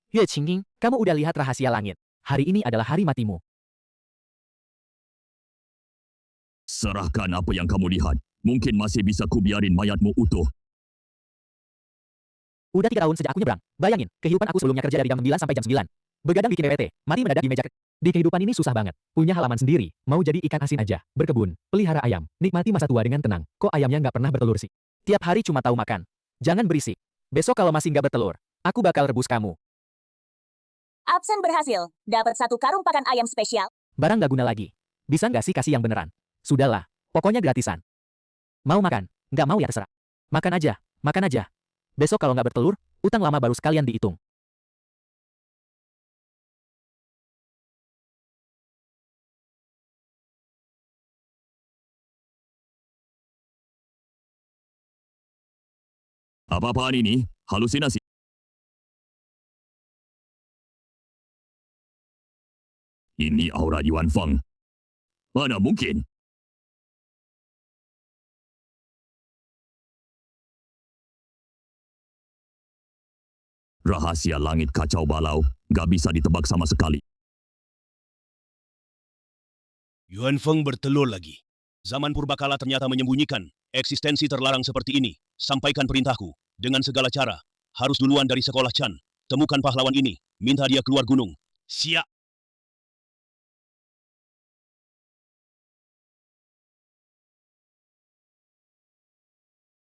Yue Qingning, kamu udah lihat rahasia langit. Hari ini adalah hari matimu. Serahkan apa yang kamu lihat. Mungkin masih bisa kubiarin mayatmu utuh. Udah 3 tahun sejak aku nyebrang. Bayangin, kehidupan aku sebelumnya kerja dari jam 9 sampai jam 9. Begadang bikin PPT, mati mendadak di meja. Di kehidupan ini susah banget. Punya halaman sendiri, mau jadi ikan asin aja, berkebun, pelihara ayam, nikmati masa tua dengan tenang. Kok ayamnya nggak pernah bertelur sih? Tiap hari cuma tahu makan. Jangan berisik. Besok kalau masih nggak bertelur, aku bakal rebus kamu. Absen berhasil. Dapat 1 karung pakan ayam spesial. Barang nggak guna lagi. Bisa nggak sih kasih yang beneran? Sudahlah, pokoknya gratisan. Mau makan? Nggak mau ya terserah. Makan aja, makan aja. Besok kalau nggak bertelur, utang lama baru sekalian dihitung. Apa-apaan ini? Halusinasi. Ini aura Yuan Feng. Mana mungkin? Rahasia langit kacau balau, gak bisa ditebak sama sekali. Yuan Feng bertelur lagi. Zaman purbakala ternyata menyembunyikan eksistensi terlarang seperti ini. Sampaikan perintahku dengan segala cara. Harus duluan dari sekolah Chan. Temukan pahlawan ini. Minta dia keluar gunung. Siap.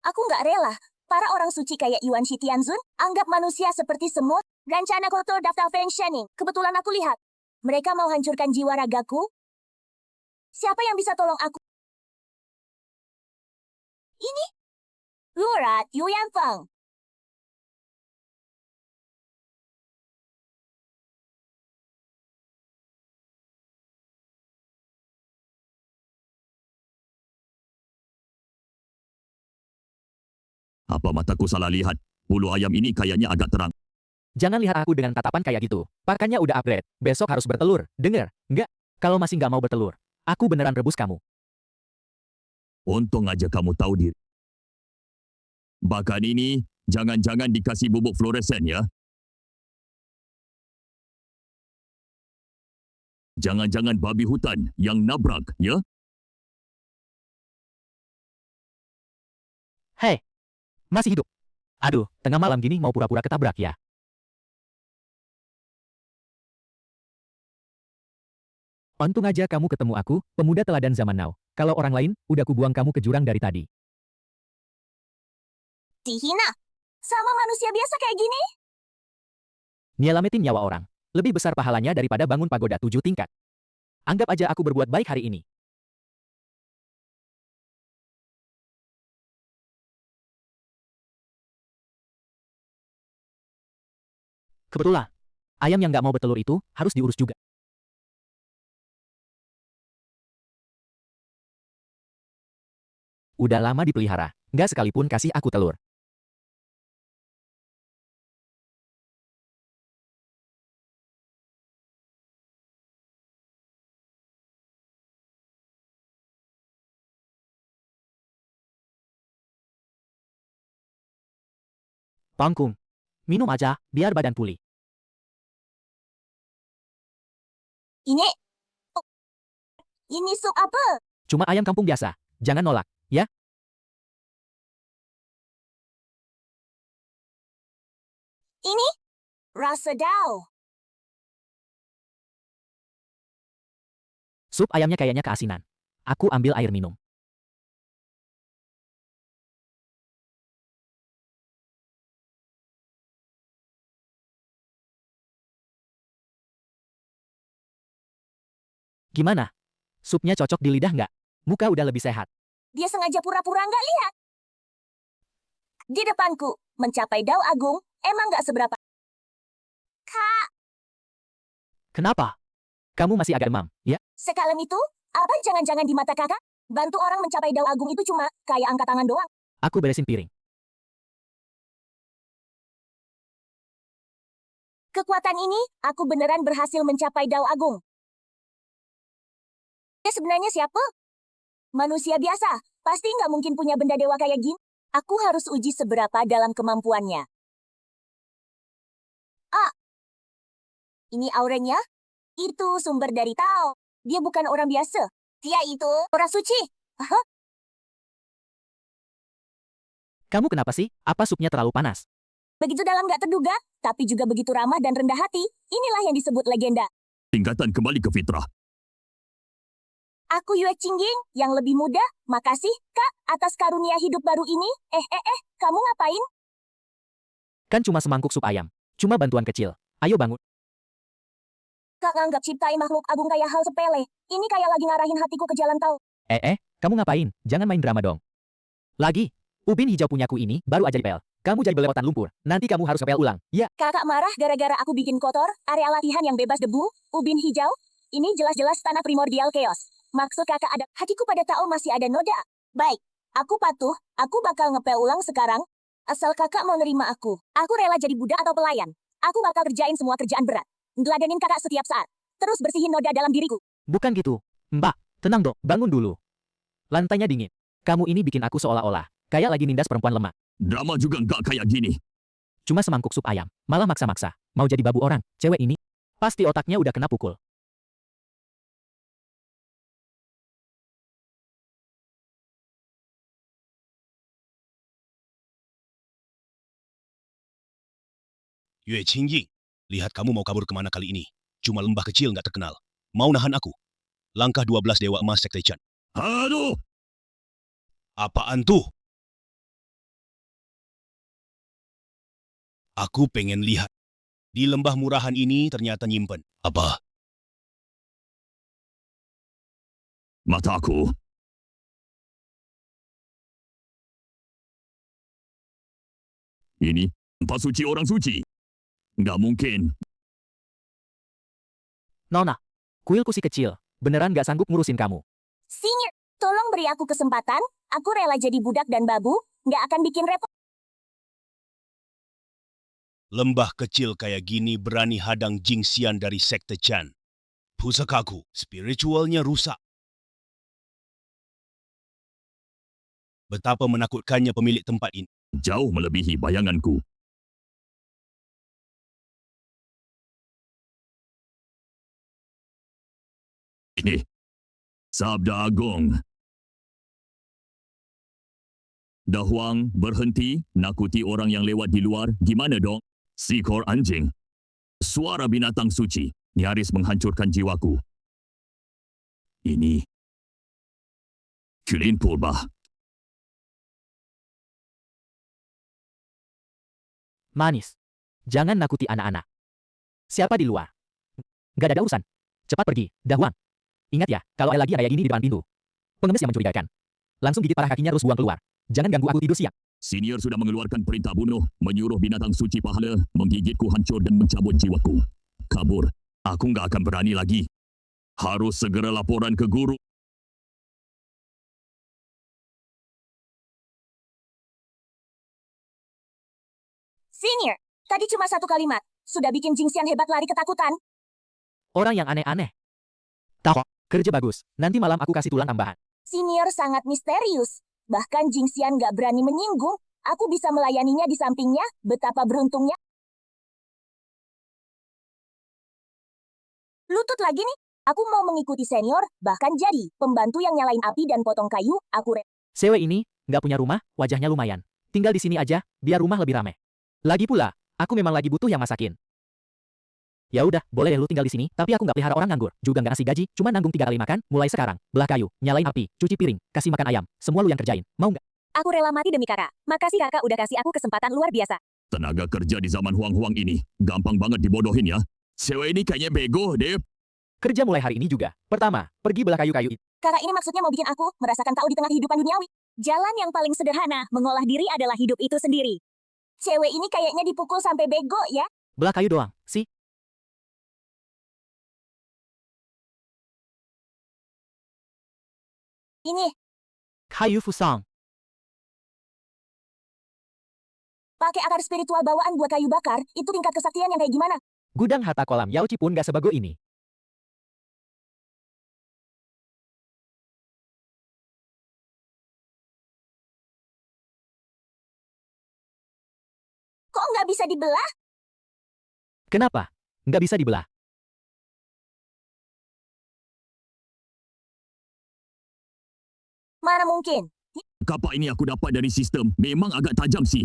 Aku nggak rela. Para orang suci kayak Yuan Shi Tianzun anggap manusia seperti semut. Rencana kotor daftar Feng Shening. Kebetulan aku lihat. Mereka mau hancurkan jiwa ragaku. Siapa yang bisa tolong aku? Ini? Lurat Yuan Feng. Apa mataku salah lihat? Bulu ayam ini kayaknya agak terang. Jangan lihat aku dengan tatapan kayak gitu. Pakannya udah upgrade. Besok harus bertelur. Dengar? Nggak? Kalau masih nggak mau bertelur, aku beneran rebus kamu. Untung aja kamu tahu diri. Bahkan ini, jangan-jangan dikasih bubuk fluoresen ya. Jangan-jangan babi hutan yang nabrak ya. Hei, masih hidup. Aduh, tengah malam gini mau pura-pura ketabrak ya. Untung aja kamu ketemu aku, pemuda teladan zaman now. Kalau orang lain, udah kubuang kamu ke jurang dari tadi. Dihina. Sama manusia biasa kayak gini? Nyelamatin nyawa orang. Lebih besar pahalanya daripada bangun pagoda 7 tingkat. Anggap aja aku berbuat baik hari ini. Kebetulan, ayam yang nggak mau bertelur itu harus diurus juga. Udah lama dipelihara, nggak sekalipun kasih aku telur. Pangkung, minum aja, biar badan pulih. Ini? Oh, ini sup apa? Cuma ayam kampung biasa, jangan nolak, ya? Ini? Rasa dao. Sup ayamnya kayaknya keasinan. Aku ambil air minum. Gimana? Supnya cocok di lidah nggak? Muka udah lebih sehat. Dia sengaja pura-pura nggak lihat. Di depanku, mencapai dao agung, emang nggak seberapa. Kak, Kenapa? Kamu masih agak demam, ya? sekalem itu? Apa jangan-jangan di mata kakak? Bantu orang mencapai dao agung itu cuma kayak angkat tangan doang. Aku beresin piring. Kekuatan ini, aku beneran berhasil mencapai dao agung. Dia sebenarnya siapa? Manusia biasa, pasti nggak mungkin punya benda dewa kayak gini. Aku harus uji seberapa dalam kemampuannya. Ah, Ini auranya? Itu sumber dari Tao. Dia bukan orang biasa. Dia itu orang suci. Hah? Kamu kenapa sih? Apa supnya terlalu panas? Begitu dalam gak terduga, tapi juga begitu ramah dan rendah hati. Inilah yang disebut legenda. Tingkatan kembali ke fitrah. Aku Yue Qingying, yang lebih muda. Makasih, Kak, atas karunia hidup baru ini. Kamu ngapain? Kan cuma semangkuk sup ayam. Cuma bantuan kecil. Ayo bangun. Kak nganggap ciptain makhluk agung kayak hal sepele. Ini kayak lagi ngarahin hatiku ke jalan Tao. Kamu ngapain? Jangan main drama dong. Lagi, ubin hijau punyaku ini baru aja dipel. Kamu jadi belepotan lumpur. Nanti kamu harus ngepel ulang. Ya, Kakak marah gara-gara aku bikin kotor area latihan yang bebas debu, ubin hijau. Ini jelas-jelas tanah primordial chaos. Maksud kakak ada, hatiku pada Tao masih ada noda. Baik, aku patuh, aku bakal ngepel ulang sekarang. Asal kakak mau nerima aku. Aku rela jadi budak atau pelayan. Aku bakal kerjain semua kerjaan berat. Ngeladenin kakak setiap saat. Terus bersihin noda dalam diriku. bukan gitu. Mbak, tenang dong. Bangun dulu. Lantainya dingin. Kamu ini bikin aku seolah-olah kayak lagi nindas perempuan lemah. Drama juga nggak kayak gini. Cuma semangkuk sup ayam. Malah maksa-maksa. Mau jadi babu orang. Cewek ini pasti otaknya udah kena pukul. Yue Qingying, lihat kamu mau kabur kemana kali ini. Cuma lembah kecil nggak terkenal. Mau nahan aku. Langkah 12 Dewa Emas Sekte Chan. Aduh! Apaan tuh? Aku pengen lihat. Di lembah murahan ini ternyata nyimpen. Apa? Mataku. Ini tempat suci orang suci. Nggak mungkin. Nona, kuilku si kecil. Beneran gak sanggup ngurusin kamu. Senior, tolong beri aku kesempatan. Aku rela jadi budak dan babu. Nggak akan bikin repot. Lembah kecil kayak gini berani hadang Jingxian dari Sekte Chan. Pusakaku, spiritualnya rusak. Betapa menakutkannya pemilik tempat ini. Jauh melebihi bayanganku. Ini. Sabda Agong. Dahuang, berhenti, nakuti orang yang lewat di luar. Gimana dong? Seekor anjing. Suara binatang suci. Nyaris menghancurkan jiwaku. Ini. Kulin purba. Manis. Jangan nakuti anak-anak. Siapa di luar? Gak ada urusan. Cepat pergi, Dahuang. Ingat ya, kalau ada lagi kayak gini di depan pintu. Pengemis yang mencurigakan. Langsung gigit parah kakinya terus buang keluar. Jangan ganggu aku tidur siang. Senior sudah mengeluarkan perintah bunuh, menyuruh binatang suci pahala, menggigitku hancur dan mencabut jiwaku. Kabur. Aku nggak akan berani lagi. Harus segera laporan ke guru. Senior, tadi cuma satu kalimat. Sudah bikin Jingxian hebat lari ketakutan. Orang yang aneh-aneh. Tahu, kerja bagus. Nanti malam aku kasih tulang tambahan. Senior sangat misterius. Bahkan Jingxian nggak berani menyinggung. Aku bisa melayaninya di sampingnya. Betapa beruntungnya. Lutut lagi nih. Aku mau mengikuti senior, bahkan jadi pembantu yang nyalain api dan potong kayu. Sewe ini nggak punya rumah, wajahnya lumayan. Tinggal di sini aja, biar rumah lebih rame. Lagi pula, aku memang lagi butuh yang masakin. Ya udah, boleh lu tinggal di sini, tapi aku nggak pelihara orang nganggur, juga nggak ngasih gaji, cuma nanggung 3 kali makan, mulai sekarang, belah kayu, nyalain api, cuci piring, kasih makan ayam, semua lu yang kerjain, mau nggak? Aku rela mati demi kakak. Makasih kakak udah kasih aku kesempatan luar biasa. Tenaga kerja di zaman Huang-Huang ini gampang banget dibodohin ya. Sewe ini kayaknya bego, Dep. Kerja mulai hari ini juga. Pertama, pergi belah kayu-kayu. Kakak ini maksudnya mau bikin aku merasakan tahu di tengah kehidupan duniawi. Jalan yang paling sederhana mengolah diri adalah hidup itu sendiri. Cewek ini kayaknya dipukul sampai bego ya. Belah kayu doang, sih. Ini, Kayu Fusang. pakai akar spiritual bawaan buat kayu bakar, itu tingkat kesaktian yang kayak gimana? Gudang harta kolam Yaoci pun gak sebego ini. Kok nggak bisa dibelah? Kenapa? Nggak bisa dibelah. Mana mungkin? Kapak ini aku dapat dari sistem. Memang agak tajam sih.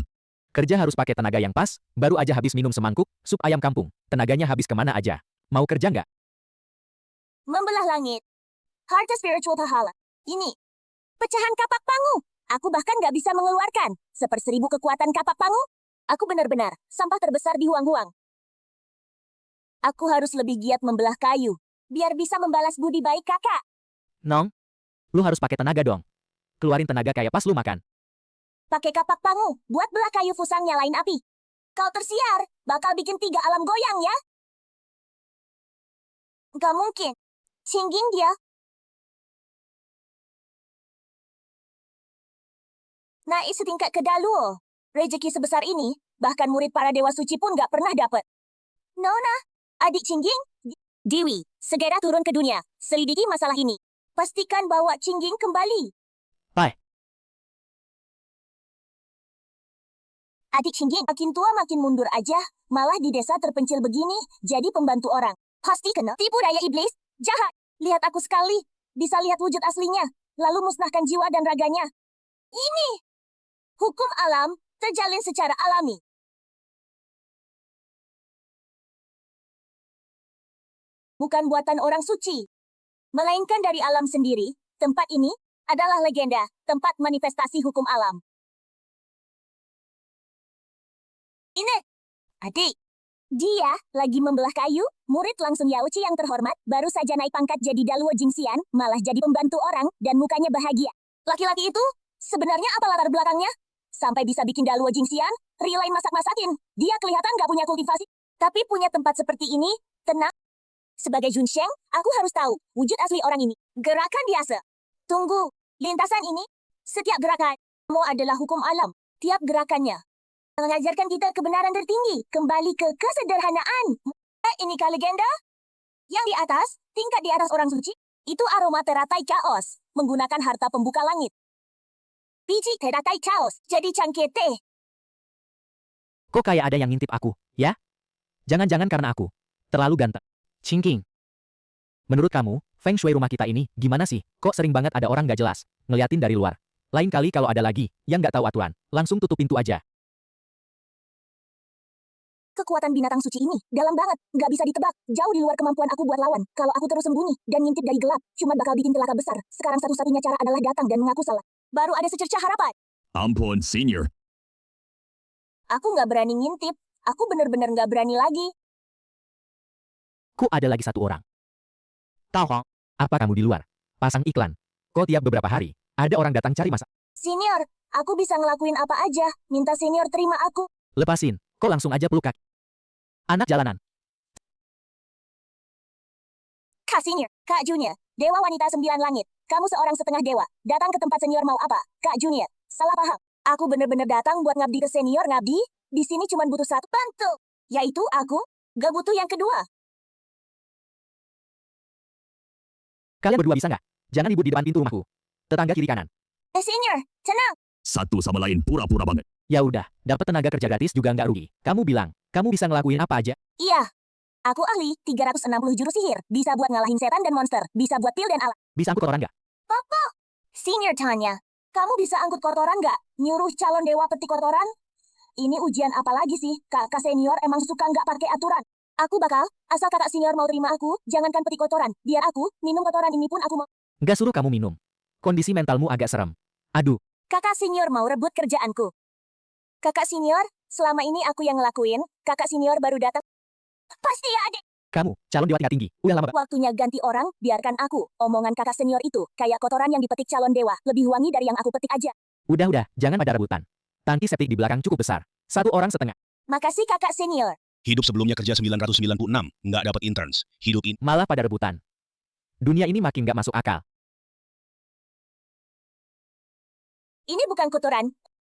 Kerja harus pakai tenaga yang pas, baru aja habis minum semangkuk, sup ayam kampung. Tenaganya habis kemana aja. Mau kerja nggak? Membelah langit. Harta spiritual pahala. Ini. Pecahan kapak pangu. Aku bahkan nggak bisa mengeluarkan 1/1000 kekuatan kapak pangu. Aku benar-benar sampah terbesar di Huang-Huang. Aku harus lebih giat membelah kayu. Biar bisa membalas budi baik kakak. Nong, lu harus pakai tenaga dong. Keluarin tenaga kayak pas lu makan. Pakai kapak pangu, buat belah kayu fusang nyalain api. Kau tersiar, bakal bikin 3 alam goyang ya. Gak mungkin. Cingging dia. Naik setingkat ke Daluo. Rejeki sebesar ini, bahkan murid para dewa suci pun gak pernah dapat. Nona, adik Cingging, Dewi, segera turun ke dunia. Selidiki masalah ini. Pastikan bawa Cingging kembali. Pai. Adik Cingging makin tua makin mundur aja, malah di desa terpencil begini, jadi pembantu orang. Pasti kena tipu daya iblis, jahat. Lihat aku sekali, bisa lihat wujud aslinya, lalu musnahkan jiwa dan raganya. Ini hukum alam terjalin secara alami. Bukan buatan orang suci, melainkan dari alam sendiri. Tempat ini adalah legenda, tempat manifestasi hukum alam. Ini, adik. Dia lagi membelah kayu, murid langsung Yaoci yang terhormat, baru saja naik pangkat jadi Daluo Jingxian, malah jadi pembantu orang, dan mukanya bahagia. Laki-laki itu, sebenarnya apa latar belakangnya? Sampai bisa bikin Daluo Jingxian, relain masak-masakin. Dia kelihatan gak punya kultivasi. Tapi punya tempat seperti ini, tenang. Sebagai Junsheng, aku harus tahu, wujud asli orang ini. Gerakan biasa. Tunggu, lintasan ini, setiap gerakan, adalah hukum alam. Tiap gerakannya mengajarkan kita kebenaran tertinggi, kembali ke kesederhanaan. Inikah legenda? Yang di atas, tingkat di atas orang suci, itu aroma teratai chaos, menggunakan harta pembuka langit. Biji teratai chaos, jadi cangkete. Kok kayak ada yang ngintip aku, ya? Jangan-jangan karena aku terlalu ganteng. Cingking. Menurut kamu, Feng Shui rumah kita ini gimana sih? Kok sering banget ada orang gak jelas ngeliatin dari luar? Lain kali kalau ada lagi yang gak tahu aturan, langsung tutup pintu aja. Kekuatan binatang suci ini dalam banget, nggak bisa ditebak, jauh di luar kemampuan aku buat lawan. Kalau aku terus sembunyi dan ngintip dari gelap, cuma bakal bikin celaka besar. Sekarang satu-satunya cara adalah datang dan mengaku salah. Baru ada secercah harapan. Ampun, senior. Aku nggak berani ngintip. Aku bener-bener nggak berani lagi. Kok ada lagi satu orang? Tao Hong, apa kamu di luar? Pasang iklan. Kok tiap beberapa hari, ada orang datang cari masak? Senior, aku bisa ngelakuin apa aja. Minta senior terima aku. Lepasin, kok langsung aja peluk kaki? Anak jalanan. Kak Senior, Kak Junior, Dewa Wanita 9 Langit. Kamu seorang setengah dewa. Datang ke tempat senior mau apa? Kak Junior, salah paham. Aku bener-bener datang buat ngabdi ke senior ngabdi. Di sini cuma butuh satu bantu. Yaitu aku, gak butuh yang kedua. Kalian berdua bisa nggak? Jangan ribut di depan pintu rumahku. Tetangga kiri kanan. Senior, tenang. Satu sama lain pura-pura banget. Ya udah, dapat tenaga kerja gratis juga nggak rugi. Kamu bilang, kamu bisa ngelakuin apa aja? Iya. Aku ahli 360 jurus sihir. Bisa buat ngalahin setan dan monster. Bisa buat pil dan alat. Bisa angkut kotoran nggak? Papa. Senior tanya. Kamu bisa angkut kotoran nggak? Nyuruh calon dewa petik kotoran? Ini ujian apa lagi sih? Kakak senior emang suka nggak pakai aturan. Aku bakal, asal kakak senior mau terima aku, jangankan petik kotoran. Biar aku, minum kotoran ini pun aku mau. Nggak suruh kamu minum. Kondisi mentalmu agak serem. Aduh, Kakak senior mau rebut kerjaanku. Kakak senior, selama ini aku yang ngelakuin, kakak senior baru datang. Pasti ya adik. kamu, calon dewa tingkat tinggi. Udah lama Waktunya ganti orang, biarkan aku. Omongan kakak senior itu, kayak kotoran yang dipetik calon dewa, lebih wangi dari yang aku petik aja. Udah, jangan pada rebutan. Tangki septik di belakang cukup besar. 1,5 orang. Makasih kakak senior. Hidup sebelumnya kerja 996, nggak dapat interns. Hidup ini. Malah pada rebutan. Dunia ini makin nggak masuk akal. Ini bukan kotoran.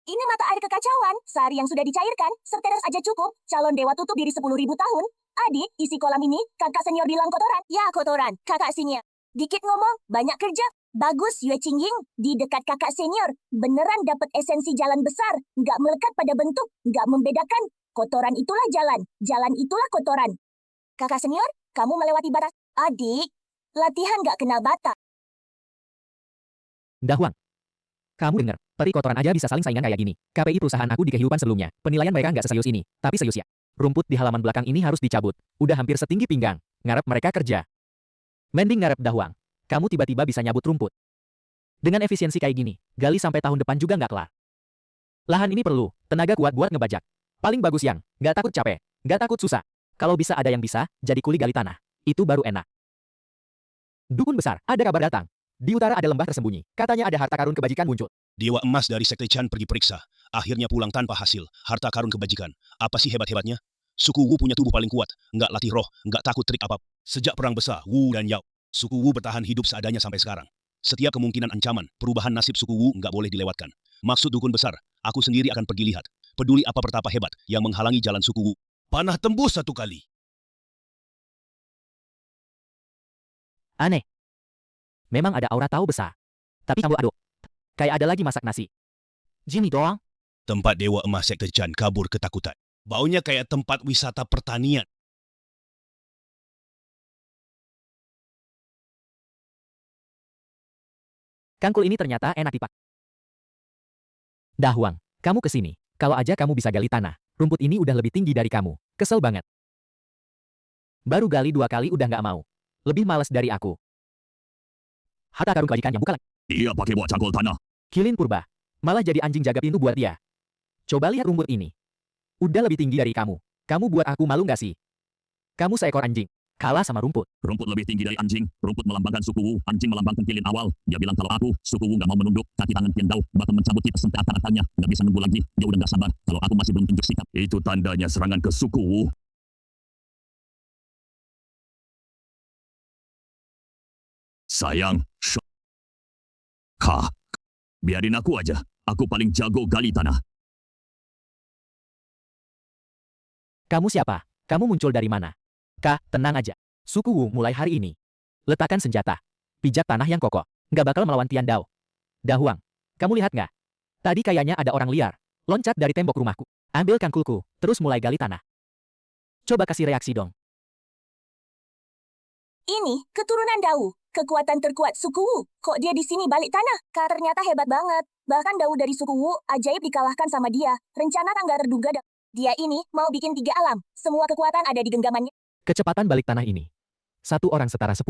Ini mata air kekacauan. Sari yang sudah dicairkan, setetes aja cukup. Calon dewa tutup diri 10.000 tahun. Adik, isi kolam ini, kakak senior bilang kotoran. Ya kotoran, kakak senior. Dikit ngomong, banyak kerja. Bagus, Yue Qingying. Di dekat kakak senior, beneran dapat esensi jalan besar. Nggak melekat pada bentuk, nggak membedakan. Kotoran itulah jalan itulah kotoran. Kakak senior, kamu melewati batas. Adik, latihan nggak kenal batas. Dahuang, Kamu dengar, peri kotoran aja bisa saling saingan kayak gini. KPI perusahaan aku di kehidupan sebelumnya, penilaian mereka nggak seserius ini, tapi serius ya. Rumput di halaman belakang ini harus dicabut. Udah hampir setinggi pinggang. Ngarep mereka kerja. Mending ngarep Dahuang. Kamu tiba-tiba bisa nyabut rumput. Dengan efisiensi kayak gini, gali sampai tahun depan juga nggak kelar. Lahan ini perlu tenaga kuat buat ngebajak. Paling bagus yang nggak takut capek, nggak takut susah. Kalau bisa ada yang bisa, jadi kuli gali tanah. Itu baru enak. Dukun besar, ada kabar datang. Di utara ada lembah tersembunyi. Katanya ada harta karun kebajikan muncul. Dewa emas dari Sekte Chan pergi periksa. Akhirnya pulang tanpa hasil. Harta karun kebajikan. Apa sih hebat-hebatnya? Suku Wu punya tubuh paling kuat. Nggak latih roh, nggak takut trik apapun. Sejak perang besar, Wu dan Yao, suku Wu bertahan hidup seadanya sampai sekarang. Setiap kemungkinan ancaman, perubahan nasib suku Wu nggak boleh dilewatkan. Maksud dukun besar, aku sendiri akan pergi lihat. Peduli apa pertapa hebat yang menghalangi jalan suku Wu. Panah tembus 1 kali. Aneh. Memang ada aura tahu besar. Tapi campur aduk. Kayak ada lagi masak nasi. Jimmy doang. Tempat Dewa Emas Sekte Chan kabur ketakutan. Baunya kayak tempat wisata pertanian. Kangkul ini ternyata enak dipakai. Dahuang, kamu kesini. Kalau aja kamu bisa gali tanah. Rumput ini udah lebih tinggi dari kamu. Kesel banget. Baru gali 2 kali udah nggak mau. Lebih males dari aku. Harta karun kebajikan yang bukan lagi. Dia pakai buat cangkul tanah. Kilin purba. Malah jadi anjing jaga pintu buat dia. Coba lihat rumput ini. Udah lebih tinggi dari kamu. Kamu buat aku malu nggak sih? Kamu seekor anjing. Kalah sama rumput. Rumput lebih tinggi dari anjing. Rumput melambangkan suku Wu. Anjing melambangkan kilin awal. Dia bilang kalau aku, suku Wu nggak mau menunduk. Kaki tangan Tian Dao bakal mencabut kita sampai akar-akarnya. Nggak bisa nunggu lagi. Dia udah nggak sabar. Kalau aku masih belum tunjuk sikap. Itu tandanya serangan ke suku Wu. Sayang. Biarin aku aja. Aku paling jago gali tanah. Kamu siapa? Kamu muncul dari mana? Tenang aja. Suku Wu mulai hari ini. Letakkan senjata. Pijak tanah yang kokoh. Nggak bakal melawan Tian Dao. Dahuang, kamu lihat nggak? Tadi kayaknya ada orang liar. Loncat dari tembok rumahku. Ambil kangkulku, terus mulai gali tanah. Coba kasih reaksi dong. Ini keturunan Dau, kekuatan terkuat suku Wu. Kok dia di sini balik tanah? Ternyata hebat banget. Bahkan Dau dari suku Wu ajaib dikalahkan sama dia. Rencana tangga terduga. Dia ini mau bikin 3 alam. Semua kekuatan ada di genggamannya. Kecepatan balik tanah ini. 1 orang setara 10.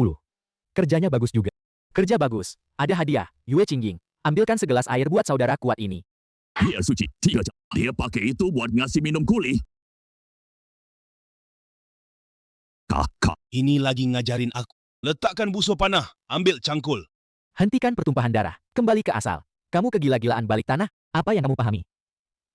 Kerjanya bagus juga. Kerja bagus. Ada hadiah. Yue Qingying. Ambilkan segelas air buat saudara kuat ini. Dia suci. 3 jam. Dia pakai itu buat ngasih minum kuli. Kakak. Ini lagi ngajarin aku. Letakkan busur panah. Ambil cangkul. Hentikan pertumpahan darah. Kembali ke asal. Kamu kegila-gilaan balik tanah? Apa yang kamu pahami?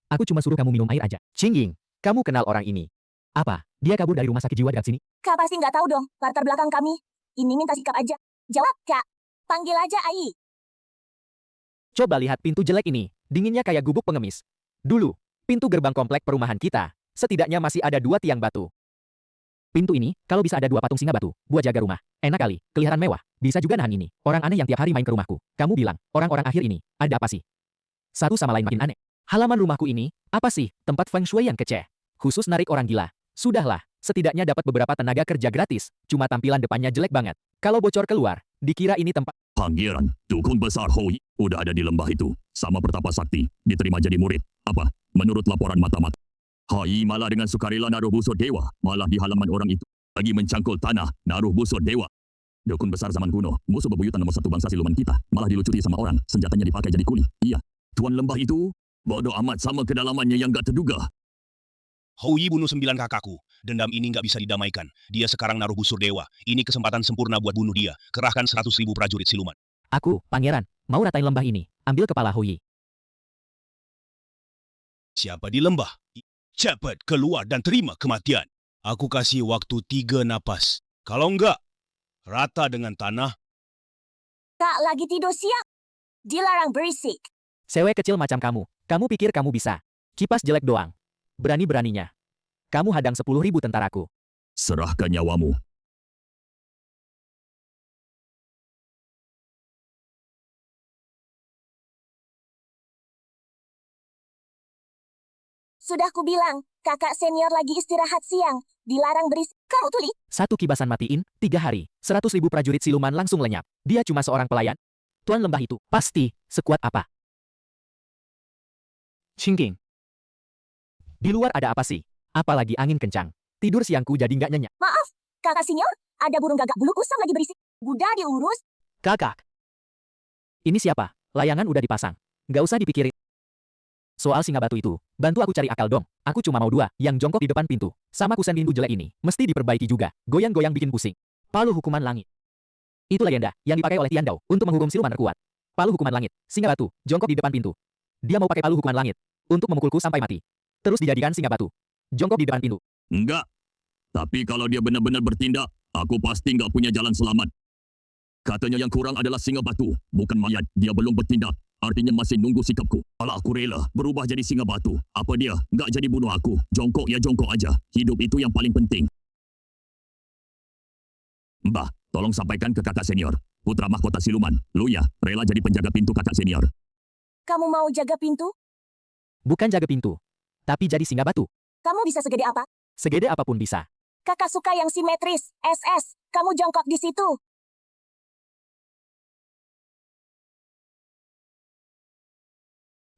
Aku cuma suruh kamu minum air aja. Qingying, kamu kenal orang ini. Apa? Dia kabur dari rumah sakit jiwa dekat sini? Kak pasti nggak tahu dong latar belakang kami. Ini minta sikap aja. Jawab, Kak. Panggil aja Ai. Coba lihat pintu jelek ini. Dinginnya kayak gubuk pengemis. Dulu, pintu gerbang komplek perumahan kita. Setidaknya masih ada 2 tiang batu. Pintu ini, kalau bisa ada 2 patung singa batu, buat jaga rumah. Enak kali, kelihatan mewah. Bisa juga nahan ini. Orang aneh yang tiap hari main ke rumahku. Kamu bilang, orang-orang akhir ini, ada apa sih? Satu sama lain makin aneh. Halaman rumahku ini, apa sih? Tempat feng shui yang keceh. Khusus narik orang gila. Sudahlah, setidaknya dapat beberapa tenaga kerja gratis. Cuma tampilan depannya jelek banget. Kalau bocor keluar, dikira ini tempat... Pangeran, dukun besar Hoi, udah ada di lembah itu. Sama pertapa sakti, diterima jadi murid. Apa? Menurut laporan mata-mata. Hai malah dengan sukarela naruh busur dewa. Malah di halaman orang itu. Lagi mencangkul tanah, naruh busur dewa. Dukun besar zaman kuno, musuh bebuyutan nomor 1 bangsa siluman kita. Malah dilucuti sama orang, senjatanya dipakai jadi kuli. Iya, tuan lembah itu, bodoh amat sama kedalamannya yang gak terduga. Houyi bunuh 9 kakakku. Dendam ini nggak bisa didamaikan. Dia sekarang naruh busur dewa. Ini kesempatan sempurna buat bunuh dia. Kerahkan 100.000 prajurit siluman. Aku, pangeran, mau ratain lembah ini. Ambil kepala Houyi. Siapa di lembah? Cepat keluar dan terima kematian. Aku kasih waktu 3 napas. Kalau enggak, rata dengan tanah. Kak lagi tidur siang. Dilarang berisik. Cewek kecil macam kamu. Kamu pikir kamu bisa? Kipas jelek doang. Berani-beraninya. Kamu hadang 10.000 tentaraku. Serahkan nyawamu. Sudah kubilang, kakak senior lagi istirahat siang. Dilarang berisik. Kamu tuli? 1 kibasan matiin, 3 hari. 100.000 prajurit siluman langsung lenyap. Dia cuma seorang pelayan. Tuan lembah itu, pasti, sekuat apa? Cingking. Di luar ada apa sih? Apalagi angin kencang. Tidur siangku jadi nggak nyenyak. Maaf, kakak senior, ada burung gagak bulu kusam lagi berisik. Udah diurus. Kakak. Ini siapa? Layangan udah dipasang. Nggak usah dipikirin. Soal singa batu itu, bantu aku cari akal dong. Aku cuma mau 2, yang jongkok di depan pintu. Sama kusen pintu jelek ini, mesti diperbaiki juga. Goyang-goyang bikin pusing. Palu hukuman langit. Itu legenda, yang dipakai oleh Tian Dao untuk menghukum siluman terkuat. Palu hukuman langit, singa batu, jongkok di depan pintu. Dia mau pakai palu hukuman langit untuk memukulku sampai mati. Terus dijadikan singa batu. Jongkok di depan pintu. Enggak. Tapi kalau dia benar-benar bertindak, aku pasti nggak punya jalan selamat. Katanya yang kurang adalah singa batu, bukan mayat. Dia belum bertindak. Artinya masih nunggu sikapku. Kalau aku rela berubah jadi singa batu, apa dia nggak jadi bunuh aku? Jongkok ya jongkok aja. Hidup itu yang paling penting. Mbah, tolong sampaikan ke kakak senior. Putra mahkota siluman, Luya, rela jadi penjaga pintu kakak senior. Kamu mau jaga pintu? Bukan jaga pintu, tapi jadi singa batu. Kamu bisa segede apa? Segede apapun bisa. Kakak suka yang simetris. SS, kamu jongkok di situ.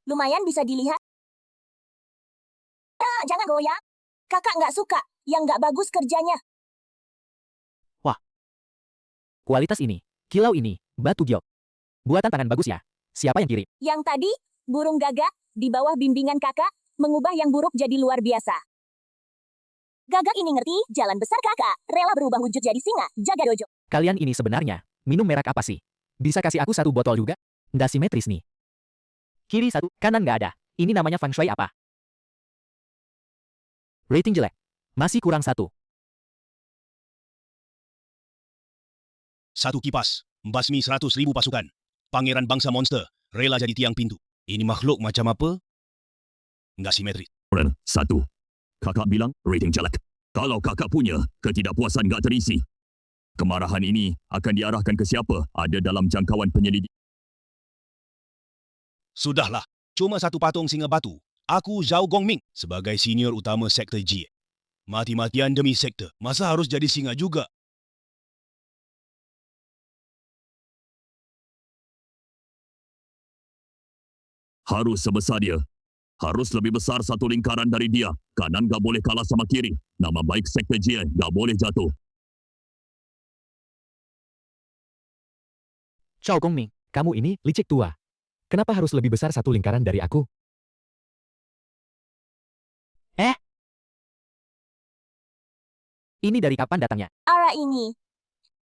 Lumayan bisa dilihat. Ah, jangan goyang. Kakak nggak suka, yang nggak bagus kerjanya. Kualitas ini, kilau ini, batu giok. Buatan tangan bagus ya. Siapa yang kirim? Yang tadi, burung gagak, di bawah bimbingan kakak, mengubah yang buruk jadi luar biasa. Gagak ini ngerti, jalan besar kakak, rela berubah wujud jadi singa, jaga dojo. Kalian ini sebenarnya, minum merek apa sih? Bisa kasih aku 1 botol juga? Nggak simetris nih. Kiri 1, kanan nggak ada. Ini namanya feng shui apa? Rating jelek. Masih kurang 1. Satu kipas, membasmi 100.000 pasukan. Pangeran bangsa monster, rela jadi tiang pintu. Ini makhluk macam apa? Nggak simetris. 1. Kakak bilang rating jelek. Kalau kakak punya ketidakpuasan nggak terisi, kemarahan ini akan diarahkan ke siapa ada dalam jangkauan penyelidik. Sudahlah, cuma 1 patung singa batu. Aku Zhao Gongming sebagai senior utama sekte Jie. Mati-matian demi sekte, masa harus jadi singa juga? Harus sebesar dia. Harus lebih besar 1 lingkaran dari dia. Kanan gak boleh kalah sama kiri. Nama baik sekte Jie gak boleh jatuh. Chow Gongming, kamu ini licik tua. Kenapa harus lebih besar 1 lingkaran dari aku? Ini dari kapan datangnya? Arah ini.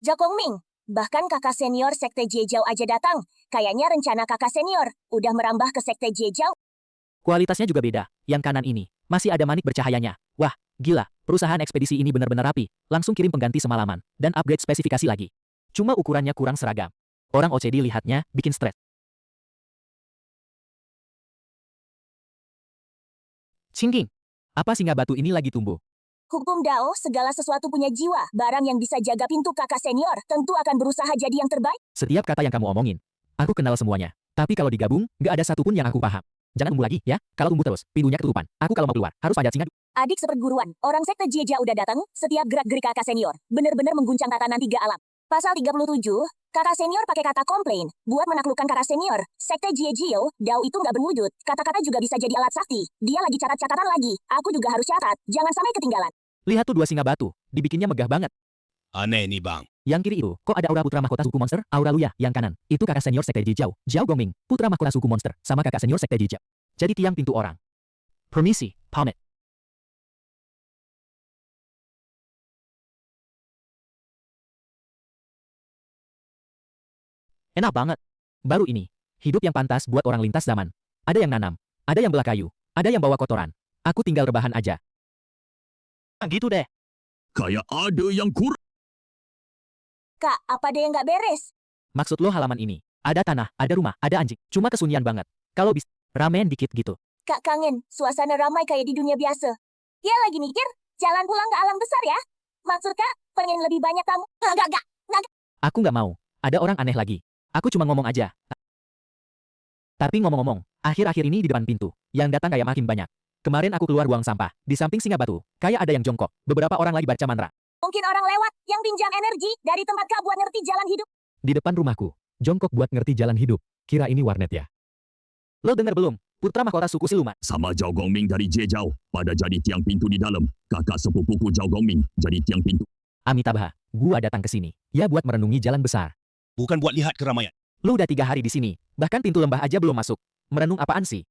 Jakongming, bahkan kakak senior sekte Jejau aja datang. Kayaknya rencana kakak senior udah merambah ke sekte Jejau. Kualitasnya juga beda. Yang kanan ini, masih ada manik bercahayanya. Wah, gila. Perusahaan ekspedisi ini benar-benar rapi. Langsung kirim pengganti semalaman. Dan upgrade spesifikasi lagi. Cuma ukurannya kurang seragam. Orang OCD lihatnya, bikin stres. Cingking. Apa singa batu ini lagi tumbuh? Hukum Dao, segala sesuatu punya jiwa. Barang yang bisa jaga pintu kakak senior, tentu akan berusaha jadi yang terbaik. Setiap kata yang kamu omongin, aku kenal semuanya. Tapi kalau digabung, nggak ada satupun yang aku paham. Jangan tumbuh lagi, ya. Kalau tumbuh terus, pintunya ketutupan. Aku kalau mau keluar, harus panjat singa. Adik seperguruan, orang sekte Jejau udah datang, setiap gerak-gerik kakak senior, bener-bener mengguncang tatanan 3 alam. Pasal 37, kakak senior pakai kata komplain, buat menaklukkan kakak senior. Sekte Jejau, Dao itu nggak berwujud, kata-kata juga bisa jadi alat sakti. Dia lagi catat catatan lagi, aku juga harus catat, jangan sampai ketinggalan. Lihat tuh 2 singa batu, dibikinnya megah banget. Aneh nih bang. Yang kiri itu, kok ada aura putra mahkota suku monster? Aura Luya, yang kanan. Itu kakak senior sekte Jejau, Zhao Gongming, putra mahkota suku monster, sama kakak senior sekte Jejau. Jadi tiang pintu orang. Permisi, pamit. Enak banget. Baru ini, hidup yang pantas buat orang lintas zaman. Ada yang nanam, ada yang belah kayu, ada yang bawa kotoran. Aku tinggal rebahan aja. Gitu deh. Kayak ada yang kurang. Kak, apa ada yang nggak beres? Maksud lo halaman ini? Ada tanah, ada rumah, ada anjing. Cuma kesunyian banget. Kalau bisa, ramean dikit gitu. Kak kangen, suasana ramai kayak di dunia biasa. Ya lagi mikir, jalan pulang ke alam besar ya? Maksud kak, pengen lebih banyak tamu? Enggak. Aku nggak mau. Ada orang aneh lagi. Aku cuma ngomong aja. Tapi ngomong-ngomong, akhir-akhir ini di depan pintu, yang datang kayak makin banyak. Kemarin aku keluar buang sampah, di samping singa batu, kayak ada yang jongkok. Beberapa orang lagi baca mantra. Mungkin orang lewat yang pinjam energi dari tempat kak buat ngerti jalan hidup. Di depan rumahku, jongkok buat ngerti jalan hidup. Kira ini warnet ya? Lo denger belum? putra mahkota suku siluman. Sama Zhao Gongming dari Jejau pada jadi tiang pintu di dalam. Kakak sepupuku Zhao Gongming jadi tiang pintu. Amitabha, gua datang ke sini. Ya buat merenungi jalan besar. Bukan buat lihat keramaian. Lu udah 3 hari di sini. Bahkan pintu lembah aja belum masuk. Merenung apaan sih?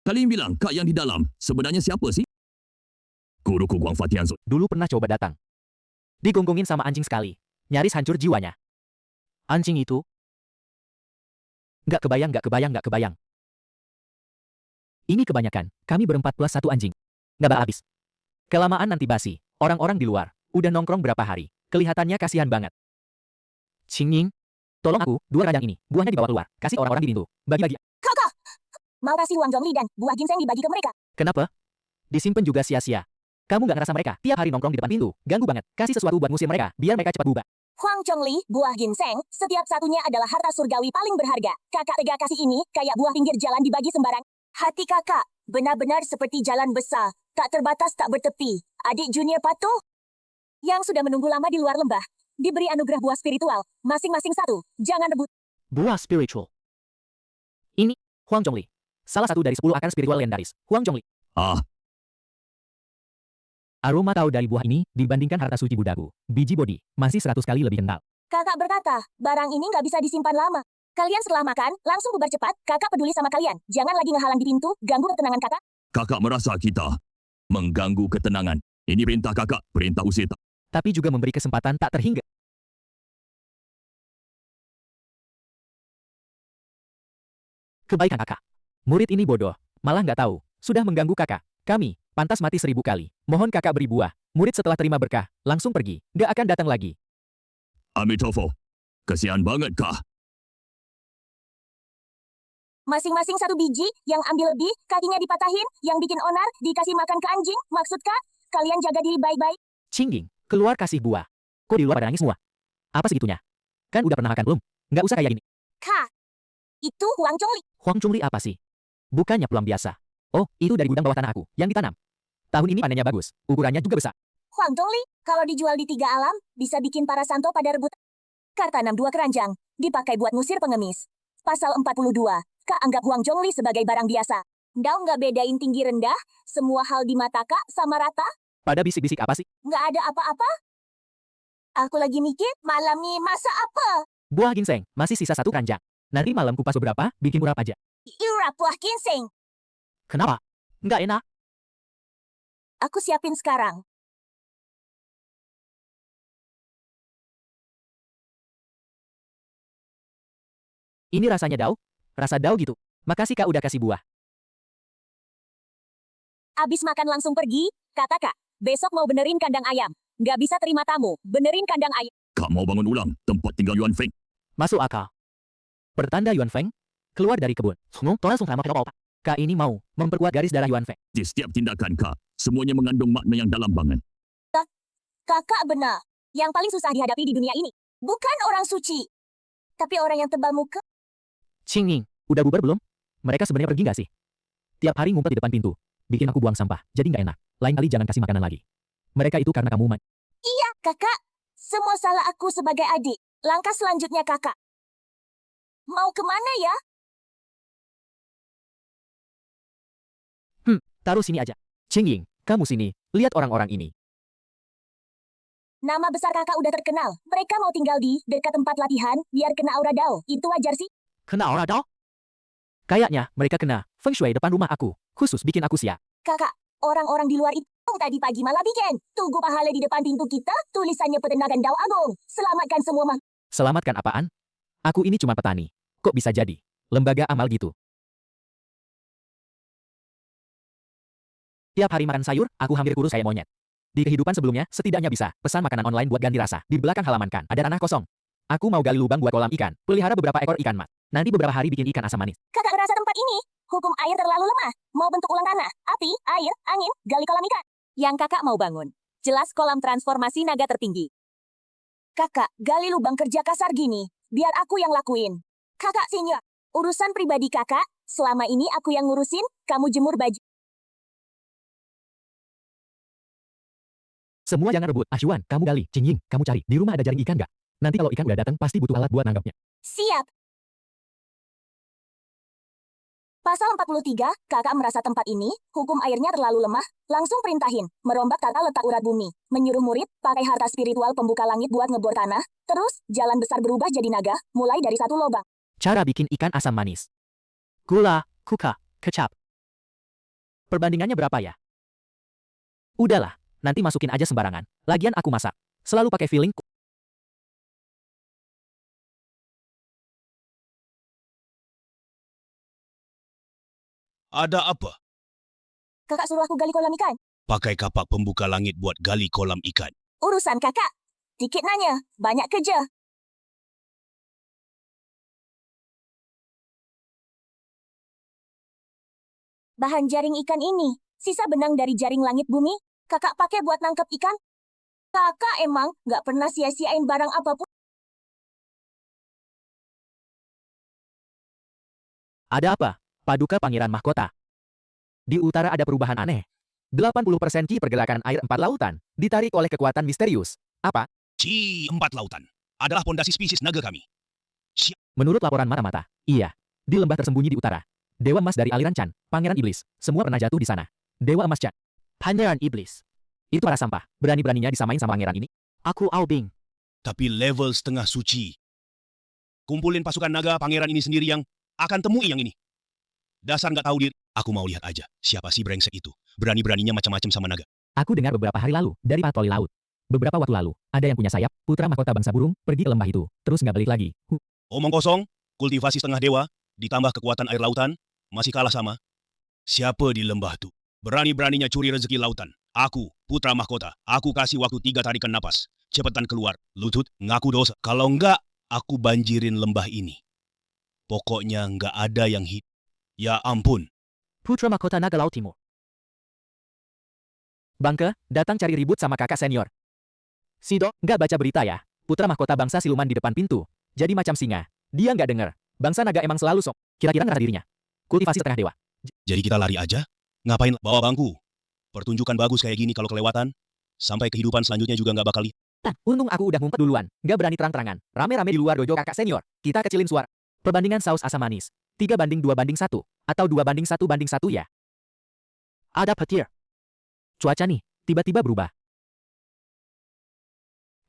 Kalian bilang kak yang di dalam sebenarnya siapa sih? Guruku Guangfa Tianzun. Dulu pernah coba datang. Digonggongin sama anjing sekali. Nyaris hancur jiwanya. Anjing itu? Nggak kebayang. Ini kebanyakan. Kami berempat plus 1 anjing. Nggak bakal habis. Kelamaan nanti basi. Orang-orang di luar. Udah nongkrong berapa hari. Kelihatannya kasihan banget. Qingying, tolong aku, 2 keranjang ini. Buahnya dibawa keluar. Kasih orang-orang di pintu. Bagi-bagi. Kakak! Mau kasih uang Zhongli dan buah ginseng dibagi ke mereka. Kenapa? Disimpan juga sia-sia. Kamu nggak ngerasa mereka tiap hari nongkrong di depan pintu. Ganggu banget. Kasih sesuatu buat ngusir mereka. Biar mereka cepat bubar. Huang Chongli, buah ginseng, setiap satunya adalah harta surgawi paling berharga. Kakak tega kasih ini, kayak buah pinggir jalan dibagi sembarang. Hati kakak, benar-benar seperti jalan besar. Tak terbatas, tak bertepi. Adik junior patuh, yang sudah menunggu lama di luar lembah, diberi anugerah buah spiritual. Masing-masing 1. Jangan rebut. Buah spiritual. Ini, Huang Zhongli. Salah satu dari 10 akar spiritual legendaris. Huang Zhongli. Ah, Aroma kau dari buah ini, dibandingkan harta suci budaku. Biji bodi, masih 100 kali lebih kental. Kakak berkata, barang ini nggak bisa disimpan lama. Kalian setelah makan, langsung bubar cepat. Kakak peduli sama kalian. Jangan lagi ngehalang di pintu, ganggu ketenangan kakak. kakak merasa kita mengganggu ketenangan. Ini perintah kakak, perintah usir. Tapi juga memberi kesempatan tak terhingga. Kebaikan kakak. Murid ini bodoh, malah nggak tahu. Sudah mengganggu kakak. Kami, pantas mati 1000 kali. Mohon kakak beri buah. Murid setelah terima berkah, langsung pergi. Nggak akan datang lagi. Amitabha, kasihan banget kah? Masing-masing 1 biji, yang ambil lebih, kakinya dipatahin, yang bikin onar, dikasih makan ke anjing. Maksud kak, kalian jaga diri baik-baik. Qingying, keluar kasih buah. Kok di luar pada nangis semua? Apa segitunya? Kan udah pernah makan belum? Nggak usah kayak gini. Kak, itu Huang Chongli. Huang Chongli apa sih? Bukannya peluang biasa. Oh, itu dari gudang bawah tanah aku, yang ditanam. Tahun ini panennya bagus, ukurannya juga besar. Huang Chongli, kalau dijual di 3 alam, bisa bikin para santo pada rebut. Karta 62 keranjang, dipakai buat ngusir pengemis. Pasal 42, Kak anggap Huang Chongli sebagai barang biasa. Ndau nggak bedain tinggi rendah, semua hal di mata kak sama rata? Pada bisik-bisik apa sih? Nggak ada apa-apa? Aku lagi mikir, malam nih masa apa? Buah ginseng, masih sisa 1 keranjang. Nanti malam kupas beberapa, bikin urap aja. Irap buah ginseng. Kenapa? Nggak enak. Aku siapin sekarang. Ini rasanya Dao? Rasa Dao gitu. Makasih kak udah kasih buah. Abis makan langsung pergi, kata kak. Besok mau benerin kandang ayam. Nggak bisa terima tamu, benerin kandang ayam. Kak mau bangun ulang tempat tinggal Yuan Feng. Masuk akal. Pertanda Yuan Feng keluar dari kebun. Kak ini mau memperkuat garis darah Yuan Feng. Di setiap tindakan kak, semuanya mengandung makna yang dalam banget. Kakak benar. Yang paling susah dihadapi di dunia ini. Bukan orang suci. Tapi orang yang tebal muka. Qingying, udah bubar belum? Mereka sebenarnya pergi nggak sih? Tiap hari ngumpet di depan pintu. Bikin aku buang sampah, jadi nggak enak. Lain kali jangan kasih makanan lagi. Mereka itu karena kamu Iya, kakak. Semua salah aku sebagai adik. Langkah selanjutnya kakak. Mau kemana ya? taruh sini aja. Qingying, kamu sini. Lihat orang-orang ini. Nama besar kakak udah terkenal. Mereka mau tinggal di dekat tempat latihan, biar kena aura Dao. Itu wajar sih. Kena orang Dao? Kayaknya mereka kena Feng Shui depan rumah aku. Khusus bikin aku siap. Kakak, orang-orang di luar itu tadi pagi malah bikin. Tunggu pahala di depan pintu kita, tulisannya peternakan Dao Agung. Selamatkan semua makhluk. Selamatkan apaan? Aku ini cuma petani. Kok bisa jadi? Lembaga amal gitu. Tiap hari makan sayur, aku hampir kurus kayak monyet. Di kehidupan sebelumnya, setidaknya bisa pesan makanan online buat ganti rasa. Di belakang halaman kan, ada tanah kosong. Aku mau gali lubang buat kolam ikan, pelihara beberapa ekor ikan mas. Nanti beberapa hari bikin ikan asam manis. Kakak ngerasa tempat ini, hukum air terlalu lemah. Mau bentuk ulang tanah, api, air, angin, gali kolam ikan. Yang kakak mau bangun. Jelas kolam transformasi naga tertinggi. Kakak, gali lubang kerja kasar gini. Biar aku yang lakuin. Kakak senior, urusan pribadi kakak, selama ini aku yang ngurusin, kamu jemur baju. Semua jangan rebut. Asyuan, kamu gali. Qingying, kamu cari. Di rumah ada jaring ikan nggak? Nanti kalau ikan udah datang, pasti butuh alat buat nanggapnya. Siap. Pasal 43, kakak merasa tempat ini, hukum airnya terlalu lemah, langsung perintahin, merombak tata letak urat bumi, menyuruh murid, pakai harta spiritual pembuka langit buat ngebor tanah, terus, jalan besar berubah jadi naga, mulai dari satu lobang. Cara bikin ikan asam manis. Gula, kuka, kecap. Perbandingannya berapa ya? Udahlah, nanti masukin aja sembarangan. Lagian aku masak. Selalu pakai feeling. Ada apa? Kakak suruh aku gali kolam ikan. Pakai kapak pembuka langit buat gali kolam ikan. Urusan kakak. Dikit nanya, banyak kerja. Bahan jaring ikan ini, sisa benang dari jaring langit bumi, kakak pakai buat nangkep ikan? Kakak emang nggak pernah sia-siain barang apapun. Ada apa? Paduka Pangeran Mahkota. Di utara ada perubahan aneh. 80% ki pergerakan air 4 lautan ditarik oleh kekuatan misterius. Apa? Ci, 4 lautan. Adalah pondasi spesies naga kami. Menurut laporan mata-mata, iya. Di lembah tersembunyi di utara. Dewa emas dari aliran Chan, Pangeran Iblis, semua pernah jatuh di sana. Dewa emas Chan. Pangeran Iblis. Itu para sampah. Berani-beraninya disamain sama pangeran ini. Aku Aobing. Tapi level setengah suci. Kumpulin pasukan naga pangeran ini sendiri yang akan temui yang ini. Dasar nggak tahu diri. Aku mau lihat aja siapa sih brengsek itu. Berani-beraninya macam-macam sama naga. Aku dengar beberapa hari lalu, dari patroli laut. Beberapa waktu lalu, ada yang punya sayap, putra mahkota bangsa burung, pergi ke lembah itu, terus nggak balik lagi. Omong kosong, kultivasi setengah dewa, ditambah kekuatan air lautan, masih kalah sama. Siapa di lembah tuh? Berani-beraninya curi rezeki lautan. Aku, putra mahkota, aku kasih waktu 3 tarikan napas. Cepetan keluar, lutut, ngaku dosa. Kalau enggak, aku banjirin lembah ini. Pokoknya nggak ada yang hit. Ya ampun. Putra mahkota naga laut timur. Bangke, datang cari ribut sama kakak senior. Sido, nggak baca berita ya. Putra mahkota bangsa siluman di depan pintu. Jadi macam singa. Dia nggak denger. Bangsa naga emang selalu sok. Kira-kira ngerasa dirinya. Kultivasi setengah dewa. Jadi kita lari aja? Ngapain bawa bangku? Pertunjukan bagus kayak gini kalau kelewatan. Sampai kehidupan selanjutnya juga nggak bakal Untung aku udah ngumpet duluan. Nggak berani terang-terangan. Rame-rame di luar dojo kakak senior. Kita kecilin suara. Perbandingan saus asam manis. 3:2:1. Atau 2:1:1 ya. Ada petir. Cuaca nih, tiba-tiba berubah.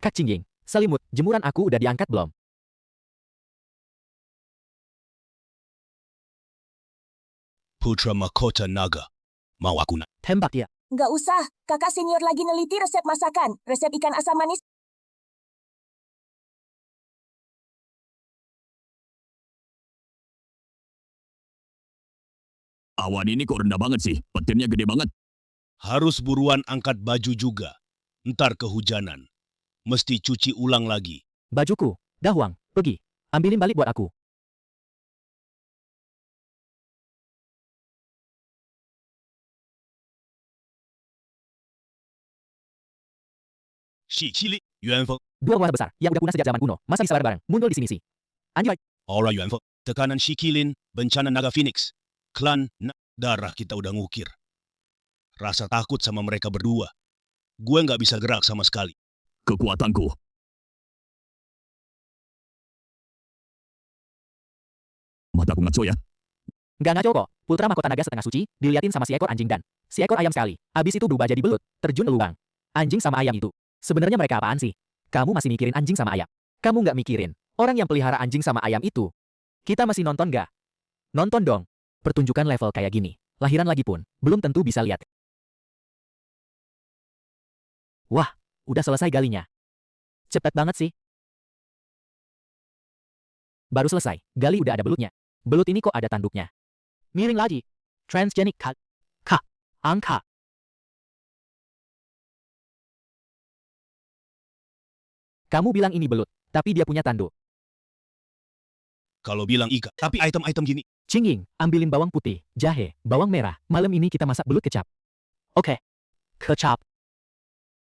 Kak Cingging, selimut, jemuran aku udah diangkat belum? Putra mahkota naga. Mau aku Tembak dia. Nggak usah, kakak senior lagi neliti resep masakan, resep ikan asam manis. Awan ini kok rendah banget sih? Petirnya gede banget. harus buruan angkat baju juga. Ntar kehujanan. Mesti cuci ulang lagi. Bajuku, Dahuang, pergi. Ambilin balik buat aku. Shi Qili, Yuanfeng. Dua buah besar, yang udah punah sejak zaman kuno, masa bisa bareng-bareng, muncul di sini sih. Anjay, Aura Yuanfeng. Tekanan Shikilin, bencana naga Phoenix. Klan, darah kita udah ngukir. Rasa takut sama mereka berdua. Gue nggak bisa gerak sama sekali. Kekuatanku. Mataku ngaco ya. nggak ngaco kok. Putra mahkota naga setengah suci, diliatin sama si ekor anjing dan si ekor ayam sekali. Abis itu berubah jadi belut, terjun ke lubang. Anjing sama ayam itu. Sebenarnya mereka apaan sih? Kamu masih mikirin anjing sama ayam. Kamu nggak mikirin orang yang pelihara anjing sama ayam itu. Kita masih nonton nggak? Nonton dong. Pertunjukan level kayak gini. Lahiran lagi pun, belum tentu bisa lihat. Wah, udah selesai galinya. Cepet banget sih. Baru selesai, gali udah ada belutnya. Belut ini kok ada tanduknya. Miring lagi. Transgenic cut. Angka. Kamu bilang ini belut, tapi dia punya tanduk. Kalau bilang ikan, tapi item-item gini. Cingging, ambilin bawang putih, jahe, bawang merah. Malam ini kita masak belut kecap. Oke. Kecap.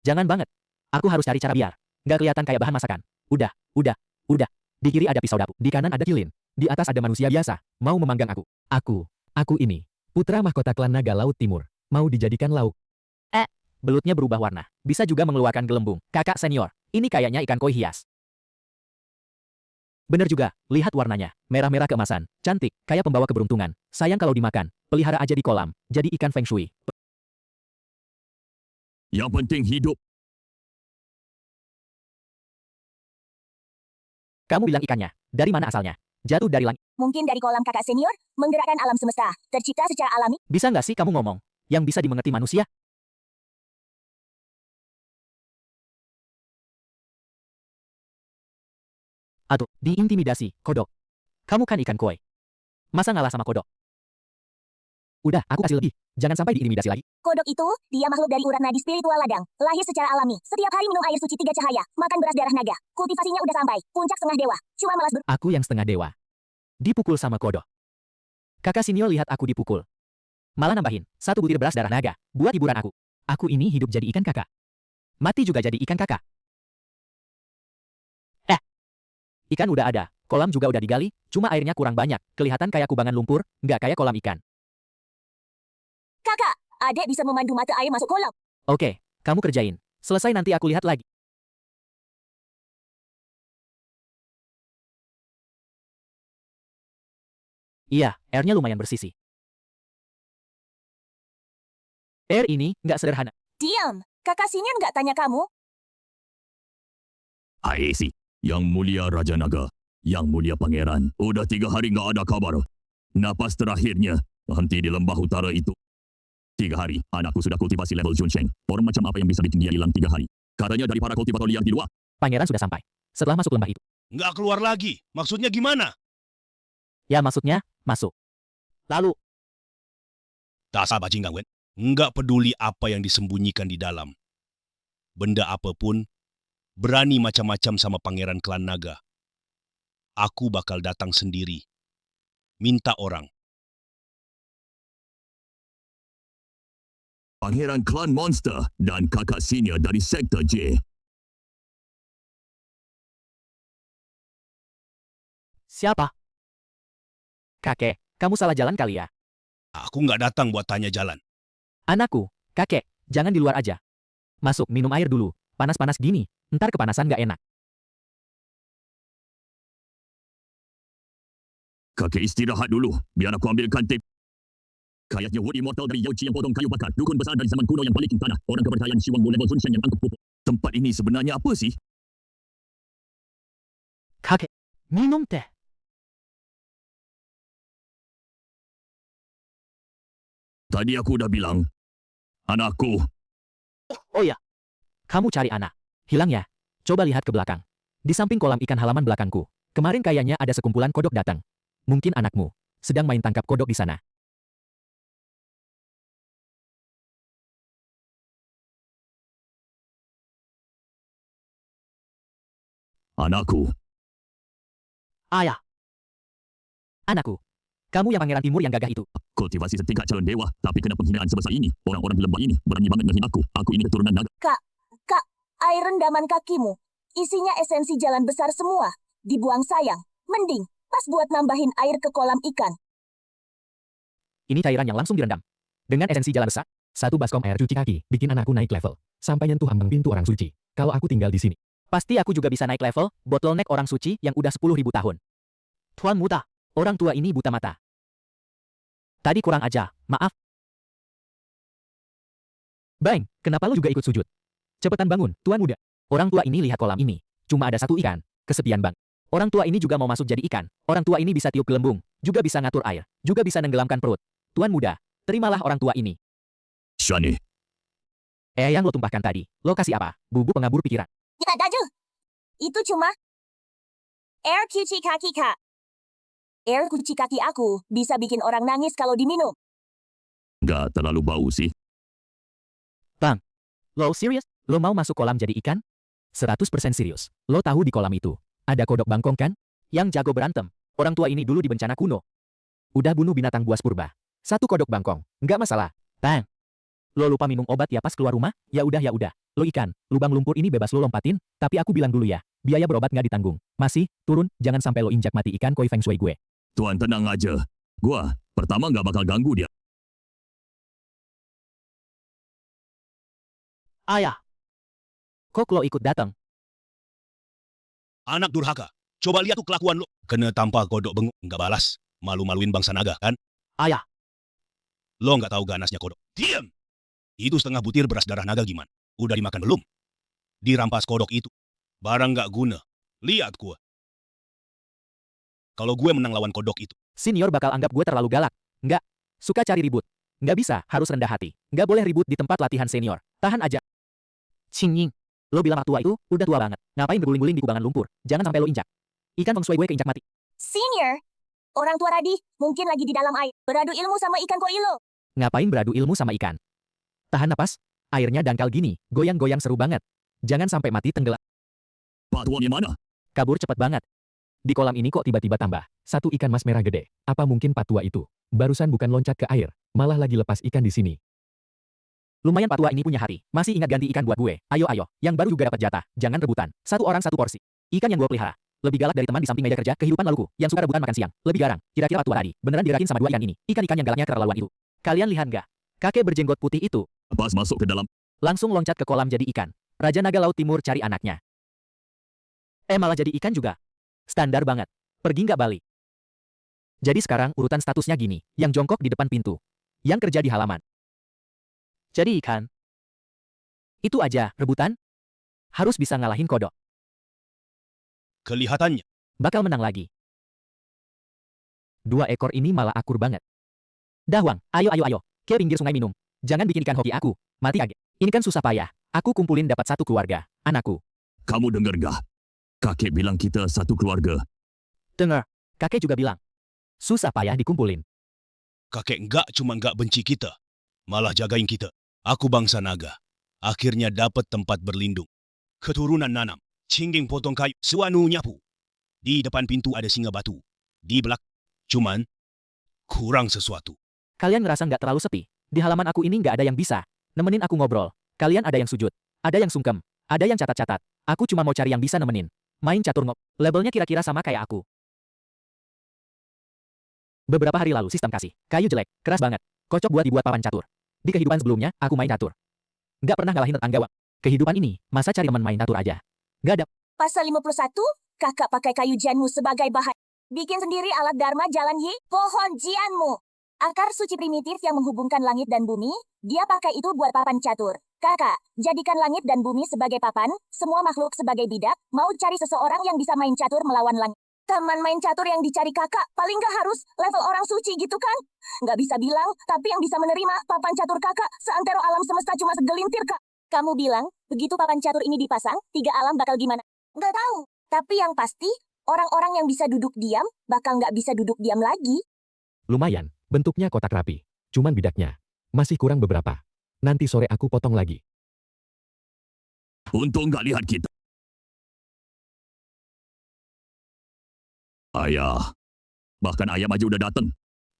Jangan banget. Aku harus cari cara biar nggak kelihatan kayak bahan masakan. Udah. Di kiri ada pisau dapur, di kanan ada kilin. Di atas ada manusia biasa, mau memanggang aku. Aku ini, putra mahkota klan naga laut timur, mau dijadikan lauk. Belutnya berubah warna, bisa juga mengeluarkan gelembung. Kakak senior, ini kayaknya ikan koi hias. Bener juga, lihat warnanya. Merah-merah keemasan. Cantik, kayak pembawa keberuntungan. Sayang kalau dimakan. Pelihara aja di kolam. Jadi ikan feng shui. Yang penting hidup. Kamu bilang ikannya. Dari mana asalnya? Jatuh dari langit. Mungkin dari kolam kakak senior, menggerakkan alam semesta, tercipta secara alami. Bisa nggak sih kamu ngomong? Yang bisa dimengerti manusia? Atau diintimidasi, kodok. Kamu kan ikan koi. Masa ngalah sama kodok? Udah, aku kasih lebih. Jangan sampai diintimidasi lagi. Kodok itu, dia makhluk dari urat nadi spiritual ladang, lahir secara alami. Setiap hari minum air suci 3 cahaya, makan beras darah naga. Kultivasinya udah sampai, puncak setengah dewa. Cuma malas Aku yang setengah dewa. Dipukul sama kodok. Kakak Sinyo lihat aku dipukul. Malah nambahin, 1 butir beras darah naga. Buat hiburan aku. Aku ini hidup jadi ikan kakak. Mati juga jadi ikan kakak. Ikan udah ada, kolam juga udah digali, cuma airnya kurang banyak. Kelihatan kayak kubangan lumpur, nggak kayak kolam ikan. Kakak, adek bisa memandu mata air masuk kolam. Oke, kamu kerjain. Selesai nanti aku lihat lagi. Iya, airnya lumayan bersih sih. Air ini nggak sederhana. Diam, kakak senior nggak tanya kamu? Aisi. Yang mulia Raja Naga. Yang mulia Pangeran. Udah 3 hari nggak ada kabar. Napas terakhirnya henti di lembah utara itu. 3 hari, anakku sudah kultivasi level Junsheng. Orang macam apa yang bisa bikin dia hilang 3 hari? Katanya dari para kultivator liar di luar. Pangeran sudah sampai. Setelah masuk lembah itu. Nggak keluar lagi. Maksudnya gimana? Ya maksudnya, masuk. Lalu, Dasar bajingan, Wen. Nggak peduli apa yang disembunyikan di dalam. Benda apapun, berani macam-macam sama Pangeran Klan Naga. Aku bakal datang sendiri. Minta orang. Pangeran Klan Monster dan kakak senior dari Sektor J. siapa? Kakek, kamu salah jalan kali ya. Aku nggak datang buat tanya jalan. Anakku, kakek, jangan di luar aja. Masuk, minum air dulu. Panas-panas gini, ntar kepanasan nggak enak. Kakek istirahat dulu, biar aku ambilkan tip. Kayaknya Wood Immortal dari Yauchi yang potong kayu bakar. Dukun besar dari zaman kuno yang balikin tanah. Orang kepercayaan Shiwanggu level Sun Shen yang angkut pupuk. Tempat ini sebenarnya apa sih? Kakek, minum teh. Tadi aku udah bilang. Anakku. Oh ya, kamu cari anak. Hilang ya? Coba lihat ke belakang. Di samping kolam ikan halaman belakangku. Kemarin kayaknya ada sekumpulan kodok datang. Mungkin anakmu sedang main tangkap kodok di sana. Anakku. Ayah. Anakku. Kamu yang pangeran timur yang gagah itu. Kultivasi setingkat calon dewa, tapi kena penghinaan sebesar ini. Orang-orang di lembah ini berani banget ngehina aku. Aku ini keturunan naga. Kak, air rendaman kakimu. Isinya esensi jalan besar semua. Dibuang sayang. Mending, pas buat nambahin air ke kolam ikan. Ini cairan yang langsung direndam. Dengan esensi jalan besar, 1 baskom air cuci kaki, bikin anakku naik level. Sampai nyentuh ambang pintu orang suci. Kalau aku tinggal di sini. Pasti aku juga bisa naik level, bottleneck orang suci yang udah 10.000 tahun. Tuan Muta, orang tua ini buta mata. Tadi kurang aja, maaf. Bang, kenapa lu juga ikut sujud? Cepetan bangun, Tuan Muda. Orang tua ini lihat kolam ini. Cuma ada 1 ikan. Kesepian bang. Orang tua ini juga mau masuk jadi ikan. Orang tua ini bisa tiup gelembung. Juga bisa ngatur air. Juga bisa nenggelamkan perut. Tuan Muda, terimalah orang tua ini. Shani. Yang lo tumpahkan tadi, lo kasih apa? Bubuk pengabur pikiran. Ya daju. Itu cuma air cuci kaki, Kak. Air cuci kaki aku bisa bikin orang nangis kalau diminum. Nggak terlalu bau sih. Lo serius? Lo mau masuk kolam jadi ikan? 100% serius. Lo tahu di kolam itu ada kodok bangkong kan? Yang jago berantem. Orang tua ini dulu di bencana kuno. Udah bunuh binatang buas purba. 1 kodok bangkong. Nggak masalah. Bang. Lo lupa minum obat ya pas keluar rumah? Ya udah. Lo ikan, lubang lumpur ini bebas lo lompatin, tapi aku bilang dulu ya, biaya berobat nggak ditanggung. Masih, turun, jangan sampai lo injak mati ikan koi feng shui gue. Tuan tenang aja. Gua pertama nggak bakal ganggu dia. Ayah. Kok lo ikut datang? Anak durhaka. Coba lihat tuh kelakuan lo. Kena tampar kodok bengok, nggak balas. Malu-maluin bangsa naga, kan? Ayah, Lo nggak tahu ganasnya kodok. Diam! Itu setengah butir beras darah naga gimana? Udah dimakan belum? Dirampas kodok itu. Barang nggak guna. Lihat gue. Kalau gue menang lawan kodok itu. senior bakal anggap gue terlalu galak. Nggak, suka cari ribut. Nggak bisa, harus rendah hati. Nggak boleh ribut di tempat latihan senior. Tahan aja. Cing. Lo bilang tua itu, udah tua banget. Ngapain berguling-guling di kubangan lumpur? Jangan sampai lo injak. Ikan feng shui gue keinjak mati. Senior, orang tua Radih mungkin lagi di dalam air. Beradu ilmu sama ikan koilo. Ngapain beradu ilmu sama ikan? Tahan napas. Airnya dangkal gini, goyang-goyang seru banget. Jangan sampai mati tenggelam. Pak Tuan di mana? Kabur cepet banget. Di kolam ini kok tiba-tiba tambah satu ikan mas merah gede. Apa mungkin Pak Tua itu barusan bukan loncat ke air, malah lagi lepas ikan di sini. Lumayan Pak Tua ini punya hati. Masih ingat ganti ikan buat gue. Ayo, yang baru juga dapat jatah. Jangan rebutan. Satu orang satu porsi. Ikan yang gue pelihara lebih galak dari teman di samping meja kerja kehidupan laluku yang suka rebutan makan siang. Lebih garang. Kira-kira Pak Tua tadi beneran dirakin sama dua ikan ini. Ikan-ikan yang galaknya keterlaluan itu. Kalian lihat nggak? Kakek berjenggot putih itu Pas masuk ke dalam. langsung loncat ke kolam jadi ikan. Raja Naga Laut Timur cari anaknya. Malah jadi ikan juga. Standar banget. Pergi nggak balik. Jadi sekarang urutan statusnya gini. Yang jongkok di depan pintu. Yang kerja di halaman. Jadi ikan. Itu aja, rebutan. Harus bisa ngalahin kodok. Kelihatannya. Bakal menang lagi. Dua ekor ini malah akur banget. Dahwang, ayo. Ke pinggir sungai minum. Jangan bikin ikan hoki aku. Mati kaget. Ini kan susah payah. Aku kumpulin dapat satu keluarga. Anakku. Kamu dengar gak? Kakek bilang kita satu keluarga. Dengar. Kakek juga bilang. Susah payah dikumpulin. Kakek nggak benci kita. Malah jagain kita. Aku bangsa naga. Akhirnya dapat tempat berlindung. Keturunan nanam. Cingging potong kayu. Suanu nyapu. Di depan pintu ada singa batu. Di belakang. Cuman. Kurang sesuatu. Kalian ngerasa nggak terlalu sepi? Di halaman aku ini nggak ada yang bisa nemenin aku ngobrol. Kalian ada yang sujud. Ada yang sungkem. Ada yang catat-catat. Aku cuma mau cari yang bisa nemenin. Main catur ngop. Labelnya kira-kira sama kayak aku. Beberapa hari lalu sistem kasih. Kayu jelek. Keras banget. Kocok buat dibuat papan catur. Di kehidupan sebelumnya, aku main catur. Nggak pernah ngalahin tetangga. Kehidupan ini, masa cari teman main catur aja? Nggak ada. Pasal 51, kakak pakai kayu jianmu sebagai bahan. Bikin sendiri alat dharma jalan Yi, pohon jianmu. Akar suci primitif yang menghubungkan langit dan bumi, dia pakai itu buat papan catur. Kakak, jadikan langit dan bumi sebagai papan, semua makhluk sebagai bidak, mau cari seseorang yang bisa main catur melawan langit. Teman main catur yang dicari kakak, paling nggak harus level orang suci gitu kan? Nggak bisa bilang, tapi yang bisa menerima papan catur kakak, seantero alam semesta cuma segelintir kak. Kamu bilang, begitu papan catur ini dipasang, 3 alam bakal gimana? Nggak tahu, tapi yang pasti, orang-orang yang bisa duduk diam, bakal nggak bisa duduk diam lagi. Lumayan, bentuknya kotak rapi. Cuman bidaknya. Masih kurang beberapa. Nanti sore aku potong lagi. Untung nggak lihat kita. Ayah. Bahkan ayam aja udah datang.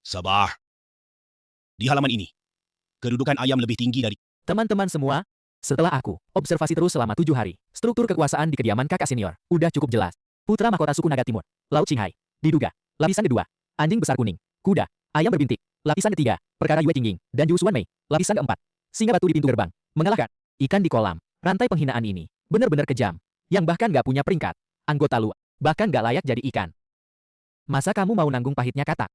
Sabar. Di halaman ini. Kedudukan ayam lebih tinggi dari. Teman-teman semua, setelah aku observasi terus selama 7 hari, struktur kekuasaan di kediaman kakak senior udah cukup jelas. Putra mahkota suku Naga Timur, Laut Qinghai. Diduga, lapisan kedua, anjing besar kuning, kuda, ayam berbintik. Lapisan ketiga, perkara Yue Qingying, dan Yu Xuanmei. Lapisan keempat, singa batu di pintu gerbang, mengalahkan ikan di kolam. Rantai penghinaan ini benar-benar kejam, yang bahkan nggak punya peringkat. Anggota luar, bahkan nggak layak jadi ikan. Masa kamu mau nanggung pahitnya kata?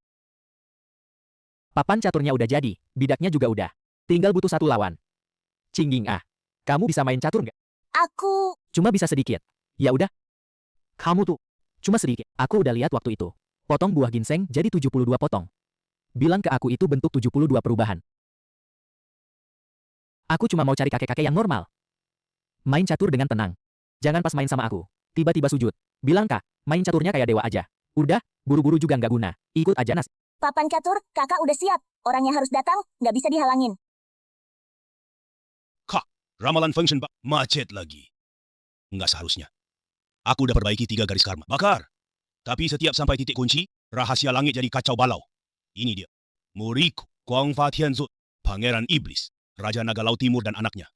Papan caturnya udah jadi, bidaknya juga udah. Tinggal butuh satu lawan. Cingging kamu bisa main catur nggak? Aku, Cuma bisa sedikit. Ya udah. Kamu tuh, cuma sedikit. Aku udah lihat waktu itu. Potong buah ginseng jadi 72 potong. Bilang ke aku itu bentuk 72 perubahan. Aku cuma mau cari kakek-kakek yang normal. Main catur dengan tenang. Jangan pas main sama aku. Tiba-tiba sujud. Bilang kak, main caturnya kayak dewa aja. Udah, buru-buru juga nggak guna. Ikut aja nas. papan catur, kakak udah siap. Orang yang harus datang, nggak bisa dihalangin. Ramalan function Pak. Macet lagi. Nggak seharusnya. Aku udah perbaiki 3 garis karma. Bakar. Tapi setiap sampai titik kunci, rahasia langit jadi kacau balau. Ini dia. Muriku, Guangfa Tianzu, Pangeran Iblis, Raja Naga Laut Timur dan anaknya.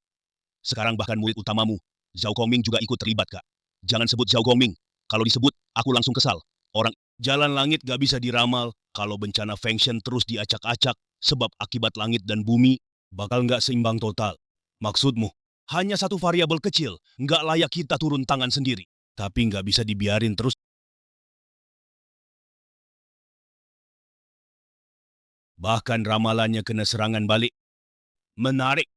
Sekarang bahkan murid utamamu, Zhao Gongming juga ikut terlibat, Kak. Jangan sebut Zhao Gongming. Kalau disebut, aku langsung kesal. Orang jalan langit gak bisa diramal kalau bencana Feng Shen terus diacak-acak sebab akibat langit dan bumi bakal nggak seimbang total. Maksudmu, hanya satu variabel kecil, nggak layak kita turun tangan sendiri. Tapi nggak bisa dibiarin terus. Bahkan ramalannya kena serangan balik. Menarik.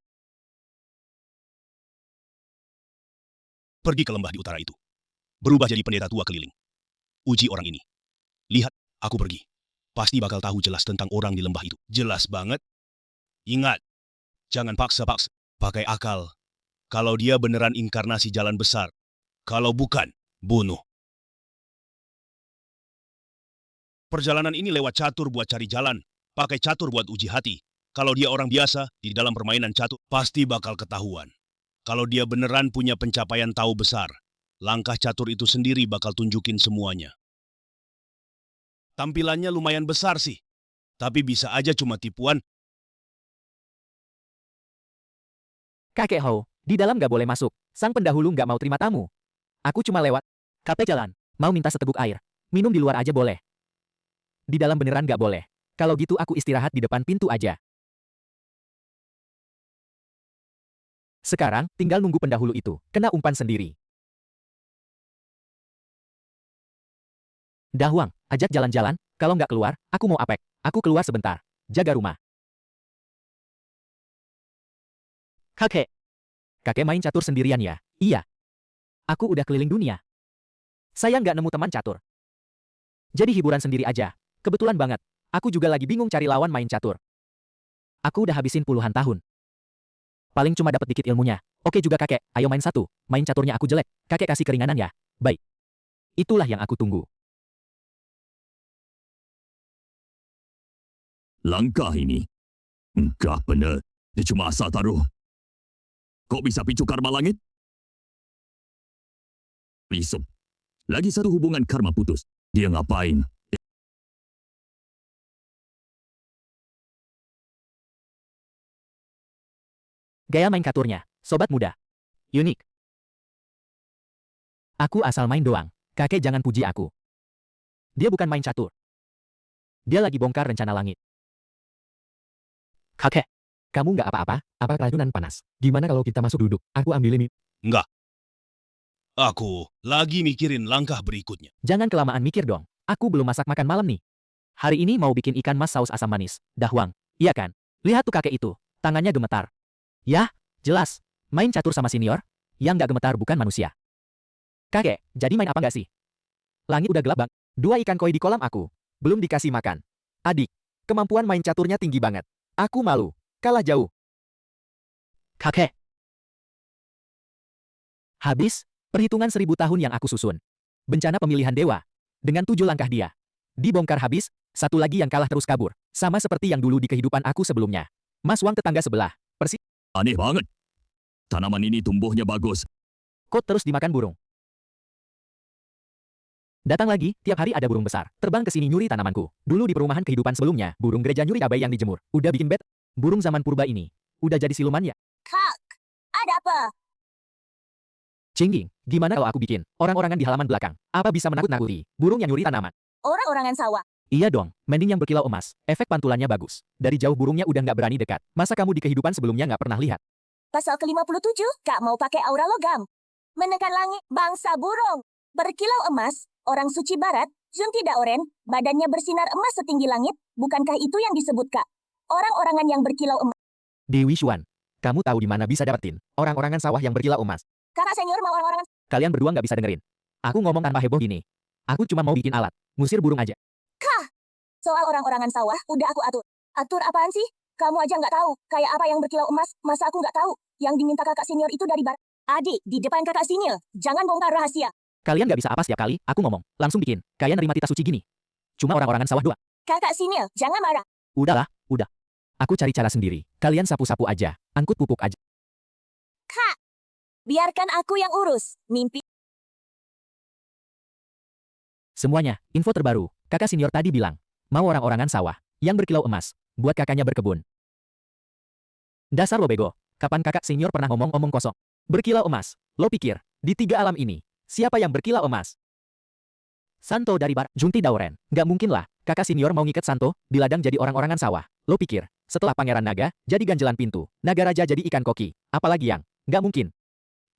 Pergi ke lembah di utara itu. Berubah jadi pendeta tua keliling. Uji orang ini. Lihat, aku pergi. Pasti bakal tahu jelas tentang orang di lembah itu. Jelas banget. Ingat, jangan paksa-paksa. Pakai akal. Kalau dia beneran inkarnasi jalan besar. Kalau bukan, bunuh. Perjalanan ini lewat catur buat cari jalan. Pakai catur buat uji hati. Kalau dia orang biasa, di dalam permainan catur, pasti bakal ketahuan. Kalau dia beneran punya pencapaian tahu besar, langkah catur itu sendiri bakal tunjukin semuanya. Tampilannya lumayan besar sih, tapi bisa aja cuma tipuan. Kakek Hou, di dalam nggak boleh masuk. Sang pendahulu nggak mau terima tamu. Aku cuma lewat. Kakek jalan. Mau minta seteguk air. Minum di luar aja boleh. Di dalam beneran nggak boleh. Kalau gitu aku istirahat di depan pintu aja. Sekarang, tinggal nunggu pendahulu itu. Kena umpan sendiri. Dahuang, ajak jalan-jalan. Kalau nggak keluar, aku mau apek. Aku keluar sebentar. Jaga rumah. Kakek. Kakek main catur sendirian ya? Iya. Aku udah keliling dunia. Saya nggak nemu teman catur. Jadi hiburan sendiri aja. Kebetulan banget. Aku juga lagi bingung cari lawan main catur. Aku udah habisin puluhan tahun. Paling cuma dapat dikit ilmunya. Oke juga kakek, ayo main satu. Main caturnya aku jelek. Kakek kasih keringanan ya. Baik. Itulah yang aku tunggu. Langkah ini. Enggak benar. Dia cuma asal taruh. Kok bisa picu karma langit? Risuk. Lagi satu hubungan karma putus. Dia ngapain? Gaya main caturnya, sobat muda. Unik. Aku asal main doang. Kakek jangan puji aku. Dia bukan main catur. Dia lagi bongkar rencana langit. Kakek, kamu nggak apa-apa? Apa keracunan panas? Gimana kalau kita masuk duduk? Aku ambil ini. Enggak. Aku lagi mikirin langkah berikutnya. Jangan kelamaan mikir dong. Aku belum masak makan malam nih. Hari ini mau bikin ikan mas saus asam manis. Dahuang, iya kan? Lihat tuh kakek itu. Tangannya gemetar. Yah, jelas. Main catur sama senior? Yang nggak gemetar bukan manusia. Kakek, jadi main apa nggak sih? Langit udah gelap bang. 2 ikan koi di kolam aku. Belum dikasih makan. Adik, kemampuan main caturnya tinggi banget. Aku malu. Kalah jauh. Kakek. Habis, perhitungan 1000 tahun yang aku susun. Bencana pemilihan dewa. Dengan 7 langkah dia. Dibongkar habis, satu lagi yang kalah terus kabur. Sama seperti yang dulu di kehidupan aku sebelumnya. Mas Wang tetangga sebelah. Persis. Aneh banget. Tanaman ini tumbuhnya bagus. Kok terus dimakan burung? Datang lagi, tiap hari ada burung besar. Terbang ke sini nyuri tanamanku. Dulu di perumahan kehidupan sebelumnya, burung gereja nyuri cabai yang dijemur. Udah bikin bed. Burung zaman purba ini. Udah jadi siluman ya? Kak, ada apa? Cingging, gimana kalau aku bikin orang-orangan di halaman belakang? Apa bisa menakut-nakuti burung yang nyuri tanaman? Orang-orangan sawah. Iya dong, mending yang berkilau emas. Efek pantulannya bagus. Dari jauh burungnya udah nggak berani dekat. Masa kamu di kehidupan sebelumnya nggak pernah lihat? Pasal ke-57, Kak mau pakai aura logam. Menekan langit, bangsa burung. Berkilau emas, orang suci barat, Zunti Daoren, badannya bersinar emas setinggi langit. Bukankah itu yang disebut Kak? Orang-orangan yang berkilau emas. Dewi Xuan, kamu tahu di mana bisa dapetin orang-orangan sawah yang berkilau emas? Kakak senior mau orang-orangan. Kalian berdua nggak bisa dengerin. Aku ngomong tanpa heboh gini. Aku cuma mau bikin alat, ngusir burung aja. Kah! Soal orang-orangan sawah, udah aku atur. Atur apaan sih? Kamu aja nggak tahu. Kayak apa yang berkilau emas, masa aku nggak tahu? Yang diminta kakak senior itu dari barat. Adik, di depan kakak senior, jangan bongkar rahasia. Kalian nggak bisa apa setiap kali, aku ngomong. Langsung bikin. Kayak nerima tita suci gini. Cuma orang-orangan sawah doang. Kakak senior, jangan marah. Udahlah, udah. Aku cari cara sendiri. Kalian sapu-sapu aja. Angkut pupuk aja. Kak! Biarkan aku yang urus. Mimpi. Semuanya, info terbaru. Kakak senior tadi bilang, mau orang-orangan sawah, yang berkilau emas, buat kakaknya berkebun. Dasar lo bego. Kapan kakak senior pernah ngomong-ngomong kosong? Berkilau emas. Lo pikir, di 3 alam ini, siapa yang berkilau emas? Santo dari Barat, Junti Daoren. Nggak mungkin lah, kakak senior mau ngikat Santo, di ladang jadi orang-orangan sawah. Lo pikir, setelah pangeran naga, jadi ganjelan pintu. Naga raja jadi ikan koki. Apalagi yang, nggak mungkin.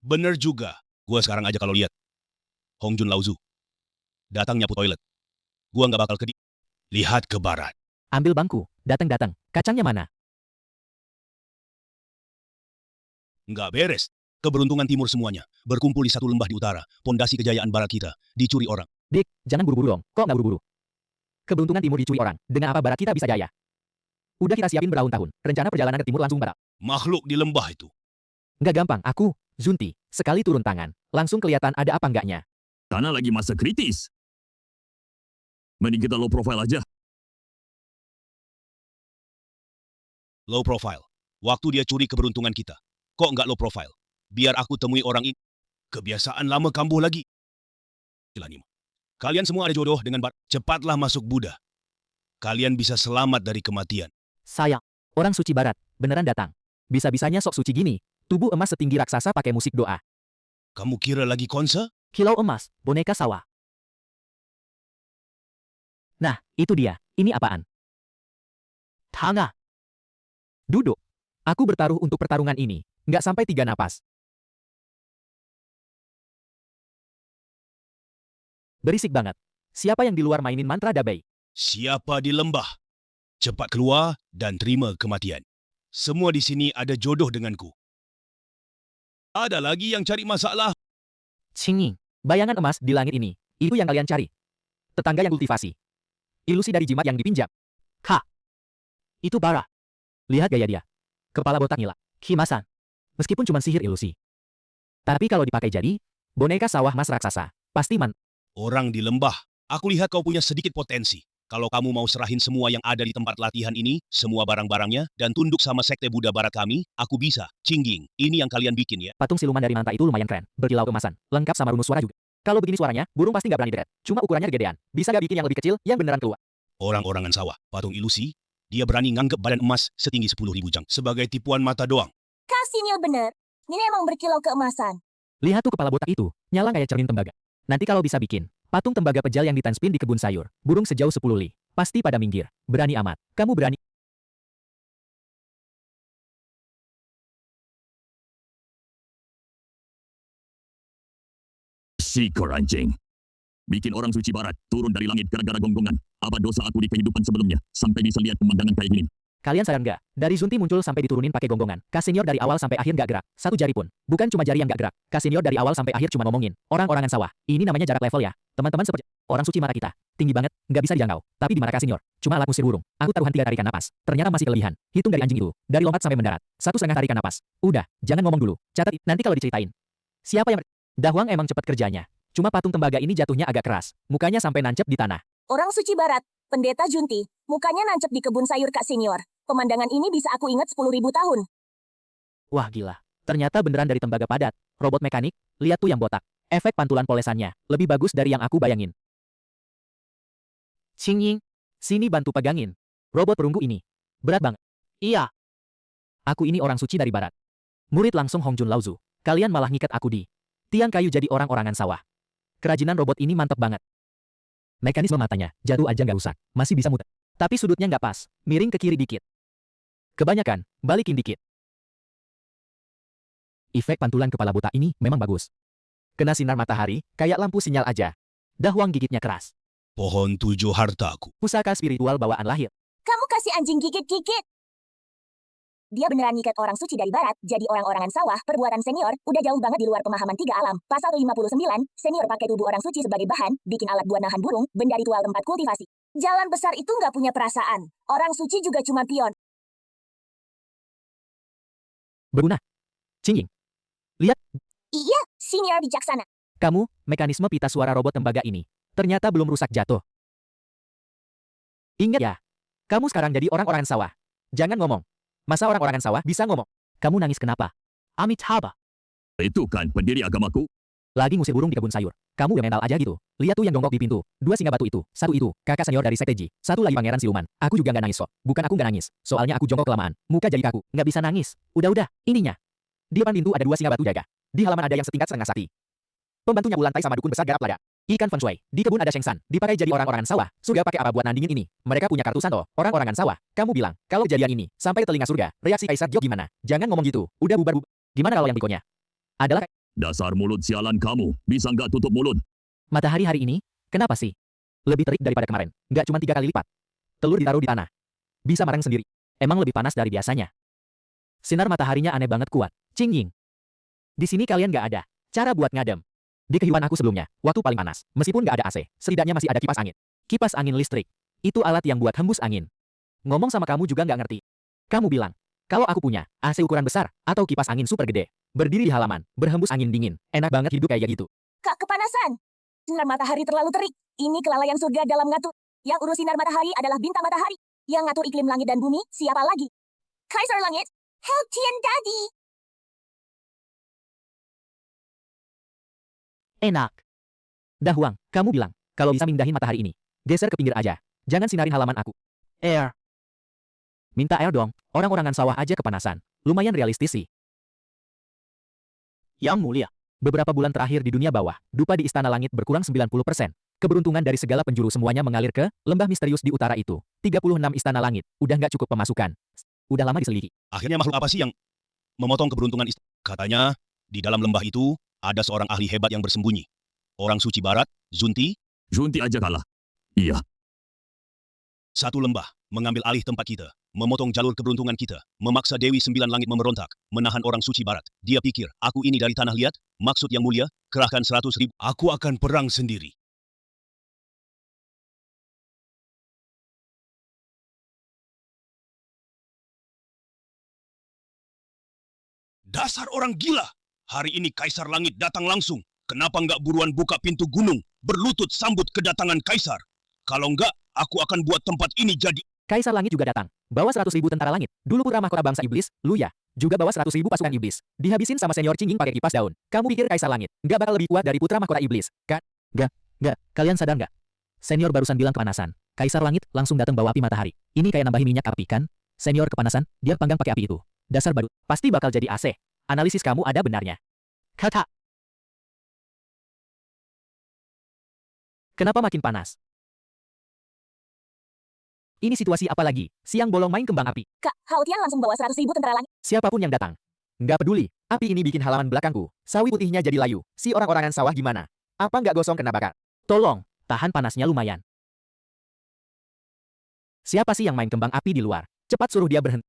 Bener juga. Gua sekarang aja kalau lihat Hong Jun Lauzu datang nyapu toilet. Gua nggak bakal lihat ke barat. Ambil bangku, datang-datang. Kacangnya mana? Nggak beres. Keberuntungan timur semuanya. Berkumpul di satu lembah di utara. Pondasi kejayaan barat kita. Dicuri orang. Dik, jangan buru-buru dong. Kok nggak buru-buru? Keberuntungan timur dicuri orang. Dengan apa barat kita bisa jaya? Udah kita siapin bertahun-tahun. Rencana perjalanan ke timur langsung barat. Makhluk di lembah itu. Nggak gampang, aku, Zunti. Sekali turun tangan, langsung kelihatan ada apa enggaknya. Karena lagi masa kritis. Mending kita low profile aja. Low profile. Waktu dia curi keberuntungan kita. Kok nggak low profile? Biar aku temui orang ini. Kebiasaan lama kambuh lagi. Kalian semua ada jodoh dengan barat. Cepatlah masuk Buddha. Kalian bisa selamat dari kematian. Sayang, orang suci barat, beneran datang. Bisa-bisanya sok suci gini. Tubuh emas setinggi raksasa pakai musik doa. Kamu kira lagi konser? Kilau emas, boneka sawah. Nah, itu dia. Ini apaan? Tanga. Duduk. Aku bertaruh untuk pertarungan ini. Nggak sampai 3 napas. Berisik banget. Siapa yang di luar mainin mantra dabai? Siapa di lembah? Cepat keluar dan terima kematian. Semua di sini ada jodoh denganku. Ada lagi yang cari masalah. Cinging. Bayangan emas di langit ini. Itu yang kalian cari. Tetangga yang kultivasi. Ilusi dari jimat yang dipinjam. Kak. Itu bara. Lihat gaya dia. Kepala botak nila. Kimasan. Meskipun cuma sihir ilusi. Tapi kalau dipakai jadi, boneka sawah mas raksasa. Pasti Orang di lembah. Aku lihat kau punya sedikit potensi. Kalau kamu mau serahin semua yang ada di tempat latihan ini, semua barang-barangnya, dan tunduk sama sekte Buddha Barat kami, aku bisa. Cingging, ini yang kalian bikin ya. patung siluman dari Manta itu lumayan keren. Berkilau kemasan. Lengkap sama rumus suara juga. Kalau begini suaranya, burung pasti nggak berani deret. Cuma ukurannya gedean. Bisa nggak bikin yang lebih kecil, yang beneran keluar? Orang-orangan sawah, patung ilusi, dia berani nganggep badan emas setinggi 10.000 jang sebagai tipuan mata doang. Kak Sinyal bener. Ini emang berkilau keemasan. Lihat tuh kepala botak itu, nyala kayak cermin tembaga. Nanti kalau bisa bikin, patung tembaga pejal yang ditanspin di kebun sayur, burung sejauh 10 li. Pasti pada minggir. Berani amat. Kamu berani. Sikor anjing. Bikin orang suci barat turun dari langit gara-gara gonggongan. Apa dosa aku di kehidupan sebelumnya sampai bisa lihat pemandangan kayak gini? Kalian sadar nggak? Dari Zunti muncul sampai diturunin pakai gonggongan. Kak Senior dari awal sampai akhir nggak gerak. Satu jari pun. Bukan cuma jari yang nggak gerak. Kak Senior dari awal sampai akhir cuma ngomongin. Orang-orangan sawah. Ini namanya jarak level ya. Teman-teman seperti orang suci mata kita. Tinggi banget, nggak bisa dijangkau. Tapi di mata Kak Senior, cuma alat musir burung. Aku taruhan 3 tarikan napas. Ternyata masih kelebihan. Hitung dari anjing itu. Dari lompat sampai mendarat. 1,5 tarikan napas. Udah, jangan ngomong dulu. Catat, nanti kalau diceritain. Siapa yang... Dahwang emang cepat kerjanya. Cuma patung tembaga ini jatuhnya agak keras. Mukanya sampai nancep di tanah. Orang suci barat, pendeta Junti, mukanya nancep di kebun sayur Kak Senior. Pemandangan ini bisa aku ingat 10.000 tahun. Wah gila. Ternyata beneran dari tembaga padat. Robot mekanik, lihat tuh yang botak. Efek pantulan polesannya, lebih bagus dari yang aku bayangin. Xingying, sini bantu pegangin. Robot perunggu ini. Berat banget. Iya. Aku ini orang suci dari barat. Murid langsung Hongjun Laozu. Kalian malah ngikat aku di tiang kayu jadi orang-orangan sawah. Kerajinan robot ini mantep banget. Mekanisme matanya, jatuh aja nggak rusak. Masih bisa muter. Tapi sudutnya nggak pas. Miring ke kiri dikit. Kebanyakan, balikin dikit. Efek pantulan kepala botak ini memang bagus. Kena sinar matahari, kayak lampu sinyal aja. Dahwang gigitnya keras. Pohon 7 hartaku. Pusaka spiritual bawaan lahir. Kamu kasih anjing gigit-gigit. Dia beneran ngikat orang suci dari barat, jadi orang-orangan sawah, perbuatan senior, udah jauh banget di luar pemahaman 3 alam. Pasal 59, senior pakai tubuh orang suci sebagai bahan, bikin alat buat nahan burung, benda ritual tempat kultivasi. Jalan besar itu nggak punya perasaan. Orang suci juga cuma pion. Berguna. Cingging. Lihat, Iya, senior bijaksana. kamu, mekanisme pita suara robot tembaga ini. Ternyata belum rusak jatuh. Ingat ya, kamu sekarang jadi orang-orangan sawah. Jangan ngomong. Masa orang-orangan sawah bisa ngomong? Kamu nangis kenapa? Amitabha. Itu kan pendiri agamaku. Lagi ngusir burung di kebun sayur. Kamu udah mental aja gitu. Lihat tuh yang jongkok di pintu. 2 singa batu itu. 1 itu, kakak senior dari Sekte Ji. 1 lagi pangeran siluman. Aku juga nggak nangis kok. Bukan aku nggak nangis. Soalnya aku jongkok kelamaan. Muka jadi kaku. Nggak bisa nangis. Udah-udah, ininya. Di depan pintu ada 2 singa batu jaga. Di halaman ada yang setingkat setengah sakti. Pembantunya bulantai sama dukun besar garap lada. Ikan feng shui. Di kebun ada Shengsan. Dipakai jadi orang-orangan sawah. Surga pakai apa buat nandingin ini? Mereka punya kartu santo. Orang-orangan sawah. Kamu bilang, kalau kejadian ini sampai ke telinga surga, reaksi Kaisar Jok gimana? Jangan ngomong gitu. Udah bubar-bubar. Gimana kalau yang berikutnya? Adalah Dasar mulut sialan kamu. Bisa nggak tutup mulut? matahari hari ini. Kenapa sih? Lebih terik daripada kemarin. Nggak cuma 3 kali lipat. Telur ditaruh di tanah. bisa marang sendiri. Emang lebih panas dari biasanya. Sinar mataharinya aneh banget kuat. Cing Ying. Di sini kalian gak ada cara buat ngadem. Di kehidupan aku sebelumnya, waktu paling panas, meskipun gak ada AC, setidaknya masih ada kipas angin. Kipas angin listrik. Itu alat yang buat hembus angin. Ngomong sama kamu juga gak ngerti. Kamu bilang, kalau aku punya AC ukuran besar atau kipas angin super gede, berdiri di halaman, berhembus angin dingin, enak banget hidup kayak gitu. Kak, kepanasan. Sinar matahari terlalu terik. Ini kelalaian surga dalam ngatur. Yang urus sinar matahari adalah bintang matahari. Yang ngatur iklim langit dan bumi, siapa lagi? Kaisar Langit. Help Tian Daddy. Enak. Dahuang, kamu bilang, kalau bisa mindahin matahari ini, geser ke pinggir aja. Jangan sinarin halaman aku. Air. Minta air dong, orang-orangan sawah aja kepanasan. Lumayan realistis sih. Yang mulia. Beberapa bulan terakhir di dunia bawah, dupa di Istana Langit berkurang 90%. Keberuntungan dari segala penjuru semuanya mengalir ke lembah misterius di utara itu. 36 Istana Langit, udah nggak cukup pemasukan. Udah lama diselidiki. Akhirnya makhluk apa sih yang memotong keberuntungan istana? Katanya, di dalam lembah itu, ada seorang ahli hebat yang bersembunyi. Orang suci barat, Zunti, Junti aja kalah. Iya, satu lembah, mengambil alih tempat kita, memotong jalur keberuntungan kita, memaksa Dewi Sembilan Langit memberontak, menahan orang suci barat. Dia pikir, aku ini dari tanah liat, maksud yang mulia, kerahkan 100.000. Aku akan perang sendiri. Dasar orang gila! Hari ini Kaisar Langit datang langsung. Kenapa nggak buruan buka pintu gunung, berlutut sambut kedatangan Kaisar? Kalau nggak, aku akan buat tempat ini jadi... Kaisar Langit juga datang. Bawa 100.000 tentara langit. Dulu putra mahkota bangsa iblis, Luya, juga bawa 100.000 pasukan iblis. Dihabisin sama senior Cing Ying pakai kipas daun. Kamu pikir Kaisar Langit nggak bakal lebih kuat dari putra mahkota iblis, kan? Nggak. Kalian sadar nggak? Senior barusan bilang kepanasan. Kaisar Langit langsung datang bawa api matahari. Ini kayak nambahin minyak api, kan? Senior kepanasan, dia panggang pakai api itu. Dasar badut, pasti bakal jadi AC. Analisis kamu ada benarnya. Kata. Kenapa makin panas? Ini situasi apa lagi? Siang bolong main kembang api. Kak, Hao Tian langsung bawa 100.000 tentara langit. Siapapun yang datang. Nggak peduli. Api ini bikin halaman belakangku. Sawi putihnya jadi layu. Si orang-orangan sawah gimana? Apa nggak gosong kena bakar? Tolong, tahan panasnya lumayan. Siapa sih yang main kembang api di luar? Cepat suruh dia berhenti.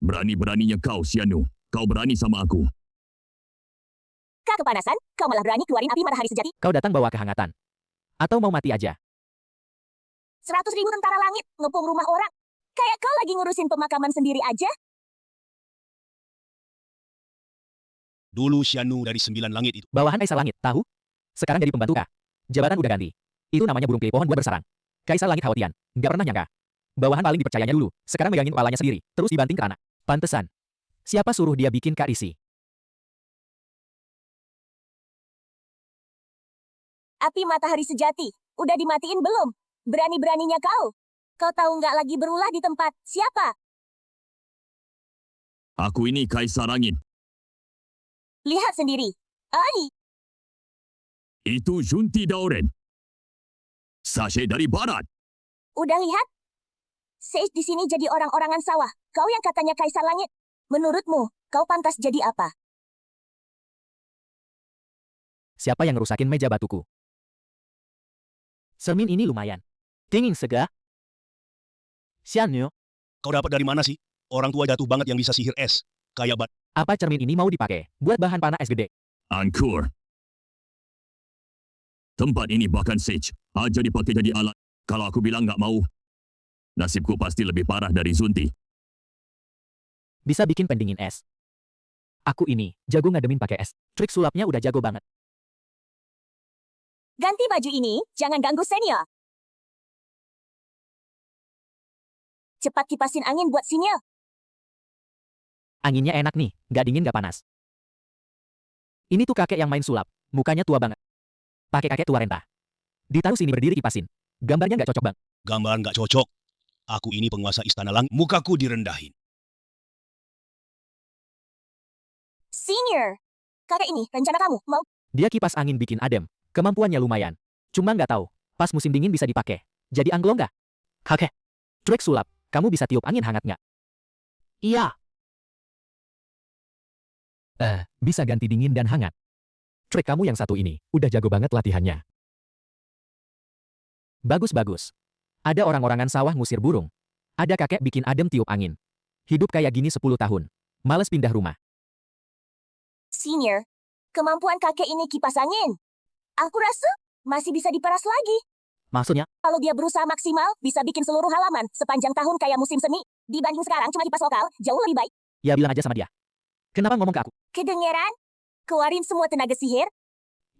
berani-beraninya kau, Xianu. Kau berani sama aku. Kak, kepanasan, kau malah berani keluarin api matahari sejati. Kau datang bawa kehangatan. Atau mau mati aja? 100.000 tentara langit, ngepung rumah orang. Kayak kau lagi ngurusin pemakaman sendiri aja. Dulu Xianu dari 9 langit itu. Bawahan Kaisar Langit, tahu? Sekarang jadi pembantu kah? Jabatan udah ganti. Itu namanya burung pilih pohon buat bersarang. Kaisar Langit Hao Tian, nggak pernah nyangka. Bawahan paling dipercayanya dulu, sekarang megangin kepalanya sendiri, terus dibanting ke anak. Pantesan. Siapa suruh dia bikin Kak Isi? Api matahari sejati, udah dimatiin belum? Berani-beraninya kau. Kau tahu nggak lagi berulah di tempat, siapa? Aku ini Kaisar Angin. Lihat sendiri. Ai, Itu Junti Daoren. Sashe dari barat. udah lihat? Sage di sini jadi orang-orangan sawah. Kau yang katanya Kaisar Langit. Menurutmu, kau pantas jadi apa? Siapa yang ngerusakin meja batuku? Cermin ini lumayan. Dingin segar. Xianyu, Kau dapat dari mana sih? Orang tua jatuh banget yang bisa sihir es. Kayak bat. apa cermin ini mau dipakai buat bahan panah es gede? Angkur. Tempat ini bahkan Sage aja dipakai jadi alat. Kalau aku bilang nggak mau, nasibku pasti lebih parah dari Zunti. Bisa bikin pendingin es. Aku ini jago ngademin pakai es. Trik sulapnya udah jago banget. Ganti baju ini, jangan ganggu senior. Cepat kipasin angin buat senior. Anginnya enak nih, nggak dingin nggak panas. Ini tuh kakek yang main sulap, mukanya tua banget. Pakai kakek tua renta. Ditaruh sini berdiri kipasin. Gambarnya nggak cocok bang. Gambar nggak cocok. Aku ini penguasa istana langit. Mukaku direndahin. Senior. Kakek ini, rencana kamu, mau? Dia kipas angin bikin adem. Kemampuannya lumayan. Cuma nggak tahu, pas musim dingin bisa dipakai. Jadi anglo nggak? Kakek. Trik sulap, kamu bisa tiup angin hangat nggak? Iya. Bisa ganti dingin dan hangat. Trik kamu yang satu ini, udah jago banget latihannya. Bagus-bagus. Ada orang-orangan sawah ngusir burung. Ada kakek bikin adem tiup angin. Hidup kayak gini 10 tahun. Males pindah rumah. Senior, kemampuan kakek ini kipas angin. Aku rasa masih bisa diperas lagi. Maksudnya? Kalau dia berusaha maksimal, bisa bikin seluruh halaman sepanjang tahun kayak musim semi. Dibanding sekarang cuma kipas lokal, jauh lebih baik. Ya bilang aja sama dia. Kenapa ngomong ke aku? Kedengeran? Keluarin semua tenaga sihir.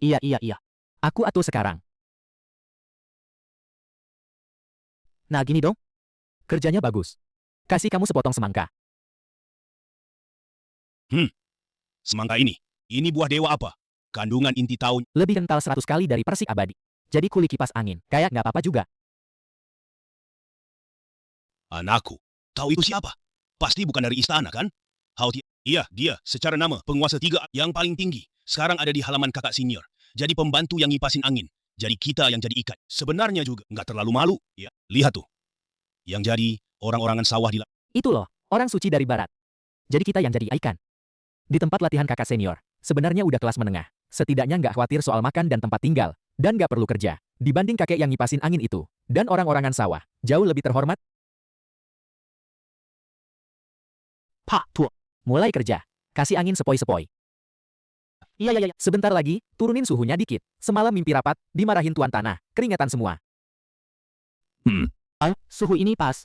Iya. Aku atur sekarang. Nah gini dong. Kerjanya bagus. Kasih kamu sepotong semangka. Semangka ini buah dewa apa? Kandungan inti tahun. Lebih kental 100 kali dari persik abadi. Jadi kuli kipas angin. Kayak nggak apa-apa juga. Anakku, tahu itu siapa? Pasti bukan dari istana, kan? Iya, dia. Secara nama, penguasa 3 yang paling tinggi. Sekarang ada di halaman kakak senior. Jadi pembantu yang ngipasin angin. Jadi kita yang jadi ikan. Sebenarnya juga nggak terlalu malu. Ya, lihat tuh. Yang jadi orang-orangan sawah di... Itu loh, orang suci dari barat. Jadi kita yang jadi ikan. Di tempat latihan kakak senior, sebenarnya udah kelas menengah. Setidaknya nggak khawatir soal makan dan tempat tinggal. Dan nggak perlu kerja. Dibanding kakek yang ngipasin angin itu. Dan orang-orangan sawah, jauh lebih terhormat. Pak, tuh. Mulai kerja. Kasih angin sepoi-sepoi. Iya. Sebentar lagi, turunin suhunya dikit. Semalam mimpi rapat, dimarahin tuan tanah. Keringatan semua. Suhu ini pas.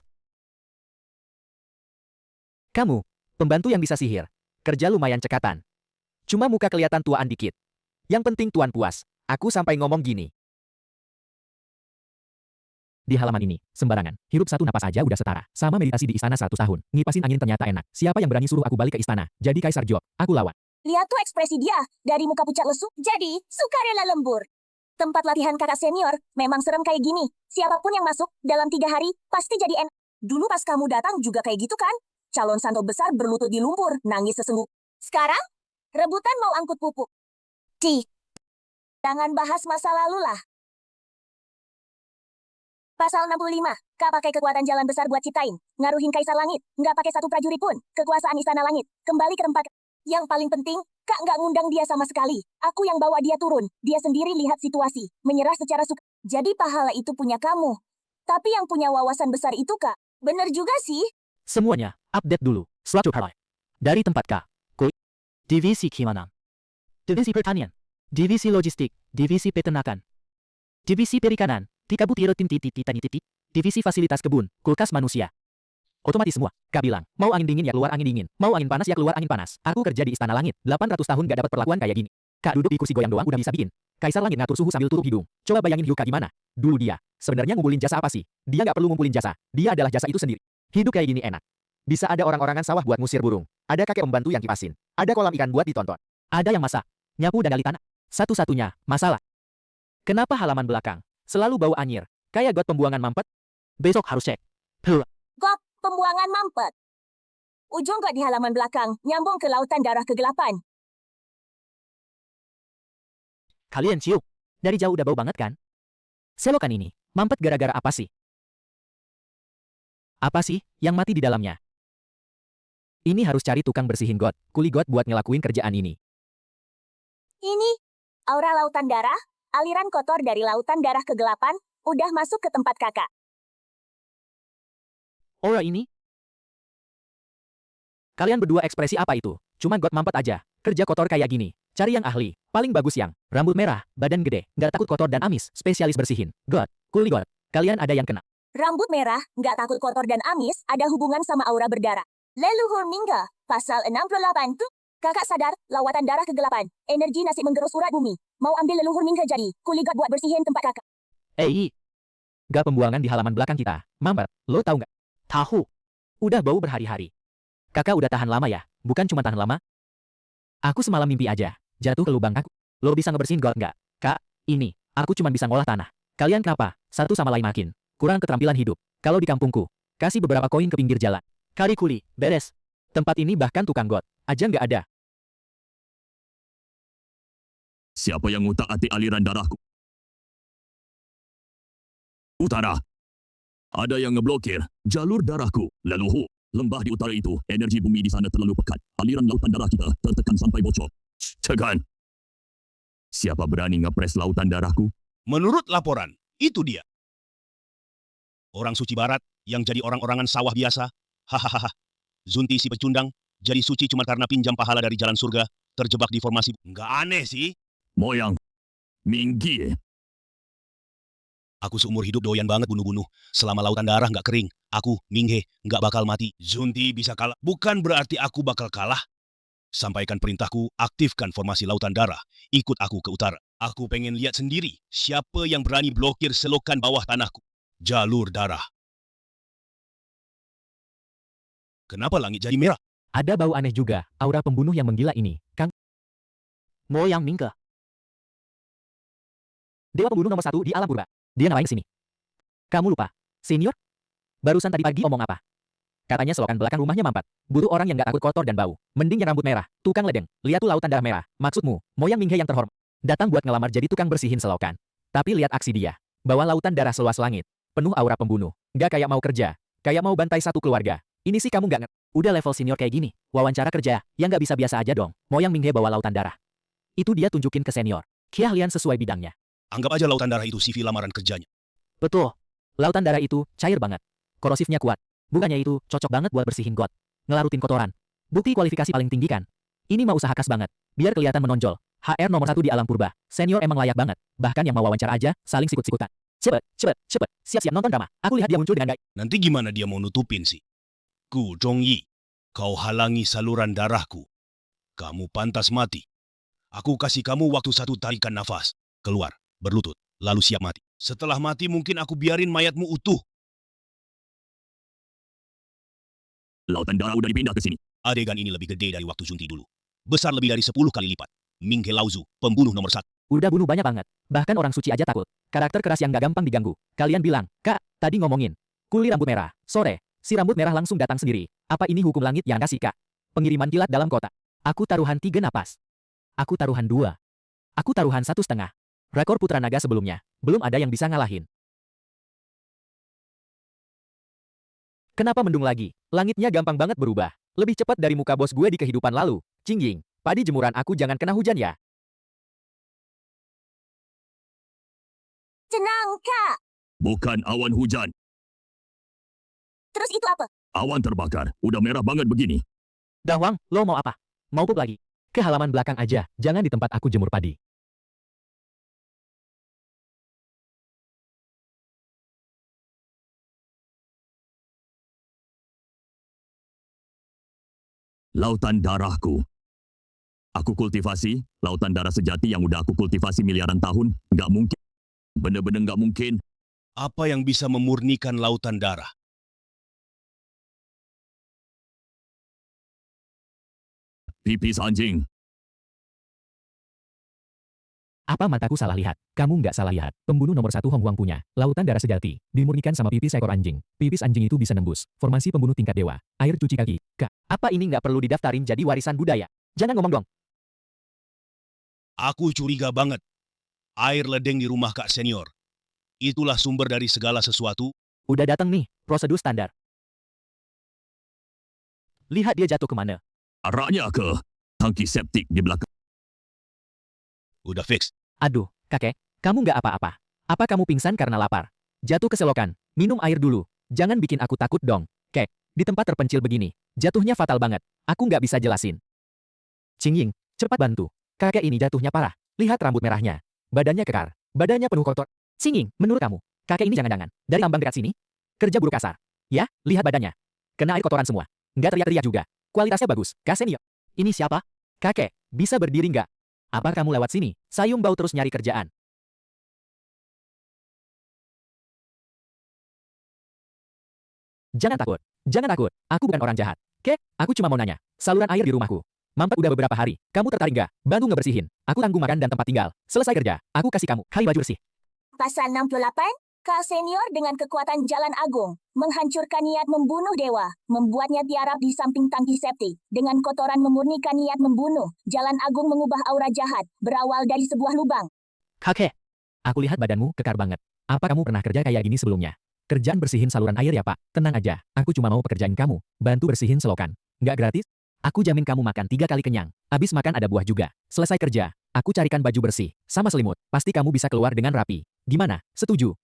Kamu, pembantu yang bisa sihir. Kerja lumayan cekatan. Cuma muka kelihatan tuaan dikit. Yang penting tuan puas. Aku sampai ngomong gini. Di halaman ini, sembarangan. Hirup satu napas aja udah setara. Sama meditasi di istana 100 tahun. Ngipasin angin ternyata enak. Siapa yang berani suruh aku balik ke istana? Jadi Kaisar Job. Aku lawan. Lihat tuh ekspresi dia. Dari muka pucat lesu, jadi sukarela lembur. Tempat latihan kakak senior memang serem kayak gini. Siapapun yang masuk, dalam 3 hari, pasti jadi enak. Dulu pas kamu datang juga kayak gitu kan? Calon santo besar berlutut di lumpur, nangis sesengguh. Sekarang, rebutan mau angkut pupuk. Jangan bahas masa lalu lah. Pasal 65, Kak pakai kekuatan jalan besar buat ciptain. Ngaruhin Kaisar Langit, nggak pakai satu prajurit pun. Kekuasaan Istana Langit, kembali ke tempat. Yang paling penting, Kak nggak ngundang dia sama sekali. Aku yang bawa dia turun. Dia sendiri lihat situasi, menyerah secara suka. Jadi pahala itu punya kamu. Tapi yang punya wawasan besar itu Kak. Bener juga sih. Semuanya, update dulu. Suatu hal. Dari tempat K. Divisi Keamanan. Divisi Pertanian. Divisi Logistik. Divisi Peternakan. Divisi Perikanan. Divisi Fasilitas Kebun. Kulkas Manusia. Otomatis semua. Kak bilang, mau angin dingin ya keluar angin dingin. Mau angin panas ya keluar angin panas. Aku kerja di Istana Langit. 800 tahun gak dapat perlakuan kayak gini. Kak duduk di kursi goyang doang udah bisa bikin. Kaisar Langit ngatur suhu sambil tutup hidung. Coba bayangin hidup Kak gimana. Dulu dia. Sebenarnya ngumpulin jasa apa sih? Dia gak perlu ngumpulin jasa. Dia adalah jasa itu sendiri. Hidup kayak gini enak. Bisa ada orang-orangan sawah buat ngusir burung. Ada kakek pembantu yang kipasin. Ada kolam ikan buat ditonton. Ada yang masak, nyapu dan gali tanah. Satu-satunya masalah. Kenapa halaman belakang selalu bau anyir? Kayak got pembuangan mampet? Besok harus cek. Got pembuangan mampet. Ujung got di halaman belakang, nyambung ke lautan darah kegelapan. Kalian cium. Dari jauh udah bau banget kan? Selokan ini, mampet gara-gara apa sih? Apa sih yang mati di dalamnya? Ini harus cari tukang bersihin got, kuli got buat ngelakuin kerjaan ini. Ini, aura lautan darah, aliran kotor dari lautan darah kegelapan, udah masuk ke tempat kakak. Aura ini? Kalian berdua ekspresi apa itu? Cuma got mampet aja. Kerja kotor kayak gini. Cari yang ahli. Paling bagus yang rambut merah, badan gede, nggak takut kotor dan amis, spesialis bersihin. Got, kuli got. Kalian ada yang kena. Rambut merah, nggak takut kotor dan amis, ada hubungan sama aura berdarah. Leluhur Mingga, pasal 68 tuh. Kakak sadar, lawatan darah kegelapan, energi nasib menggerus urat bumi. Mau ambil leluhur Mingga jadi, kuli got buat bersihin tempat kakak. Gak pembuangan di halaman belakang kita. Mampet, lo tahu nggak? Tahu. Udah bau berhari-hari. Kakak udah tahan lama ya? Bukan cuma tahan lama. Aku semalam mimpi aja, jatuh ke lubang aku. Lo bisa ngebersihin got nggak? Kak, ini, aku cuma bisa ngolah tanah. Kalian kenapa? Satu sama lain makin kurang keterampilan hidup. Kalau di kampungku, kasih beberapa koin ke pinggir jalan. Kali kuli, beres. Tempat ini bahkan tukang got aja nggak ada. Siapa yang ngutak-atik aliran darahku? Utara. Ada yang ngeblokir jalur darahku. Leluhur. Lembah di utara itu, energi bumi di sana terlalu pekat. Aliran lautan darah kita tertekan sampai bocor. Cekan. Siapa berani ngepres lautan darahku? Menurut laporan, itu dia. Orang suci barat yang jadi orang-orangan sawah biasa. Hahaha. Zunti si pecundang jadi suci cuma karena pinjam pahala dari jalan surga, terjebak di formasi. Nggak aneh sih. Moyang. Minggi. Aku seumur hidup doyan banget bunuh-bunuh. Selama lautan darah nggak kering, aku, Minghe, nggak bakal mati. Zunti bisa kalah. Bukan berarti aku bakal kalah. Sampaikan perintahku, aktifkan formasi lautan darah. Ikut aku ke utara. Aku pengen lihat sendiri siapa yang berani blokir selokan bawah tanahku. Jalur darah. Kenapa langit jadi merah? Ada bau aneh juga, aura pembunuh yang menggila ini, Kang. Moyang Mingke. Dewa pembunuh nomor 1 di alam purba. Dia ngapain kesini? Kamu lupa? Senior? Barusan tadi pagi omong apa? Katanya selokan belakang rumahnya mampet. Butuh orang yang gak takut kotor dan bau. Mending yang rambut merah. Tukang ledeng. Lihat tuh lautan darah merah. Maksudmu, Moyang Minghe yang terhormat. Datang buat ngelamar jadi tukang bersihin selokan. Tapi lihat aksi dia. Bawa lautan darah seluas langit. Penuh aura pembunuh. Gak kayak mau kerja. Kayak mau bantai satu keluarga. Ini sih kamu gak ngerti. Udah level senior kayak gini, wawancara kerja, yang nggak bisa biasa aja dong. Moyang Minghe bawa lautan darah. Itu dia tunjukin ke senior. Keahlian sesuai bidangnya. Anggap aja lautan darah itu CV lamaran kerjanya. Betul. Lautan darah itu cair banget. Korosifnya kuat. Bukannya itu cocok banget buat bersihin got. Ngelarutin kotoran. Bukti kualifikasi paling tinggi kan? Ini mah usaha khas banget. Biar kelihatan menonjol. HR nomor 1 di alam purba. Senior emang layak banget. Bahkan yang mau wawancara aja, saling sikut-sikutan. Cepet. Siap-siap nonton drama. Aku lihat dia muncul dengan Nanti gimana dia mau nutupin sih? Gu Zhongyi, kau halangi saluran darahku. Kamu pantas mati. Aku kasih kamu waktu 1 tarikan nafas. Keluar, berlutut, lalu siap mati. Setelah mati mungkin aku biarin mayatmu utuh. Lautan darah udah dipindah ke sini. Adegan ini lebih gede dari waktu Zunti dulu. Besar lebih dari 10 kali lipat. Minghe Laozu, pembunuh nomor 1. udah bunuh banyak banget. Bahkan orang suci aja takut. Karakter keras yang gak gampang diganggu. Kalian bilang, Kak, tadi ngomongin. Kuli rambut merah. Sore, si rambut merah langsung datang sendiri. Apa ini hukum langit yang kasih, Kak? Pengiriman kilat dalam kota. Aku taruhan 3 napas. Aku taruhan 2. Aku taruhan 1,5. Rekor Putra Naga sebelumnya. Belum ada yang bisa ngalahin. Kenapa mendung lagi? Langitnya gampang banget berubah. Lebih cepat dari muka bos gue di kehidupan lalu. Cingging, padi jemuran aku jangan kena hujan ya. Tenang, Kak. Bukan awan hujan. Terus itu apa? Awan terbakar. Udah merah banget begini. Dahwang, lo mau apa? Mau pup lagi? Ke halaman belakang aja, jangan di tempat aku jemur padi. Lautan darahku. Aku kultivasi, lautan darah sejati yang udah aku kultivasi miliaran tahun. Nggak mungkin. Bener-bener nggak mungkin. Apa yang bisa memurnikan lautan darah? Pipis anjing. Apa mataku salah lihat? Kamu nggak salah lihat. Pembunuh nomor 1 Hong Wang punya. Lautan darah sejati. Dimurnikan sama pipis ekor anjing. Pipis anjing itu bisa nembus. Formasi pembunuh tingkat dewa. Air cuci kaki. Kak, Apa ini nggak perlu didaftarin jadi warisan budaya? Jangan ngomong dong. Aku curiga banget. Air ledeng di rumah Kak Senior. Itulah sumber dari segala sesuatu. Udah datang nih, prosedur standar. Lihat dia jatuh kemana. Arahnya ke tangki septik di belakang. Udah fix. Aduh, kakek, kamu nggak apa-apa. Apa kamu pingsan karena lapar? Jatuh ke selokan, minum air dulu. Jangan bikin aku takut dong. Kek, di tempat terpencil begini, jatuhnya fatal banget. Aku nggak bisa jelasin. Cingying, cepat bantu. Kakek ini jatuhnya parah. Lihat rambut merahnya. Badannya kekar. Badannya penuh kotor. Cingying, menurut kamu, kakek ini jangan-jangan dari tambang dekat sini? Kerja buruk kasar. Ya, lihat badannya. Kena air kotoran semua. Nggak teriak-teriak juga. Kualitasnya bagus. Kak Senior. Ini siapa? Kakek, bisa berdiri nggak? Apa kamu lewat sini? Sayung bau terus nyari kerjaan. Jangan takut. Jangan takut. Aku bukan orang jahat. Kek, aku cuma mau nanya. Saluran air di rumahku. Mampet udah beberapa hari. Kamu tertarik nggak? Bantu ngebersihin. Aku tanggung makan dan tempat tinggal. Selesai kerja, aku kasih kamu kali baju bersih. Pasal 68, Kak Senior dengan kekuatan Jalan Agung, menghancurkan niat membunuh dewa, membuatnya tiarap di samping tangki septik. Dengan kotoran memurnikan niat membunuh, Jalan Agung mengubah aura jahat, berawal dari sebuah lubang. Kakek, Aku lihat badanmu kekar banget. Apa kamu pernah kerja kayak gini sebelumnya? Kerjaan bersihin saluran air ya, Pak? Tenang aja, aku cuma mau pekerjaan kamu. Bantu bersihin selokan. Nggak gratis? Aku jamin kamu makan 3 kali kenyang. Abis makan ada buah juga. Selesai kerja, aku carikan baju bersih, sama selimut. Pasti kamu bisa keluar dengan rapi. Gimana? Setuju?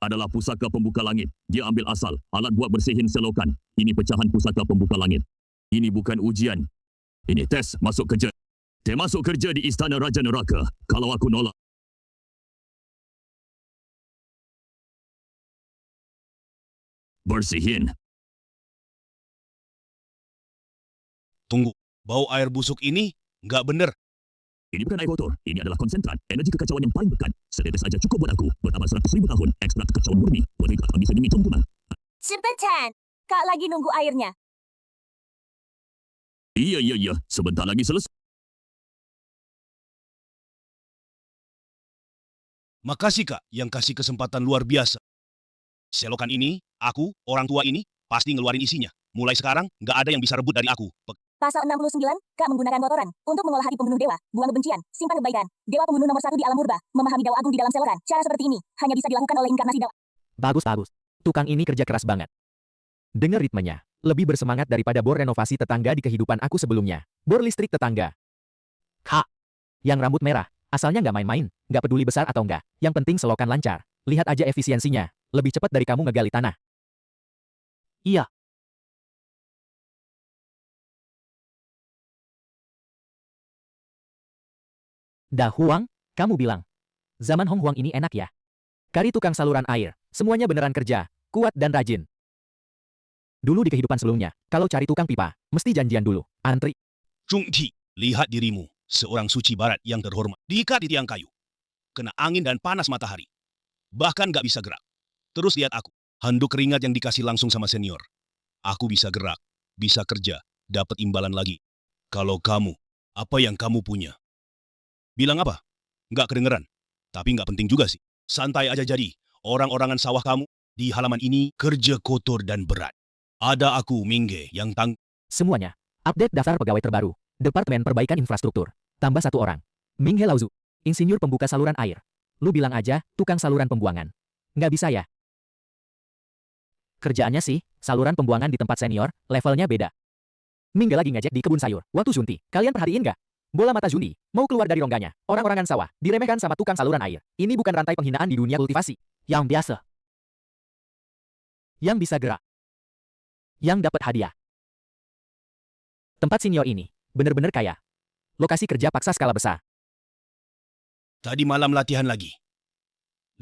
adalah pusaka pembuka langit. Dia ambil asal alat buat bersihin selokan. Ini pecahan pusaka pembuka langit. Ini bukan ujian. Ini tes masuk kerja. Dia masuk kerja di Istana Raja Neraka. Kalau aku nolak, bersihin. Tunggu, bau air busuk ini nggak bener. Ini bukan air kotor. Ini adalah konsentrat. Energi kekacauan yang paling pekat. Setetes saja cukup buat aku. Bertambah 100,000 tahun. Ekstrak kekacauan murni. Boleh tak bisa diminum tulang. Cepetan. Kak lagi nunggu airnya. Iya. Sebentar lagi selesai. Makasih Kak yang kasih kesempatan luar biasa. Selokan ini, aku, orang tua ini, pasti ngeluarin isinya. Mulai sekarang, nggak ada yang bisa rebut dari aku. Pasal 69, Kak menggunakan kotoran untuk mengolah hati pembunuh dewa, buang kebencian, simpan kebaikan. Dewa pembunuh nomor 1 di alam purba, memahami dawa agung di dalam selokan. Cara seperti ini hanya bisa dilakukan oleh inkarnasi dawa. Bagus. Tukang ini kerja keras banget. Dengar ritmenya. Lebih bersemangat daripada bor renovasi tetangga di kehidupan aku sebelumnya. Bor listrik tetangga. Kak. Yang rambut merah. Asalnya nggak main-main. Nggak peduli besar atau enggak. Yang penting selokan lancar. Lihat aja efisiensinya. Lebih cepat dari kamu ngegali tanah. Iya. Dah Huang, kamu bilang. Zaman Hong Huang ini enak ya. Kari tukang saluran air. Semuanya beneran kerja. Kuat dan rajin. Dulu di kehidupan sebelumnya, kalau cari tukang pipa, mesti janjian dulu. Antri. Chung Ti, lihat dirimu, seorang suci barat yang terhormat. Diikat di tiang kayu. Kena angin dan panas matahari. Bahkan nggak bisa gerak. Terus lihat aku, handuk keringat yang dikasih langsung sama senior. Aku bisa gerak, bisa kerja, dapat imbalan lagi. Kalau kamu, apa yang kamu punya? Bilang apa? Nggak kedengeran. Tapi nggak penting juga sih. Santai aja jadi. Orang-orangan sawah kamu di halaman ini kerja kotor dan berat. Ada aku, Mingge, yang Semuanya. Update daftar pegawai terbaru. Departemen Perbaikan Infrastruktur. Tambah 1 orang. Ming He Laozu. Insinyur pembuka saluran air. Lu bilang aja, tukang saluran pembuangan. Nggak bisa ya? Kerjaannya sih, saluran pembuangan di tempat senior, levelnya beda. Mingge lagi ngejek di kebun sayur. Waktu Zunti, kalian perhatiin nggak? Bola mata Zunti, mau keluar dari rongganya. Orang-orangan sawah, diremehkan sama tukang saluran air. Ini bukan rantai penghinaan di dunia kultivasi. Yang biasa. Yang bisa gerak. Yang dapat hadiah. Tempat senior ini, bener-bener kaya. Lokasi kerja paksa skala besar. tadi malam latihan lagi.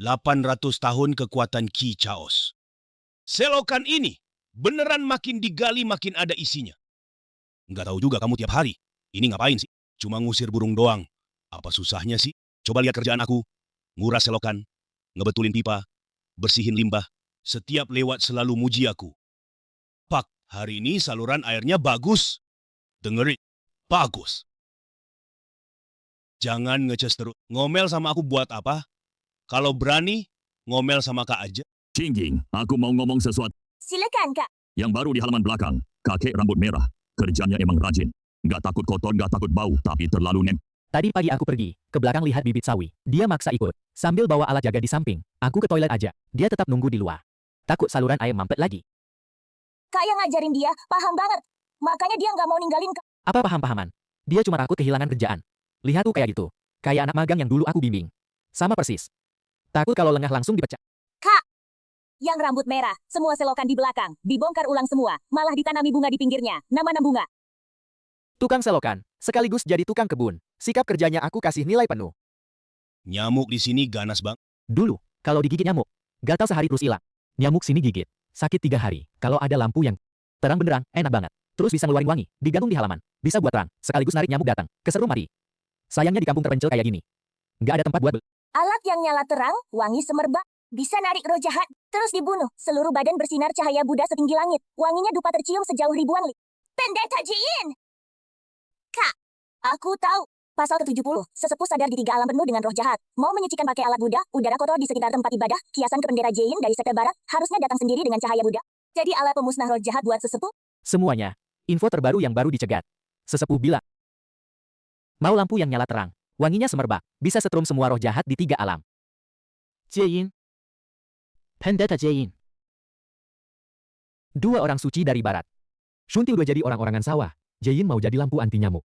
800 tahun kekuatan Ki Chaos. Selokan ini beneran makin digali makin ada isinya. Nggak tahu juga kamu tiap hari. Ini ngapain sih? Cuma ngusir burung doang. Apa susahnya sih? Coba lihat kerjaan aku. Nguras selokan, ngebetulin pipa, bersihin limbah. Setiap lewat selalu muji aku. Pak, hari ini saluran airnya bagus. Dengerin, bagus. Jangan ngecas terus. Ngomel sama aku buat apa? Kalau berani, ngomel sama Kak aja. Cingging, aku mau ngomong sesuatu. Silakan, Kak. Yang baru di halaman belakang, kakek rambut merah. Kerjanya emang rajin. Nggak takut kotor, nggak takut bau, tapi terlalu Tadi pagi aku pergi, ke belakang lihat bibit sawi. Dia maksa ikut, sambil bawa alat jaga di samping. Aku ke toilet aja, dia tetap nunggu di luar. Takut saluran air mampet lagi. Kak yang ngajarin dia, paham banget. Makanya dia nggak mau ninggalin Kak. Apa paham-pahaman? Dia cuma takut kehilangan kerjaan. Lihat tuh kayak gitu. Kayak anak magang yang dulu aku bimbing. Sama persis. Takut kalau lengah langsung dipecat. Kak! Yang rambut merah, semua selokan di belakang, dibongkar ulang semua, malah ditanami bunga di pinggirnya, nama-nama bunga. Tukang selokan, sekaligus jadi tukang kebun. Sikap kerjanya aku kasih nilai penuh. Nyamuk di sini ganas bang. Dulu, kalau digigit nyamuk, gatal sehari terus hilang. Nyamuk sini gigit, sakit 3 hari. Kalau ada lampu yang terang benderang, enak banget. Terus bisa ngeluarin wangi, digantung di halaman. Bisa buat terang, sekaligus narik nyamuk datang. Keseru mati. Sayangnya di kampung terpencil kayak gini. Nggak ada tempat buat Alat yang nyala terang, wangi semerbak, bisa narik roh jahat, terus dibunuh. Seluruh badan bersinar cahaya Buddha setinggi langit. Wanginya dupa tercium sejauh ribuan li. Pendeta Jin! Kak, aku tahu. Pasal ke-70, sesepuh sadar di 3 alam penuh dengan roh jahat. Mau menyucikan pakai alat Buddha, udara kotor di sekitar tempat ibadah, kiasan ke bendera Jain dari sekte barat, harusnya datang sendiri dengan cahaya Buddha. Jadi alat pemusnah roh jahat buat sesepuh? semuanya. Info terbaru yang baru dicegat. Sesepuh bilang. Mau lampu yang nyala terang. Wanginya semerbak. Bisa setrum semua roh jahat di 3 alam. Jain. Pendeta Jain. 2 orang suci dari barat. Shunti udah jadi orang-orangan sawah. Jain mau jadi lampu anti nyamuk.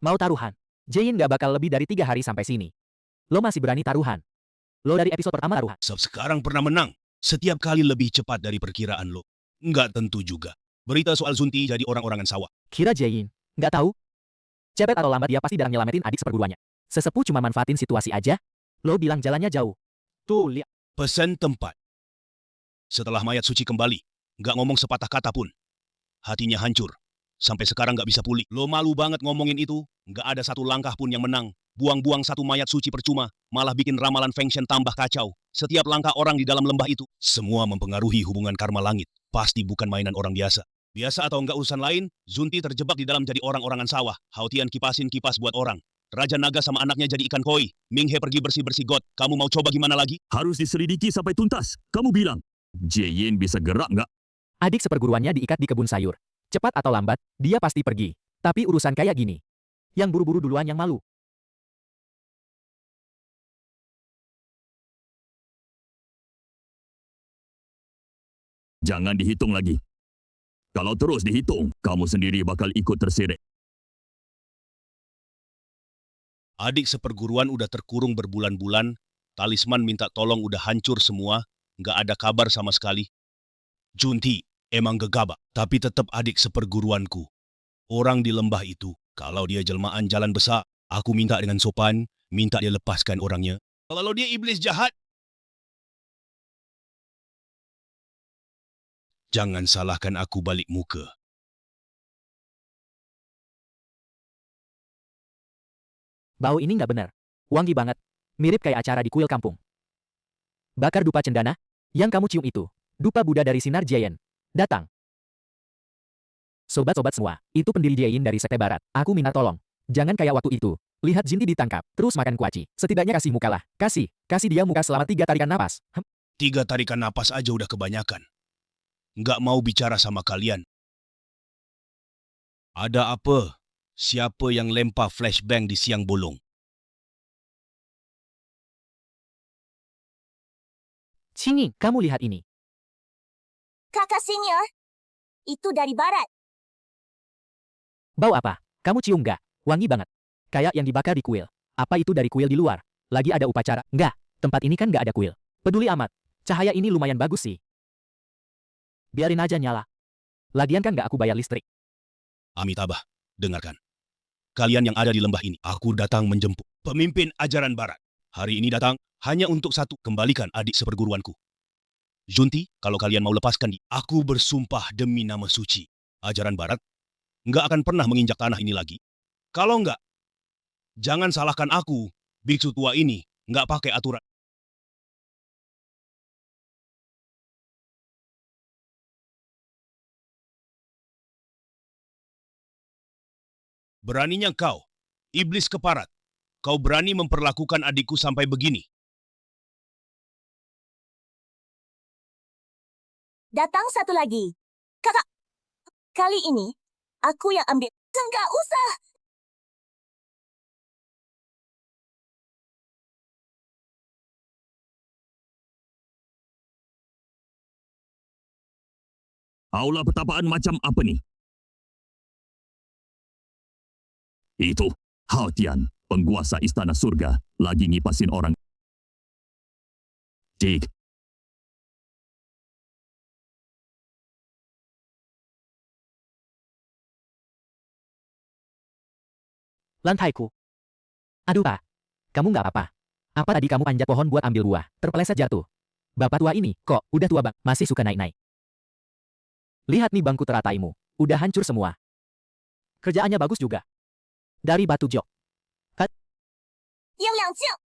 Mau taruhan. Jain gak bakal lebih dari 3 hari sampai sini. Lo masih berani taruhan? Lo dari episode pertama taruhan. Sekarang pernah menang. Setiap kali lebih cepat dari perkiraan lo. Nggak tentu juga. Berita soal Zunti jadi orang-orangan sawah. Kira Jayin. Nggak tahu. Cepet atau lambat dia pasti darang nyelamatin adik seperguruannya. Sesepuh cuma manfaatin situasi aja. Lo bilang jalannya jauh. Tuh, lihat. Pesan tempat. Setelah mayat suci kembali, nggak ngomong sepatah kata pun. Hatinya hancur. Sampai sekarang nggak bisa pulih. Lo malu banget ngomongin itu. Nggak ada satu langkah pun yang menang. Buang-buang satu mayat suci percuma. Malah bikin ramalan Feng Shen tambah kacau. Setiap langkah orang di dalam lembah itu. Semua mempengaruhi hubungan karma langit. Pasti bukan mainan orang biasa. Biasa atau nggak urusan lain, Zunti terjebak di dalam jadi orang-orangan sawah. Haotian kipasin kipas buat orang. Raja Naga sama anaknya jadi ikan koi. Ming He pergi bersih-bersih got. Kamu mau coba gimana lagi? Harus diselidiki sampai tuntas. Kamu bilang, Jayin bisa gerak nggak? Adik seperguruannya diikat di kebun sayur. Cepat atau lambat, dia pasti pergi. Tapi urusan kayak gini. Yang buru-buru duluan yang malu. Jangan dihitung lagi. Kalau terus dihitung, kamu sendiri bakal ikut terseret. Adik seperguruan udah terkurung berbulan-bulan. Talisman minta tolong udah hancur semua. Nggak ada kabar sama sekali. Junti emang gegabah, tapi tetap adik seperguruanku. Orang di lembah itu, kalau dia jelmaan jalan besar, aku minta dengan sopan, minta dia lepaskan orangnya. Kalau dia iblis jahat, jangan salahkan aku balik muka. Bau ini nggak benar. Wangi banget. Mirip kayak acara di kuil kampung. Bakar dupa cendana? Yang kamu cium itu. Dupa Buddha dari Sinar Jayen. Datang. Sobat-sobat semua, itu pendiri Jayin dari Sekte Barat. Aku minta tolong. Jangan kayak waktu itu. Lihat Jinti ditangkap, terus makan kuaci. Setidaknya kasih muka lah. Kasih dia muka selama 3 tarikan napas. 3 tarikan napas aja udah kebanyakan. Nggak mau bicara sama kalian. Ada apa? Siapa yang lempar flashbang di siang bolong? Cinging, kamu lihat ini. Kakak senior, itu dari barat. Bau apa? Kamu cium nggak? Wangi banget. Kayak yang dibakar di kuil. Apa itu dari kuil di luar? Lagi ada upacara? Nggak. Tempat ini kan nggak ada kuil. Peduli amat. Cahaya ini lumayan bagus sih. Biarin aja nyala. Lagian kan nggak aku bayar listrik. Amitabha, dengarkan. Kalian yang ada di lembah ini, aku datang menjemput pemimpin ajaran barat. Hari ini datang hanya untuk satu, kembalikan adik seperguruanku. Junti, kalau kalian mau lepaskan dia, aku bersumpah demi nama suci. Ajaran barat nggak akan pernah menginjak tanah ini lagi. Kalau nggak, jangan salahkan aku. Biksu tua ini nggak pakai aturan. Beraninya kau, iblis keparat. Kau berani memperlakukan adikku sampai begini. Datang satu lagi. Kakak, kali ini, aku yang ambil. Enggak usah. Aula pertapaan macam apa ni? Itu, Haotian, penguasa istana surga, lagi ngipasin orang. Cik, Lantaiku. Aduh pak. Kamu nggak apa-apa. Apa tadi kamu panjat pohon buat ambil buah, terpeleset jatuh? Bapak tua ini, kok, udah tua bang, masih suka naik-naik. Lihat nih bangku terataimu. Udah hancur semua. Kerjaannya bagus juga. Dari batu jok. Yang Liangjiang.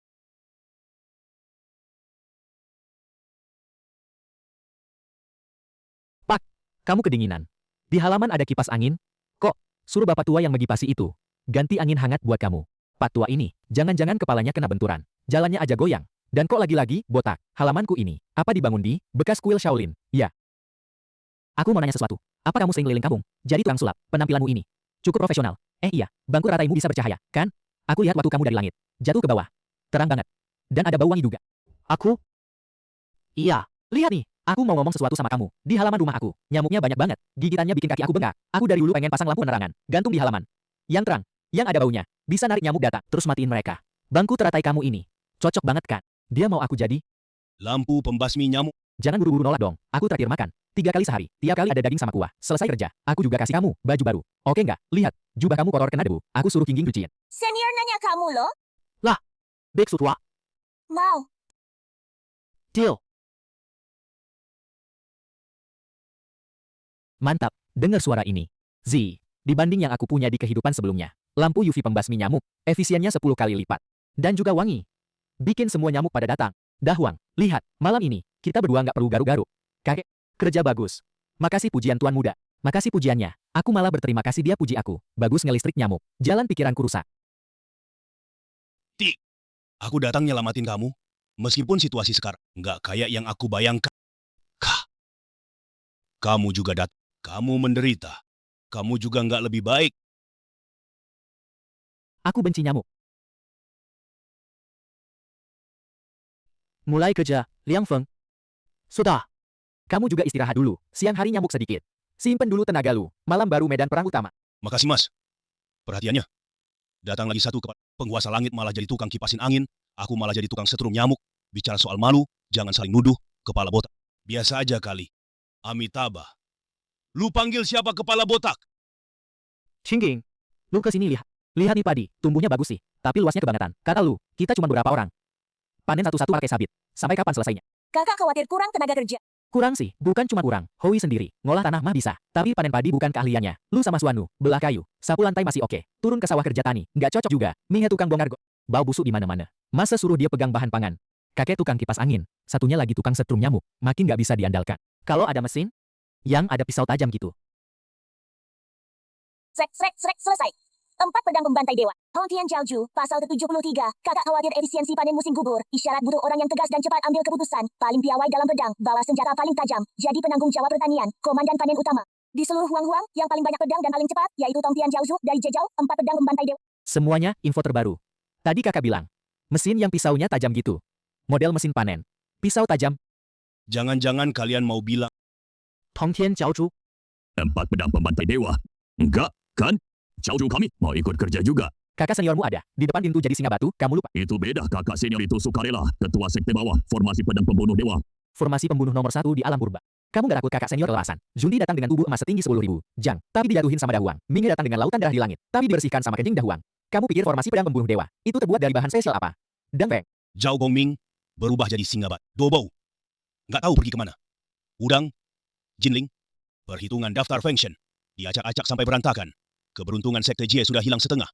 Kamu kedinginan. Di halaman ada kipas angin. Kok, suruh bapak tua yang megipasi itu. Ganti angin hangat buat kamu. Pak tua ini, jangan-jangan kepalanya kena benturan. Jalannya aja goyang. Dan kok lagi-lagi, botak. Halamanku ini, apa dibangun di, bekas kuil Shaolin? Ya. Aku mau nanya sesuatu. Apa kamu sering keliling kampung? Jadi tukang sulap, penampilanmu ini. Cukup profesional. Iya, bangku rataimu bisa bercahaya, kan? Aku lihat waktu kamu dari langit. Jatuh ke bawah. Terang banget. Dan ada bau wangi juga. Aku? Iya. Lihat nih, aku mau ngomong sesuatu sama kamu. Di halaman rumah aku, nyamuknya banyak banget. Gigitannya bikin kaki aku bengkak. Aku dari dulu pengen pasang lampu penerangan. Gantung di halaman. Yang terang, yang ada baunya. Bisa narik nyamuk datang, terus matiin mereka. Bangku teratai kamu ini. Cocok banget kan? Dia mau aku jadi? Lampu pembasmi nyamuk. Jangan buru-buru nolak dong. Aku traktir makan. 3 kali sehari. Tiap kali ada daging sama kuah. Selesai kerja, aku juga kasih kamu baju baru. Oke nggak? Lihat, jubah kamu kotor kena debu. Aku suruh Kingging cuciin. Senior nanya kamu loh. Baik tua. Mau. Deal. Mantap, dengar suara ini. Z, dibanding yang aku punya di kehidupan sebelumnya. Lampu UV pembasmi nyamuk, efisiennya 10 kali lipat. Dan juga wangi. Bikin semua nyamuk pada datang. Dahwang, lihat, malam ini, kita berdua nggak perlu garuk-garuk. Kakek, kerja bagus. Makasih pujian tuan muda. Makasih pujiannya. Aku malah berterima kasih dia puji aku. Bagus ngelistrik nyamuk. Jalan pikiranku rusak. Aku datang nyelamatin kamu, meskipun situasi sekarang nggak kayak yang aku bayangkan. Kamu juga datang. Kamu menderita. Kamu juga nggak lebih baik. Aku benci nyamuk. Mulai kerja, Liang Feng. Sudah. Kamu juga istirahat dulu. Siang hari nyamuk sedikit. Simpen dulu tenaga lu. Malam baru medan perang utama. Makasih mas. Perhatiannya. Datang lagi satu kepala penguasa langit malah jadi tukang kipasin angin. Aku malah jadi tukang setrum nyamuk. Bicara soal malu, jangan saling nuduh. Kepala botak. Biasa aja kali. Amitabha. Lu panggil siapa kepala botak? Chingging. Lu kesini lihat. Lihat nih padi, tumbuhnya bagus sih. Tapi luasnya kebangetan. Kata lu, kita cuma beberapa orang. Panen satu-satu pakai sabit. Sampai kapan selesainya? Kakak khawatir kurang tenaga kerja. Kurang sih, bukan cuma kurang. Howie sendiri, ngolah tanah mah bisa. Tapi panen padi bukan keahliannya. Lu sama Suanu, belah kayu. Sapu lantai masih oke. Turun ke sawah kerja tani, nggak cocok juga. Minghe tukang bongkar bau busuk di mana-mana. Masa suruh dia pegang bahan pangan? Kakek tukang kipas angin. Satunya lagi tukang setrum nyamuk. Makin nggak bisa diandalkan. Kalau ada mesin, yang ada pisau tajam gitu. Srek, selesai. 4 pedang pembantai dewa. Hongtian Jiaoju, pasal ke-73. Kakak khawatir efisiensi panen musim gugur. Isyarat butuh orang yang tegas dan cepat ambil keputusan. Paling piawai dalam pedang, bawa senjata paling tajam. Jadi penanggung jawab pertanian, komandan panen utama. Di seluruh Huang-Huang, yang paling banyak pedang dan paling cepat, yaitu Hongtian Jiaoju dari Jejau, 4 pedang pembantai dewa. Semuanya info terbaru. Tadi kakak bilang, mesin yang pisaunya tajam gitu. Model mesin panen. Pisau tajam, Jangan-jangan kalian mau bilang, Tongtian Jiaoju. 4 pedang pembantai dewa. Enggak, kan? Jauh kami mau ikut kerja juga. Kakak seniormu ada. Di depan pintu jadi singa batu, kamu lupa. Itu beda kakak senior itu sukarela. Ketua sekte bawah, formasi pedang pembunuh dewa. Formasi pembunuh nomor 1 di alam purba. Kamu gak takut kakak senior kelelasan? Junti datang dengan tubuh emas setinggi 10.000 jang, tapi dijatuhin sama Dahuang. Minghe datang dengan lautan darah di langit, tapi dibersihkan sama kencing Dahuang. Kamu pikir formasi pedang pembunuh dewa itu terbuat dari bahan spesial apa? Dang Peng. Zhao Gongming berubah jadi singa bat. Dobou. Nggak tahu pergi kemana. Udang, Jinling, perhitungan daftar function. Diacak-acak sampai berantakan. Keberuntungan Sekte Jie sudah hilang setengah.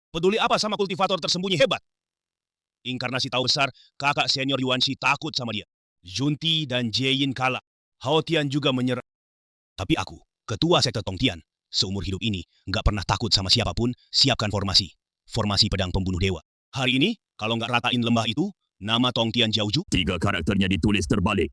Peduli apa sama kultivator tersembunyi hebat? Inkarnasi tahu besar, kakak senior Yuanxi takut sama dia. Junti dan Jieyin kalah. Hao Tian juga menyerah. Tapi aku, ketua Sekte Tongtian, seumur hidup ini nggak pernah takut sama siapapun, siapkan formasi. Formasi pedang pembunuh dewa. Hari ini, kalau nggak ratain lembah itu, nama Tongtian Jiaoju, 3 karakternya ditulis terbalik.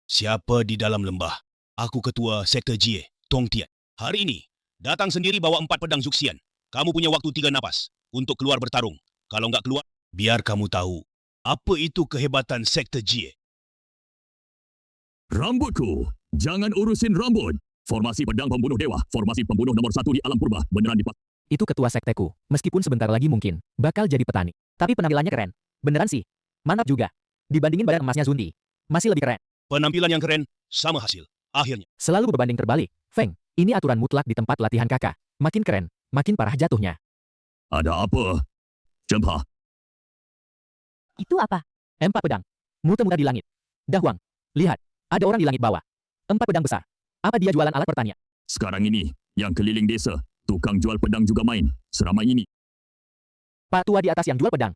siapa di dalam lembah? Aku ketua Sekte Jie, Tongtian. Hari ini, datang sendiri bawa 4 pedang Zuxian. Kamu punya waktu 3 napas untuk keluar bertarung. Kalau nggak keluar, biar kamu tahu apa itu kehebatan Sekte Jie. Rambutku, jangan urusin rambut. Formasi pedang pembunuh dewa, formasi pembunuh nomor 1 di alam purba, beneran dipas. Itu ketua sekteku. Meskipun sebentar lagi mungkin bakal jadi petani. Tapi penampilannya keren. Beneran sih. Mantap juga. Dibandingin badan emasnya Zunti, masih lebih keren. Penampilan yang keren, sama hasil. Akhirnya, Selalu berbanding terbalik. Feng, ini aturan mutlak di tempat latihan kakak. Makin keren, makin parah jatuhnya. Ada apa? Cempa, Itu apa? 4 pedang. Muter-muter di langit. Dahuang, lihat. Ada orang di langit bawah. 4 pedang besar. Apa dia jualan alat pertanian? sekarang ini, yang keliling desa, tukang jual pedang juga main. Selama ini, Pak tua di atas yang jual pedang.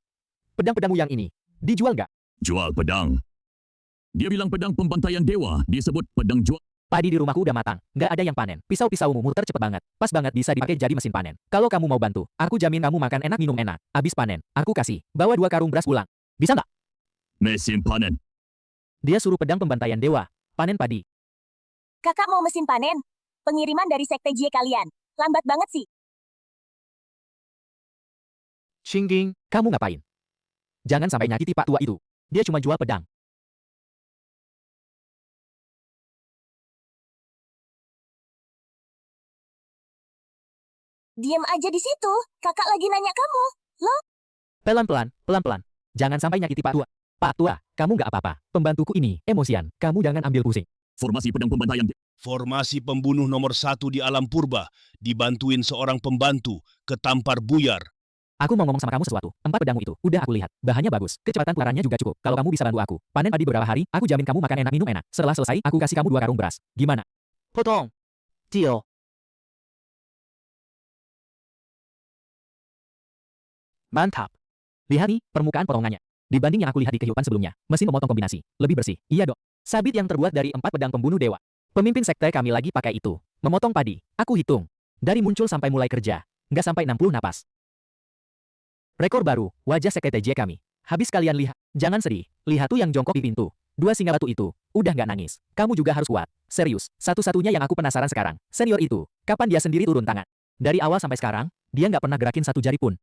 Pedang-pedangmu yang ini, dijual nggak? jual pedang. Dia bilang pedang pembantaian dewa, disebut pedang jual. Padi di rumahku udah matang, nggak ada yang panen. Pisau-pisaumu muter cepet banget. Pas banget bisa dipakai jadi mesin panen. Kalau kamu mau bantu, aku jamin kamu makan enak minum enak. Abis panen, aku kasih. Bawa 2 karung beras pulang. Bisa nggak? Mesin panen. Dia suruh pedang pembantaian dewa. Panen padi. Kakak mau mesin panen? Pengiriman dari Sekte Jie kalian. Lambat banget sih. Chingging, kamu ngapain? Jangan sampai nyakiti pak tua itu. Dia cuma jual pedang. Diam aja di situ. Kakak lagi nanya kamu. Loh, Pelan-pelan, pelan-pelan. Jangan sampai nyakiti Pak Tua. Pak Tua, kamu nggak apa-apa. Pembantuku ini emosian. Kamu jangan ambil pusing. Formasi pedang pembantaian. Formasi pembunuh nomor 1 di alam purba, dibantuin seorang pembantu, ketampar buyar. Aku mau ngomong sama kamu sesuatu. 4 pedangmu itu, udah aku lihat. Bahannya bagus. Kecepatan pelarannya juga cukup. Kalau kamu bisa bantu aku, panen padi beberapa hari, aku jamin kamu makan enak minum enak. Setelah selesai, aku kasih kamu 2 karung beras. Gimana? Potong. Deal. Mantap. Lihat nih, permukaan potongannya. Dibanding yang aku lihat di kehidupan sebelumnya, mesin memotong kombinasi. Lebih bersih. Iya dok. Sabit yang terbuat dari 4 pedang pembunuh dewa. Pemimpin sekte kami lagi pakai itu. Memotong padi. Aku hitung. Dari muncul sampai mulai kerja. Nggak sampai 60 napas. Rekor baru, wajah sekte TJ kami. Habis kalian lihat. Jangan sedih. Lihat tuh yang jongkok di pintu. 2 singa batu itu. Udah nggak nangis. Kamu juga harus kuat. Serius. Satu-satunya yang aku penasaran sekarang. Senior itu. Kapan dia sendiri turun tangan? Dari awal sampai sekarang, dia nggak pernah gerakin 1 jari pun.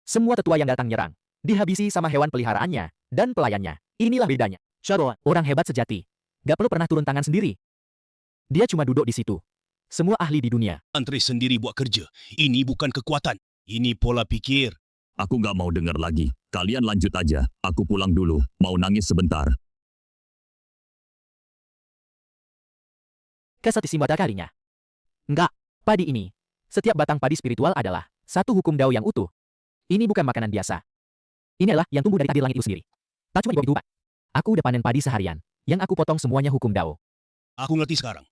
Semua tetua yang datang nyerang. Dihabisi sama hewan peliharaannya. Dan pelayannya. Inilah bedanya. Shadow. Orang hebat sejati. Gak perlu pernah turun tangan sendiri. Dia cuma duduk di situ. Semua ahli di dunia. Antri sendiri buat kerja. Ini bukan kekuatan. Ini pola pikir. Aku nggak mau dengar lagi. Kalian lanjut aja. Aku pulang dulu. Mau nangis sebentar. Kesetisimbata kalinya. Enggak. Padi ini. Setiap batang padi spiritual adalah satu hukum dao yang utuh. Ini bukan makanan biasa. Ini adalah yang tumbuh dari takdir langit itu sendiri. Tak cuma di bawah itu, Pak. Aku udah panen padi seharian. Yang aku potong semuanya hukum dao. Aku ngerti sekarang.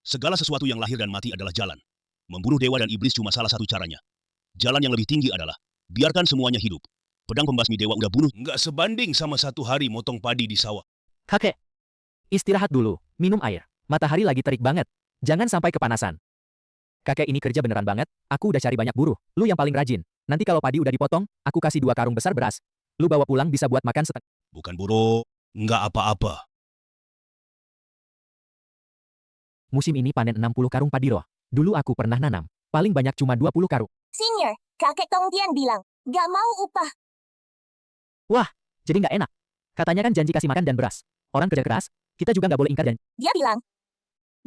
Segala sesuatu yang lahir dan mati adalah jalan. Membunuh dewa dan iblis cuma salah satu caranya. Jalan yang lebih tinggi adalah biarkan semuanya hidup. Pedang pembasmi dewa udah bunuh. Nggak sebanding sama 1 hari motong padi di sawah. Kakek. Istirahat dulu. Minum air. Matahari lagi terik banget. Jangan sampai kepanasan. Kakek ini kerja beneran banget. Aku udah cari banyak buruh. Lu yang paling rajin. Nanti kalau padi udah dipotong, aku kasih 2 karung besar beras. Lu bawa pulang bisa buat makan setengah. Bukan buru, nggak apa-apa. Musim ini panen 60 karung padi roh. Dulu aku pernah nanam. Paling banyak cuma 20 karung. Senior, kakek Tong Tian bilang, gak mau upah. Jadi nggak enak. Katanya kan janji kasih makan dan beras. Orang kerja keras, kita juga nggak boleh ingkar janji. Dia bilang,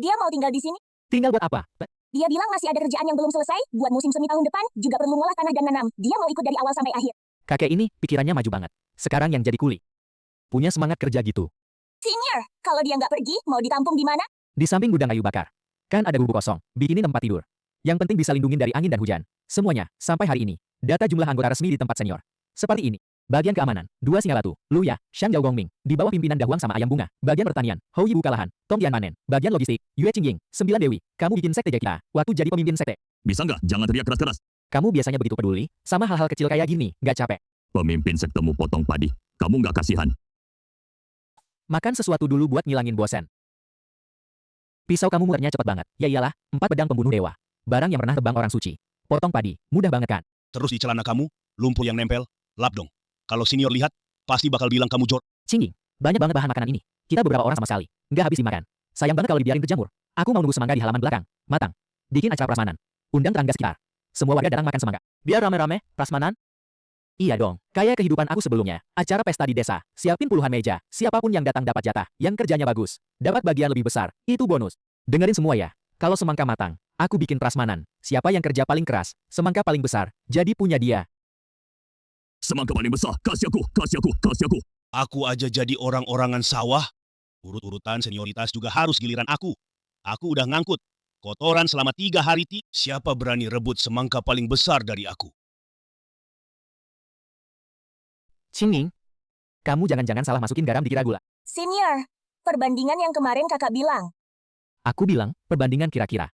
dia mau tinggal di sini. Tinggal buat apa? Dia bilang masih ada kerjaan yang belum selesai, buat musim semi tahun depan, juga perlu ngolah tanah dan nanam. Dia mau ikut dari awal sampai akhir. Kakek ini pikirannya maju banget. Sekarang yang jadi kuli. Punya semangat kerja gitu. Senior, kalau dia nggak pergi, mau ditampung di mana? Di samping gudang kayu bakar. Kan ada gubuk kosong, bikinin tempat tidur. Yang penting bisa lindungin dari angin dan hujan. Semuanya, sampai hari ini. Data jumlah anggota resmi di tempat senior. Seperti ini. Bagian keamanan, 2 singa batu, Luya, Shang Jiao Gongming, di bawah pimpinan Dahuang sama Ayam Bunga. Bagian pertanian, Hou Yi Bukalahan, Tong Tian Manen. Bagian logistik, Yue Qingying, 9 Dewi. Kamu bikin sekte kita, waktu jadi pemimpin sekte. Bisa nggak? Jangan teriak keras-keras. Kamu biasanya begitu peduli, sama hal-hal kecil kayak gini, nggak capek. Pemimpin sektemu potong padi. Kamu nggak kasihan. Makan sesuatu dulu buat ngilangin bosan. Pisau kamu muternya cepat banget. Ya iyalah, 4 pedang pembunuh dewa. Barang yang pernah tebang orang suci. Potong padi, mudah banget kan? Terus di celana kamu, lumpur yang nempel, lap dong. Kalau senior lihat, pasti bakal bilang kamu jor. Cingging, banyak banget bahan makanan ini. Kita beberapa orang sama sekali, nggak habis dimakan. Sayang banget kalau dibiarin berjamur. Aku mau nunggu semangka di halaman belakang. Matang. Bikin acara prasmanan. Undang tetangga sekitar. Semua warga datang makan semangka. Biar rame-rame, prasmanan. Iya dong, kayak kehidupan aku sebelumnya. Acara pesta di desa, siapin puluhan meja. Siapapun yang datang dapat jatah, yang kerjanya bagus. Dapat bagian lebih besar, itu bonus. Dengerin semua ya. Kalau semangka matang, aku bikin prasmanan. Siapa yang kerja paling keras, semangka paling besar, jadi punya dia. Semangka paling besar. Kasih aku, kasih aku, kasih aku. Aku aja jadi orang-orangan sawah. Urut-urutan senioritas juga harus giliran aku. Aku udah ngangkut. Kotoran selama 3 hari. Siapa berani rebut semangka paling besar dari aku? Cinging, kamu jangan-jangan salah masukin garam dikira gula. Senior, perbandingan yang kemarin kakak bilang. Aku bilang, perbandingan kira-kira.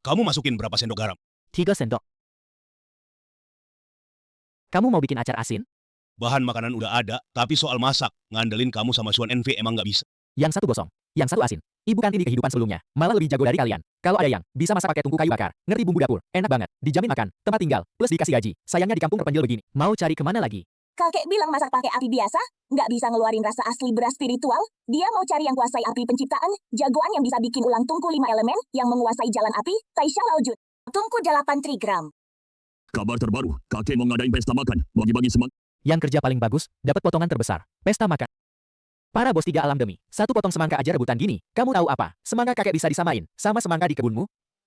Kamu masukin berapa sendok garam? 3 sendok. Kamu mau bikin acar asin? Bahan makanan udah ada, tapi soal masak, ngandelin kamu sama Suan NV emang nggak bisa. Yang satu gosong, yang satu asin. Ibu kantin di kehidupan sebelumnya, malah lebih jago dari kalian. Kalau ada yang bisa masak pakai tungku kayu bakar, ngerti bumbu dapur, enak banget, dijamin makan, tempat tinggal, plus dikasih gaji. Sayangnya di kampung terpencil begini. Mau cari kemana lagi? Kakek bilang masak pakai api biasa, nggak bisa ngeluarin rasa asli beras spiritual. Dia mau cari yang kuasai api penciptaan, jagoan yang bisa bikin ulang tungku 5 elemen, yang menguasai jalan api, Taisha Laojun. Tungku 8 trigram. Kabar terbaru. Kakek mau ngadain pesta makan. Bagi-bagi semangka. Yang kerja paling bagus, dapat potongan terbesar. Pesta makan. Para bos 3 alam demi, 1 potong semangka aja rebutan gini. Kamu tahu apa? Semangka kakek bisa disamain sama semangka di kebunmu?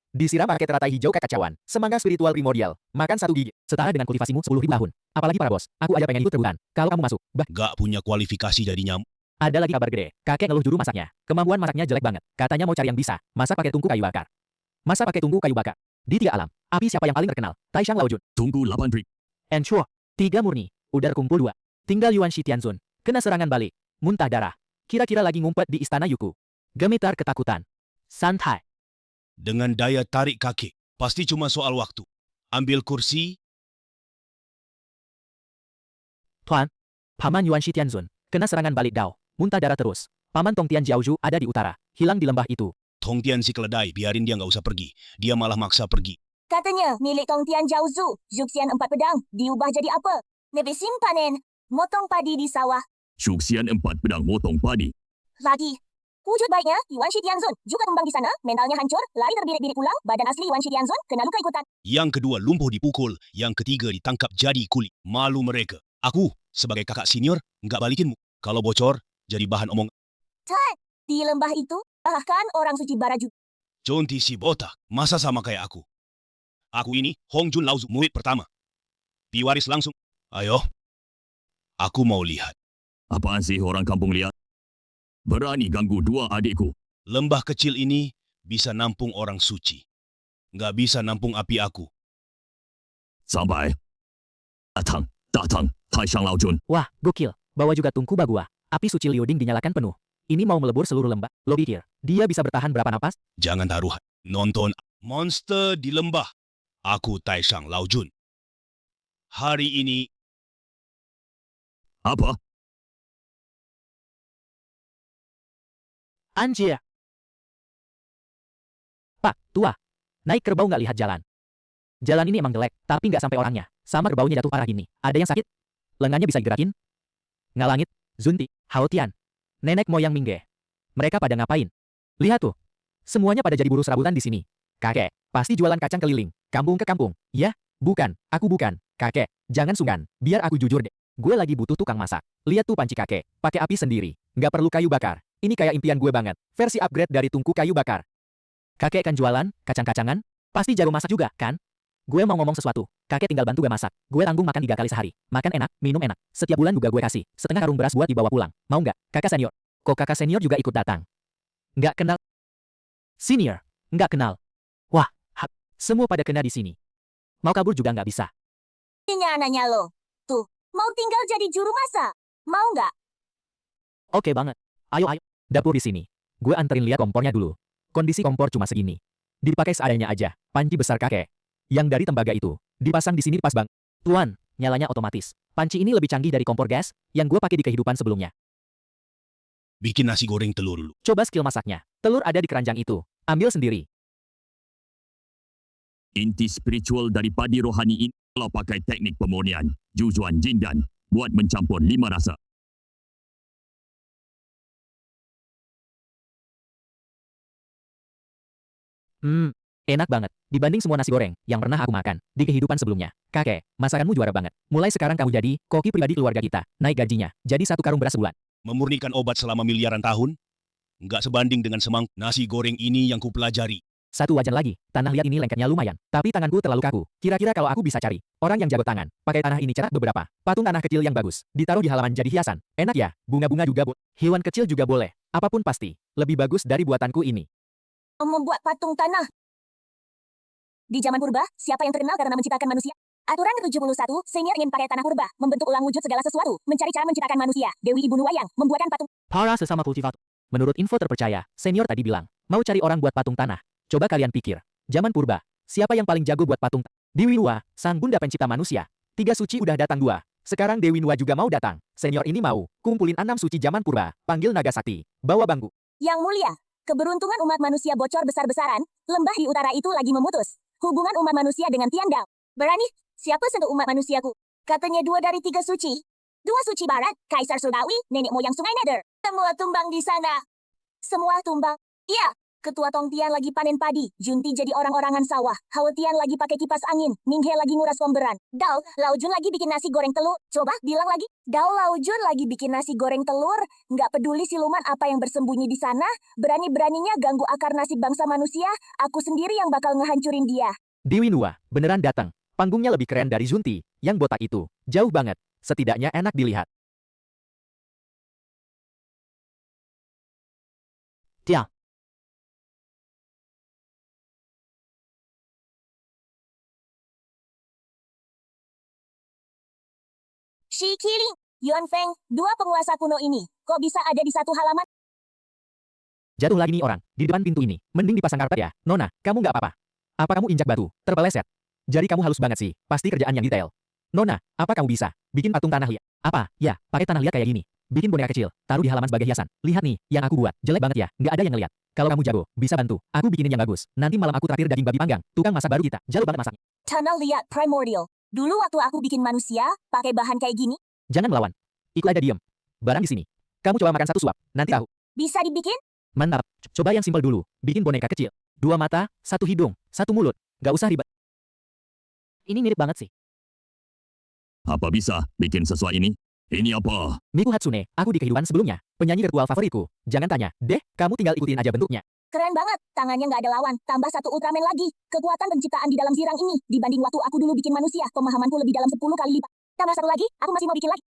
Disiram pakai teratai hijau kekacauan, semangka spiritual primordial, makan satu gigi, setara dengan kultivasimu 10.000 tahun. Apalagi para bos, aku aja pengen ikut rebutan. Kalau kamu masuk, Gak punya kualifikasi jadi nyamuk. ada lagi kabar gede. Kakek ngeluh juru masaknya. Kemampuan masaknya jelek banget. Katanya mau cari yang bisa masak pakai tungku kayu bakar. Masak pakai tungku kayu bakar. Di 3 alam, api siapa yang paling terkenal? Taishang Laojun. Tunggu 8 trik. Ensure. 3 murni, udah kumpul 2. Tinggal Yuan Shi Tianzun. Kena serangan balik, muntah darah. Kira-kira lagi ngumpet di istana Yuku. Gemitar ketakutan. Santai. Dengan daya tarik kakek, pasti cuma soal waktu. Ambil kursi, Tuan, Paman Yuan Shi Tianzun. Kena serangan balik Dao. Muntah darah terus. Paman Tongtian Jiaozhu ada di utara. Hilang di lembah itu. Tongtian si keledai, biarin dia nggak usah pergi. Dia malah maksa pergi. Katanya milik Tongtian Jiaozhu, Zuxian 4 pedang, diubah jadi apa? Nebesim panen, motong padi di sawah. Suksian 4 pedang motong padi. Lagi. Wujud baiknya, Yuan Shi Tianzun juga tumbang di sana, mentalnya hancur, lari terbirit-birit pulang, badan asli Yuan Shi Tianzun kena luka ikutan. Yang kedua lumpuh dipukul, yang ketiga ditangkap jadi kuli. Malu mereka. Aku, sebagai kakak senior, nggak balikinmu. Kalau bocor, jadi bahan omong. Tan, di lembah itu, bahkan orang suci bara juga. Conti si botak, masa sama kayak aku? Aku ini Hong Jun Laozu, murid pertama. Piwaris langsung. Ayo. Aku mau lihat. Apaan sih orang kampung lihat? Berani ganggu 2 adikku. Lembah kecil ini bisa nampung orang suci. Nggak bisa nampung api aku. Sampai. Datang, Taishang Laojun. Wah, gokil. Bawa juga tungku bagua. Api suci Liuding dinyalakan penuh. Ini mau melebur seluruh lembah. Lo pikir, dia bisa bertahan berapa napas? Jangan taruhan. Nonton Monster di Lembah. Aku Taishang Laojun. Hari ini Apa? Anjir. Pak, tua. Naik kerbau nggak lihat jalan. Jalan ini emang jelek, tapi nggak sampai orangnya. Sama kerbaunya jatuh parah gini. Ada yang sakit? Lengannya bisa digerakin? Ngalangit, Zunti, Haotian, nenek moyang Mingge. Mereka pada ngapain? Lihat tuh. Semuanya pada jadi buruh serabutan di sini. Kakek, pasti jualan kacang keliling. Kampung ke kampung. Ya? Bukan, aku bukan. Kakek, jangan sungkan. Biar aku jujur deh. Gue lagi butuh tukang masak. Lihat tuh panci kakek. Pakai api sendiri. Nggak perlu kayu bakar. Ini kayak impian gue banget. Versi upgrade dari tungku kayu bakar. Kakek kan jualan, kacang-kacangan. Pasti jago masak juga, kan? Gue mau ngomong sesuatu. Kakek tinggal bantu gue masak. Gue tanggung makan 3 kali sehari. Makan enak, minum enak. Setiap bulan juga gue kasih. Setengah karung beras buat dibawa pulang. Mau nggak? Kakak senior. Kok kakak senior juga ikut datang? Nggak kenal. Senior. Nggak kenal. Wah, semua pada kena di sini. Mau kabur juga nggak bisa. Ini anaknya lo. Tuh, mau tinggal jadi juru masak. Mau nggak? Oke banget. Ayo. Dapur di sini. Gue anterin lihat kompornya dulu. Kondisi kompor cuma segini. Dipakai seadanya aja. Panci besar kakek. Yang dari tembaga itu. Dipasang di sini pas bang. Tuan, nyalanya otomatis. Panci ini lebih canggih dari kompor gas yang gue pakai di kehidupan sebelumnya. bikin nasi goreng telur dulu. Coba skill masaknya. Telur ada di keranjang itu. Ambil sendiri. Inti spiritual dari padi rohani ini kalau pakai teknik pemurnian, Jujuan Jindan, buat mencampur 5 rasa. Enak banget. Dibanding semua nasi goreng yang pernah aku makan di kehidupan sebelumnya. Kakek, masakanmu juara banget. Mulai sekarang kamu jadi koki pribadi keluarga kita. Naik gajinya. Jadi 1 karung beras sebulan. Memurnikan obat selama miliaran tahun? Nggak sebanding dengan semang nasi goreng ini yang kupelajari. 1 wajan lagi. Tanah liat ini lengketnya lumayan. Tapi tanganku terlalu kaku. Kira-kira kalau aku bisa cari orang yang jago tangan. Pakai tanah ini cerak beberapa. Patung tanah kecil yang bagus. Ditaruh di halaman jadi hiasan. Enak ya? Bunga-bunga juga hewan kecil juga boleh. Apapun pasti. Lebih bagus dari buatanku ini. Membuat patung tanah. Di zaman purba, siapa yang terkenal karena menciptakan manusia? Aturan ke-71, senior ingin pakai tanah purba, membentuk ulang wujud segala sesuatu, mencari cara menciptakan manusia. Dewi Ibu Nuwayang, membuatkan patung. Para sesama kultivator. Menurut info terpercaya, senior tadi bilang, mau cari orang buat patung tanah. Coba kalian pikir, zaman purba, siapa yang paling jago buat patung? Dewi Nuwa, sang bunda pencipta manusia. 3 suci udah datang 2. Sekarang Dewi Nuwa juga mau datang. Senior ini mau, kumpulin 6 suci zaman purba, panggil naga sakti, bawa bangku. Yang mulia, keberuntungan umat manusia bocor besar-besaran, lembah di utara itu lagi memutus hubungan umat manusia dengan Tiandao. Berani? Siapa sentuh umat manusiaku? Katanya 2 dari 3 suci. 2 suci barat, Kaisar Surgawi, nenek moyang Sungai Nether. Semua tumbang di sana. Semua tumbang. Iya, Ketua Tong Tian lagi panen padi, Junti jadi orang-orangan sawah, Hao Tian lagi pakai kipas angin, Minghe lagi nguras pemberan. Dao, Lao Jun lagi bikin nasi goreng telur. Coba bilang lagi. Dao, Lao Jun lagi bikin nasi goreng telur. Nggak peduli siluman apa yang bersembunyi di sana, berani-beraninya ganggu akar nasib bangsa manusia, aku sendiri yang bakal ngehancurin dia. Dewi Nuwa, beneran datang. Panggungnya lebih keren dari Junti, yang botak itu. Jauh banget. Setidaknya enak dilihat. Dia. Shi Qiling, Yuan Feng, dua penguasa kuno ini, kok bisa ada di satu halaman? Jatuh lagi nih orang, di depan pintu ini. Mending dipasang karpet ya. Nona, kamu nggak apa-apa. Apa kamu injak batu? Terpeleset. Jadi kamu halus banget sih. Pasti kerjaan yang detail. Nona, apa kamu bisa? Bikin patung tanah liat. Apa? Ya, pakai tanah liat kayak gini. Bikin boneka kecil, taruh di halaman sebagai hiasan. Lihat nih, yang aku buat. Jelek banget ya, nggak ada yang ngeliat. Kalau kamu jago, bisa bantu. Aku bikinin yang bagus. Nanti malam aku traktir daging babi panggang. Tukang masak baru kita. Jago banget masaknya. Tanah liat primordial. Dulu waktu aku bikin manusia, pakai bahan kayak gini, Jangan melawan. Ikut aja diem. Barang di sini. Kamu coba makan satu suap. Nanti tahu. bisa dibikin? Mantap. Coba yang simpel dulu. Bikin boneka kecil. 2 mata, 1 hidung, 1 mulut. Gak usah ribet. Ini mirip banget sih. Apa bisa bikin sesuai ini? Ini apa? Miku Hatsune, aku di kehidupan sebelumnya. Penyanyi virtual favoritku. Jangan tanya. Deh, kamu tinggal ikutin aja bentuknya. Keren banget, tangannya nggak ada lawan, tambah satu Ultraman lagi. Kekuatan penciptaan di dalam zirang ini, dibanding waktu aku dulu bikin manusia, pemahamanku lebih dalam 10 kali lipat. Tambah satu lagi, aku masih mau bikin lagi.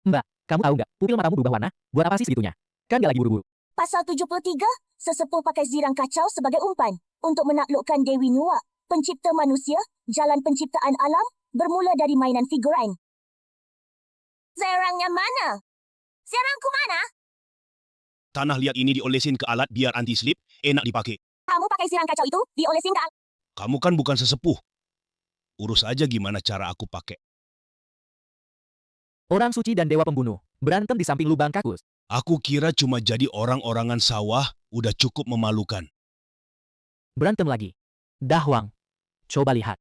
Kamu tahu nggak? Pupil matamu berubah warna. Buat apa sih segitunya? Kan gak lagi buru-buru. Pasal 73, sesepuh pakai zirang kacau sebagai umpan. Untuk menaklukkan Dewi Nuwa, pencipta manusia, jalan penciptaan alam, bermula dari mainan figuran. Zirangnya mana? Zirangku mana? Tanah liat ini diolesin ke alat biar anti-slip, enak dipakai. Kamu pakai zirang kacau itu, diolesin ke alat. Kamu kan bukan sesepuh. Urus aja gimana cara aku pakai. Orang suci dan dewa pembunuh. Berantem di samping lubang kakus. Aku kira cuma jadi orang-orangan sawah udah cukup memalukan. Berantem lagi. Dahwang. Coba lihat.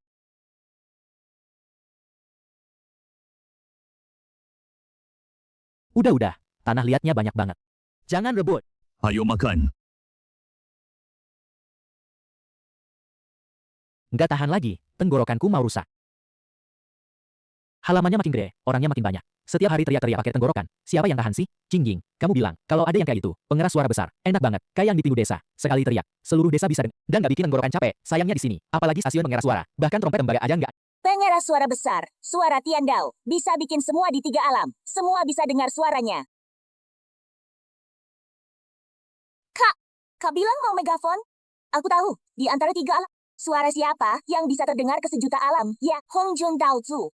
Udah. Tanah liatnya banyak banget. Jangan rebut. Ayo makan. Nggak tahan lagi. Tenggorokanku mau rusak. Halamannya makin gede, orangnya makin banyak. Setiap hari teriak-teriak pakai tenggorokan. Siapa yang tahan sih? Cingjing, kamu bilang, kalau ada yang kayak gitu, pengeras suara besar, enak banget, kayak yang di pintu desa. Sekali teriak, seluruh desa bisa dengar. Dan nggak bikin tenggorokan capek, sayangnya di sini. Apalagi stasiun pengeras suara, bahkan trompet tembaga aja nggak. Pengeras suara besar, suara Tian Dao, bisa bikin semua di 3 alam. Semua bisa dengar suaranya. Kak bilang mau megafon? Aku tahu, di antara 3 alam. Suara siapa yang bisa terdengar ke sejuta alam? Ya, Hong Jun Dao Zu.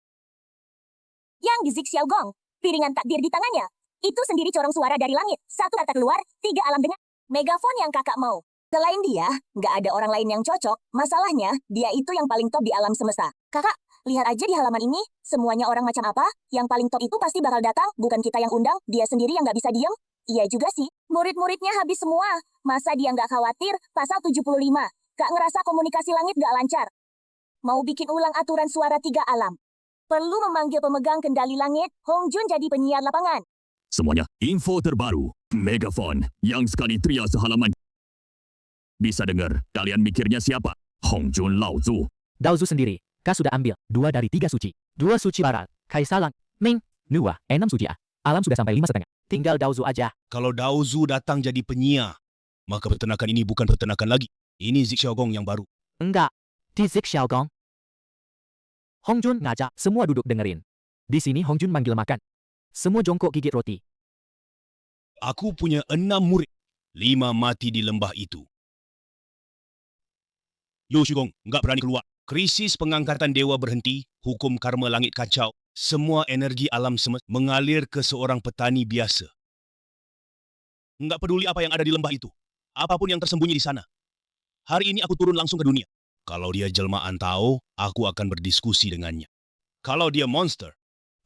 Yang di Zik Xiaogong, piringan takdir di tangannya. Itu sendiri corong suara dari langit. 1 kata keluar, 3 alam dengar. Megafon yang kakak mau. Selain dia, nggak ada orang lain yang cocok. Masalahnya, dia itu yang paling top di alam semesta. Kakak, lihat aja di halaman ini, semuanya orang macam apa? Yang paling top itu pasti bakal datang, bukan kita yang undang, dia sendiri yang nggak bisa diem. Iya juga sih, murid-muridnya habis semua. Masa dia nggak khawatir? Pasal 75, gak ngerasa komunikasi langit gak lancar. Mau bikin ulang aturan suara 3 alam. Perlu memanggil pemegang kendali langit, Hong Jun jadi penyiar lapangan. Semuanya, info terbaru. Megafon yang sekali teriak sehalaman. Bisa dengar, kalian mikirnya siapa? Hong Jun Lao Zu. Daozu sendiri, Kak sudah ambil 2 dari 3 suci. 2 suci barat. Kaisalang. Ming. Nuwa, 6 suci A. Alam sudah sampai 5,5. Tinggal Daozu aja. Kalau Dao Zu datang jadi penyiar, maka peternakan ini bukan peternakan lagi. Ini Zik Xiaogong yang baru. Enggak. Di Zik Xiaogong. Hong Jun ngajak, semua duduk dengerin. Di sini Hong Jun manggil makan. Semua jongkok gigit roti. Aku punya 6 murid. 5 mati di lembah itu. Lu Shugong, nggak berani keluar. Krisis pengangkatan dewa berhenti, hukum karma langit kacau. Semua energi alam semesta mengalir ke seorang petani biasa. Nggak peduli apa yang ada di lembah itu. Apapun yang tersembunyi di sana. Hari ini aku turun langsung ke dunia. Kalau dia jelmaan tahu, aku akan berdiskusi dengannya. Kalau dia monster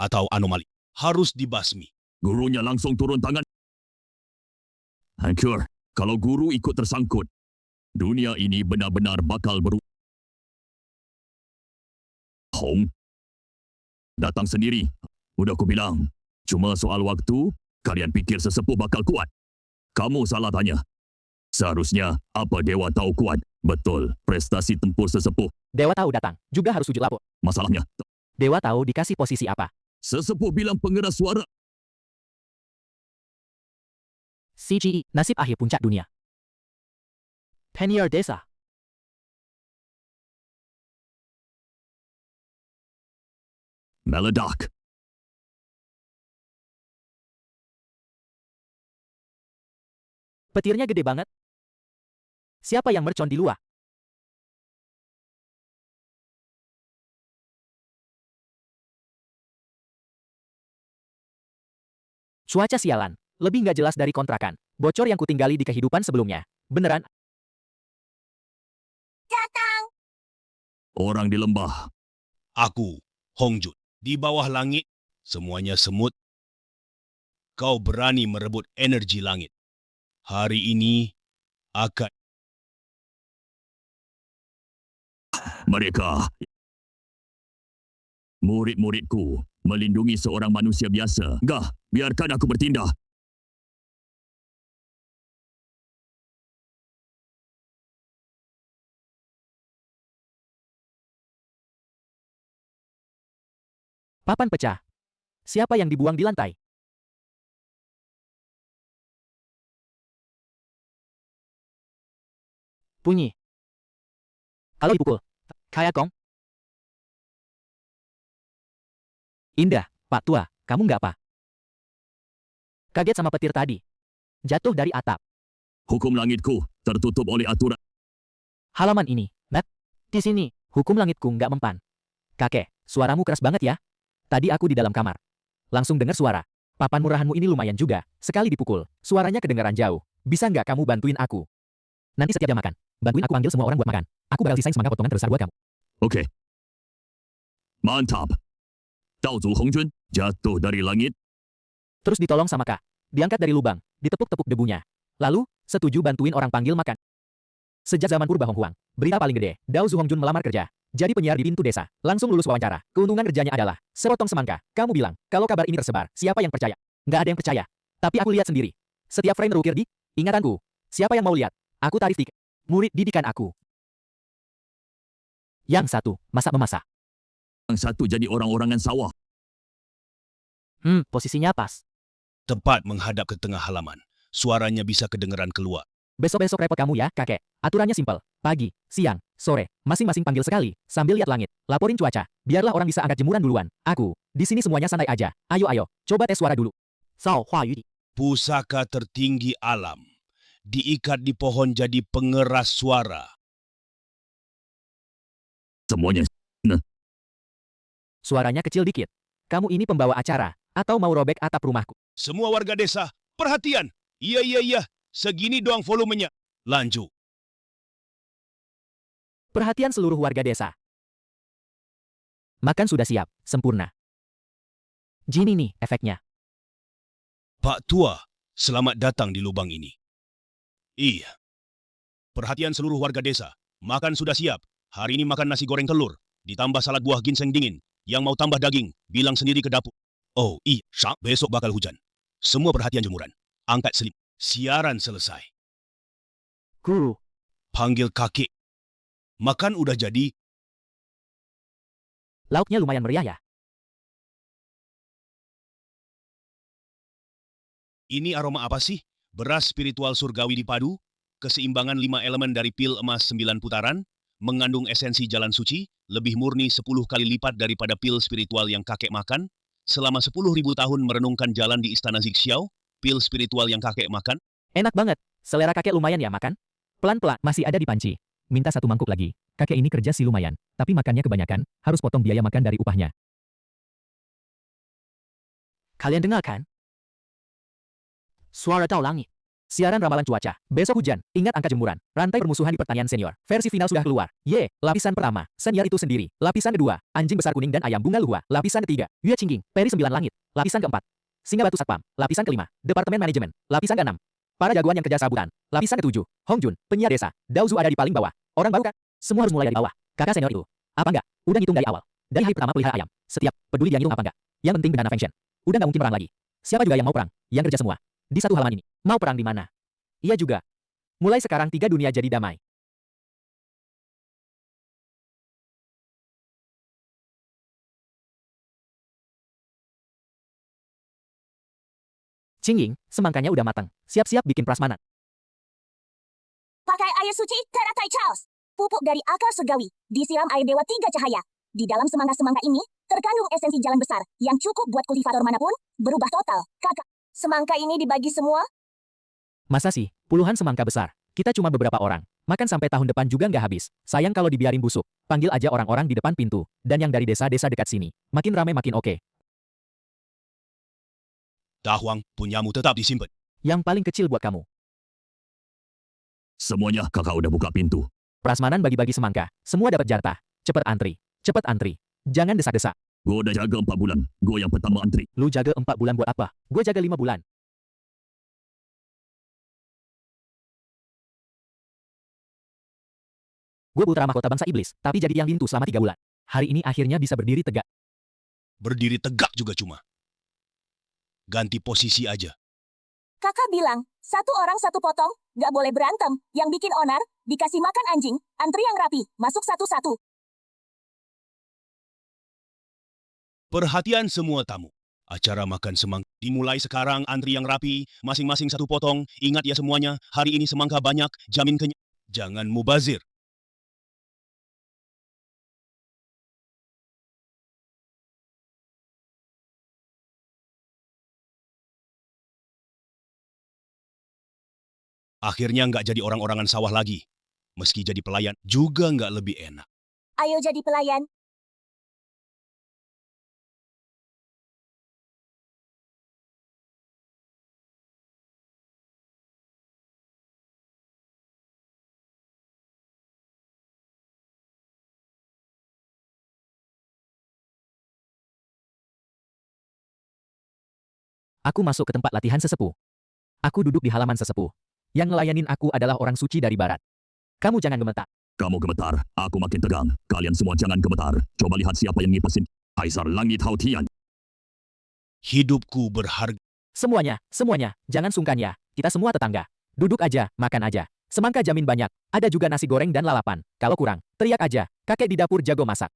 atau anomali, harus dibasmi. Gurunya langsung turun tangan. Hancur. Kalau guru ikut tersangkut, dunia ini benar-benar bakal berubah. Hong, datang sendiri. Udah ku bilang. Cuma soal waktu, kalian pikir sesepuh bakal kuat. Kamu salah tanya. Seharusnya apa dewa tahu kuat. Betul, prestasi tempur sesepuh. Dewa tahu datang, juga harus sujud lapor. Masalahnya, Dewa tahu dikasih posisi apa. sesepuh bilang pengeras suara. CGE, nasib akhir puncak dunia. Penyiar desa. Meledak. Petirnya gede banget. Siapa yang mercon di luar? Cuaca sialan. Lebih nggak jelas dari kontrakan. Bocor yang kutinggali di kehidupan sebelumnya. Beneran, Datang! Orang di lembah. Aku, Hongjun, di bawah langit, semuanya semut. Kau berani merebut energi langit. Hari ini akan Mereka murid-muridku melindungi seorang manusia biasa. Gah, biarkan aku bertindak. papan pecah. Siapa yang dibuang di lantai? Bunyi. Kalau dipukul. Kayak gong. Indah, Pak Tua, kamu nggak apa? Kaget sama petir tadi. Jatuh dari atap. Hukum langitku tertutup oleh aturan. Halaman ini, Nat. Di sini, hukum langitku nggak mempan. Kakek, suaramu keras banget ya. Tadi aku di dalam kamar. Langsung dengar suara. Papan murahanmu ini lumayan juga. Sekali dipukul, suaranya kedengaran jauh. Bisa nggak kamu bantuin aku? Nanti setiap jam makan, bantuin aku panggil semua orang buat makan. Aku bakal sisain semangka potongan terbesar buat kamu. Oke. Mantap. Daozu Hongjun jatuh dari langit. Terus ditolong sama Kak. Diangkat dari lubang, ditepuk-tepuk debunya. Lalu, setuju bantuin orang panggil makan. Sejak zaman purba Hong Huang, berita paling gede, Dao Zu Hongjun melamar kerja. Jadi penyiar di pintu desa, langsung lulus wawancara. Keuntungan kerjanya adalah, sepotong semangka. Kamu bilang, kalau kabar ini tersebar, siapa yang percaya? Nggak ada yang percaya. Tapi aku lihat sendiri. Setiap frame terukir di ingatanku. Siapa yang mau lihat? Aku tarif tiket. Murid didikan aku. Yang satu, masak-memasak. Yang satu jadi orang-orangan sawah. Posisinya pas. tepat menghadap ke tengah halaman. Suaranya bisa kedengeran keluar. Besok-besok repot kamu ya, kakek. Aturannya simpel. Pagi, siang, sore, masing-masing panggil sekali, sambil lihat langit. Laporin cuaca. Biarlah orang bisa angkat jemuran duluan. Aku, di sini semuanya santai aja. Ayo, coba tes suara dulu. 造化于理， Pusaka tertinggi alam. Diikat di pohon jadi pengeras suara. Semuanya Suaranya kecil dikit. Kamu ini pembawa acara, atau mau robek atap rumahku? Semua warga desa, perhatian. Iya. Segini doang volumenya. Lanjut. Perhatian seluruh warga desa. Makan sudah siap, sempurna. Gini nih efeknya. Pak Tua, selamat datang di lubang ini. Iya. Perhatian seluruh warga desa. Makan sudah siap. Hari ini makan nasi goreng telur. Ditambah salad buah ginseng dingin. Yang mau tambah daging, bilang sendiri ke dapur. Oh, besok bakal hujan. Semua perhatian jemuran. Angkat selim. Siaran selesai. Guru, Panggil kakek. Makan udah jadi. Lauknya lumayan meriah ya. Ini aroma apa sih? Beras spiritual surgawi dipadu, keseimbangan 5 elemen dari pil emas 9 putaran, mengandung esensi jalan suci, lebih murni 10 kali lipat daripada pil spiritual yang kakek makan, selama 10.000 tahun merenungkan jalan di istana Zixiao, pil spiritual yang kakek makan, Enak banget. Selera kakek lumayan ya makan? Pelan-pelan, masih ada di panci. Minta 1 mangkuk lagi. Kakek ini kerja sih lumayan, tapi makannya kebanyakan, harus potong biaya makan dari upahnya. kalian dengar kan? Suara Dao Langit. Siaran ramalan cuaca. Besok hujan. Ingat angka jemuran. Rantai permusuhan di pertanian senior. Versi final sudah keluar. Lapisan pertama. Senior itu sendiri. Lapisan kedua. Anjing besar kuning dan ayam bunga luhua. Lapisan ketiga. Yue Qingging. Peri 9 langit. Lapisan keempat. Singa batu satpam. Lapisan kelima. Departemen manajemen. Lapisan keenam. Para jagoan yang kerja sabutan. Lapisan ketujuh. Hongjun. Penyiar desa. Daozu ada di paling bawah. Orang baru kan? Semua harus mulai dari bawah. Kakak senior itu. Apa enggak? Udah ngitung dari awal. Dari hari pertama pelihara ayam. Setiap. Peduli dia ngitung apa enggak. Yang penting berdana function. Udah nggak mungkin perang lagi. Siapa juga yang mau perang? Yang kerja semua. Di satu halaman ini. Mau perang di mana? Iya juga. Mulai sekarang 3 dunia jadi damai. Qingying, semangkanya udah matang. Siap-siap bikin prasmanan. Pakai air suci teratai Chaos. Pupuk dari akar surgawi. Disiram air dewa 3 cahaya. Di dalam semangka-semangka ini, terkandung esensi jalan besar yang cukup buat kultivator manapun berubah total. Kakak, semangka ini dibagi semua? Masa sih, puluhan semangka besar. Kita cuma beberapa orang. Makan sampai tahun depan juga nggak habis. Sayang kalau dibiarin busuk. Panggil aja orang-orang di depan pintu. Dan yang dari desa-desa dekat sini. Makin ramai makin oke. Dahuang, punyamu tetap disimpan. Yang paling kecil buat kamu. Semuanya kakak udah buka pintu. Prasmanan bagi-bagi semangka. Semua dapat jatah. Cepet antri. Cepet antri. Jangan desak-desak. Gue udah jaga 4 bulan. Gue yang pertama antri. Lu jaga 4 bulan buat apa? Gue jaga 5 bulan. Gue putra mahkota bangsa iblis, tapi jadi yang lintu selama 3 bulan. Hari ini akhirnya bisa berdiri tegak. Berdiri tegak juga cuma. Ganti posisi aja. Kakak bilang, 1 orang 1 potong, gak boleh berantem. Yang bikin onar, dikasih makan anjing, antri yang rapi, masuk satu-satu. Perhatian semua tamu. Acara makan semangka dimulai sekarang, antri yang rapi, masing-masing 1 potong. Ingat ya semuanya, hari ini semangka banyak, jamin kenyang. Jangan mubazir. Akhirnya nggak jadi orang-orangan sawah lagi. Meski jadi pelayan, juga nggak lebih enak. Ayo jadi pelayan. Aku masuk ke tempat latihan sesepuh. Aku duduk di halaman sesepuh. Yang ngelayanin aku adalah orang suci dari barat. Kamu jangan gemetar. Kamu gemetar, aku makin tegang. Kalian semua jangan gemetar. Coba lihat siapa yang ngipasin. Kaisar Langit Hao Tian. Hidupku berharga. Semuanya, jangan sungkan ya. Kita semua tetangga. Duduk aja, makan aja. Semangka jamin banyak. Ada juga nasi goreng dan lalapan. Kalau kurang, teriak aja. Kakek di dapur jago masak.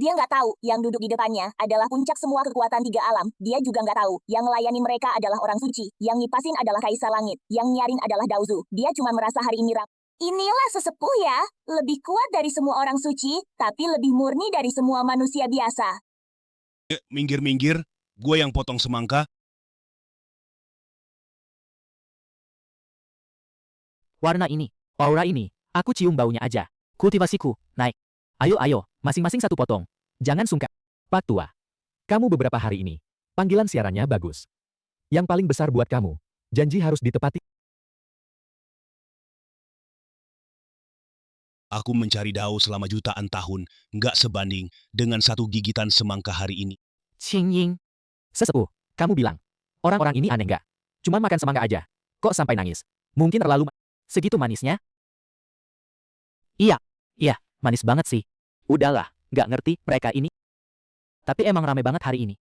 Dia nggak tahu, yang duduk di depannya adalah puncak semua kekuatan 3 alam. Dia juga nggak tahu, yang melayani mereka adalah orang suci. Yang ngipasin adalah Kaisar Langit. Yang nyarin adalah Daozu. Dia cuma merasa hari ini Inilah sesepuh ya. Lebih kuat dari semua orang suci, tapi lebih murni dari semua manusia biasa. Minggir-minggir, gue yang potong semangka. Warna ini, aura ini, aku cium baunya aja. Kultivasiku, naik. Ayo, masing-masing 1 potong. Jangan sungkan. Pak Tua, kamu beberapa hari ini, panggilan siarannya bagus. Yang paling besar buat kamu, janji harus ditepati. Aku mencari Dao selama jutaan tahun, nggak sebanding dengan 1 gigitan semangka hari ini. Qingying. Sesepuh, kamu bilang, orang-orang ini aneh nggak? Cuma makan semangka aja. Kok sampai nangis? Mungkin terlalu segitu manisnya? Iya, manis banget sih. Udahlah, nggak ngerti mereka ini. Tapi emang rame banget hari ini.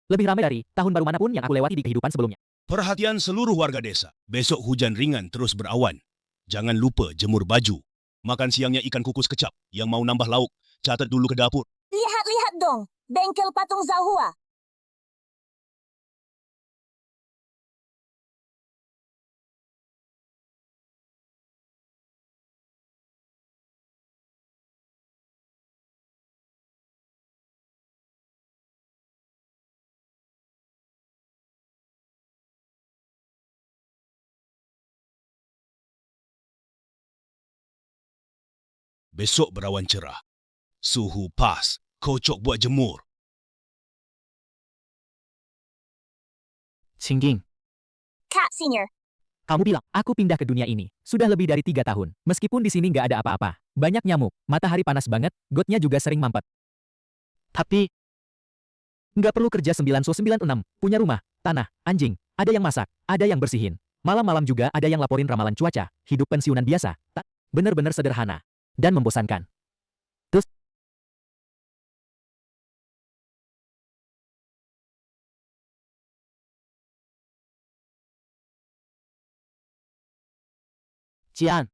Lebih rame dari tahun baru manapun yang aku lewati di kehidupan sebelumnya. Perhatian seluruh warga desa. Besok hujan ringan terus berawan. Jangan lupa jemur baju. Makan siangnya ikan kukus kecap. Yang mau nambah lauk, catat dulu ke dapur. Lihat dong, bengkel patung Zahua. Besok berawan cerah. Suhu pas. Kocok buat jemur. Qingying, Kak Senior. kamu bilang, aku pindah ke dunia ini. Sudah lebih dari 3 tahun. Meskipun di sini nggak ada apa-apa. Banyak nyamuk, matahari panas banget, gotnya juga sering mampet. Tapi, nggak perlu kerja 9-9-6, punya rumah, tanah, anjing, ada yang masak, ada yang bersihin. Malam-malam juga ada yang laporin ramalan cuaca, hidup pensiunan biasa. Tak, bener-bener sederhana. Dan membosankan. 接案。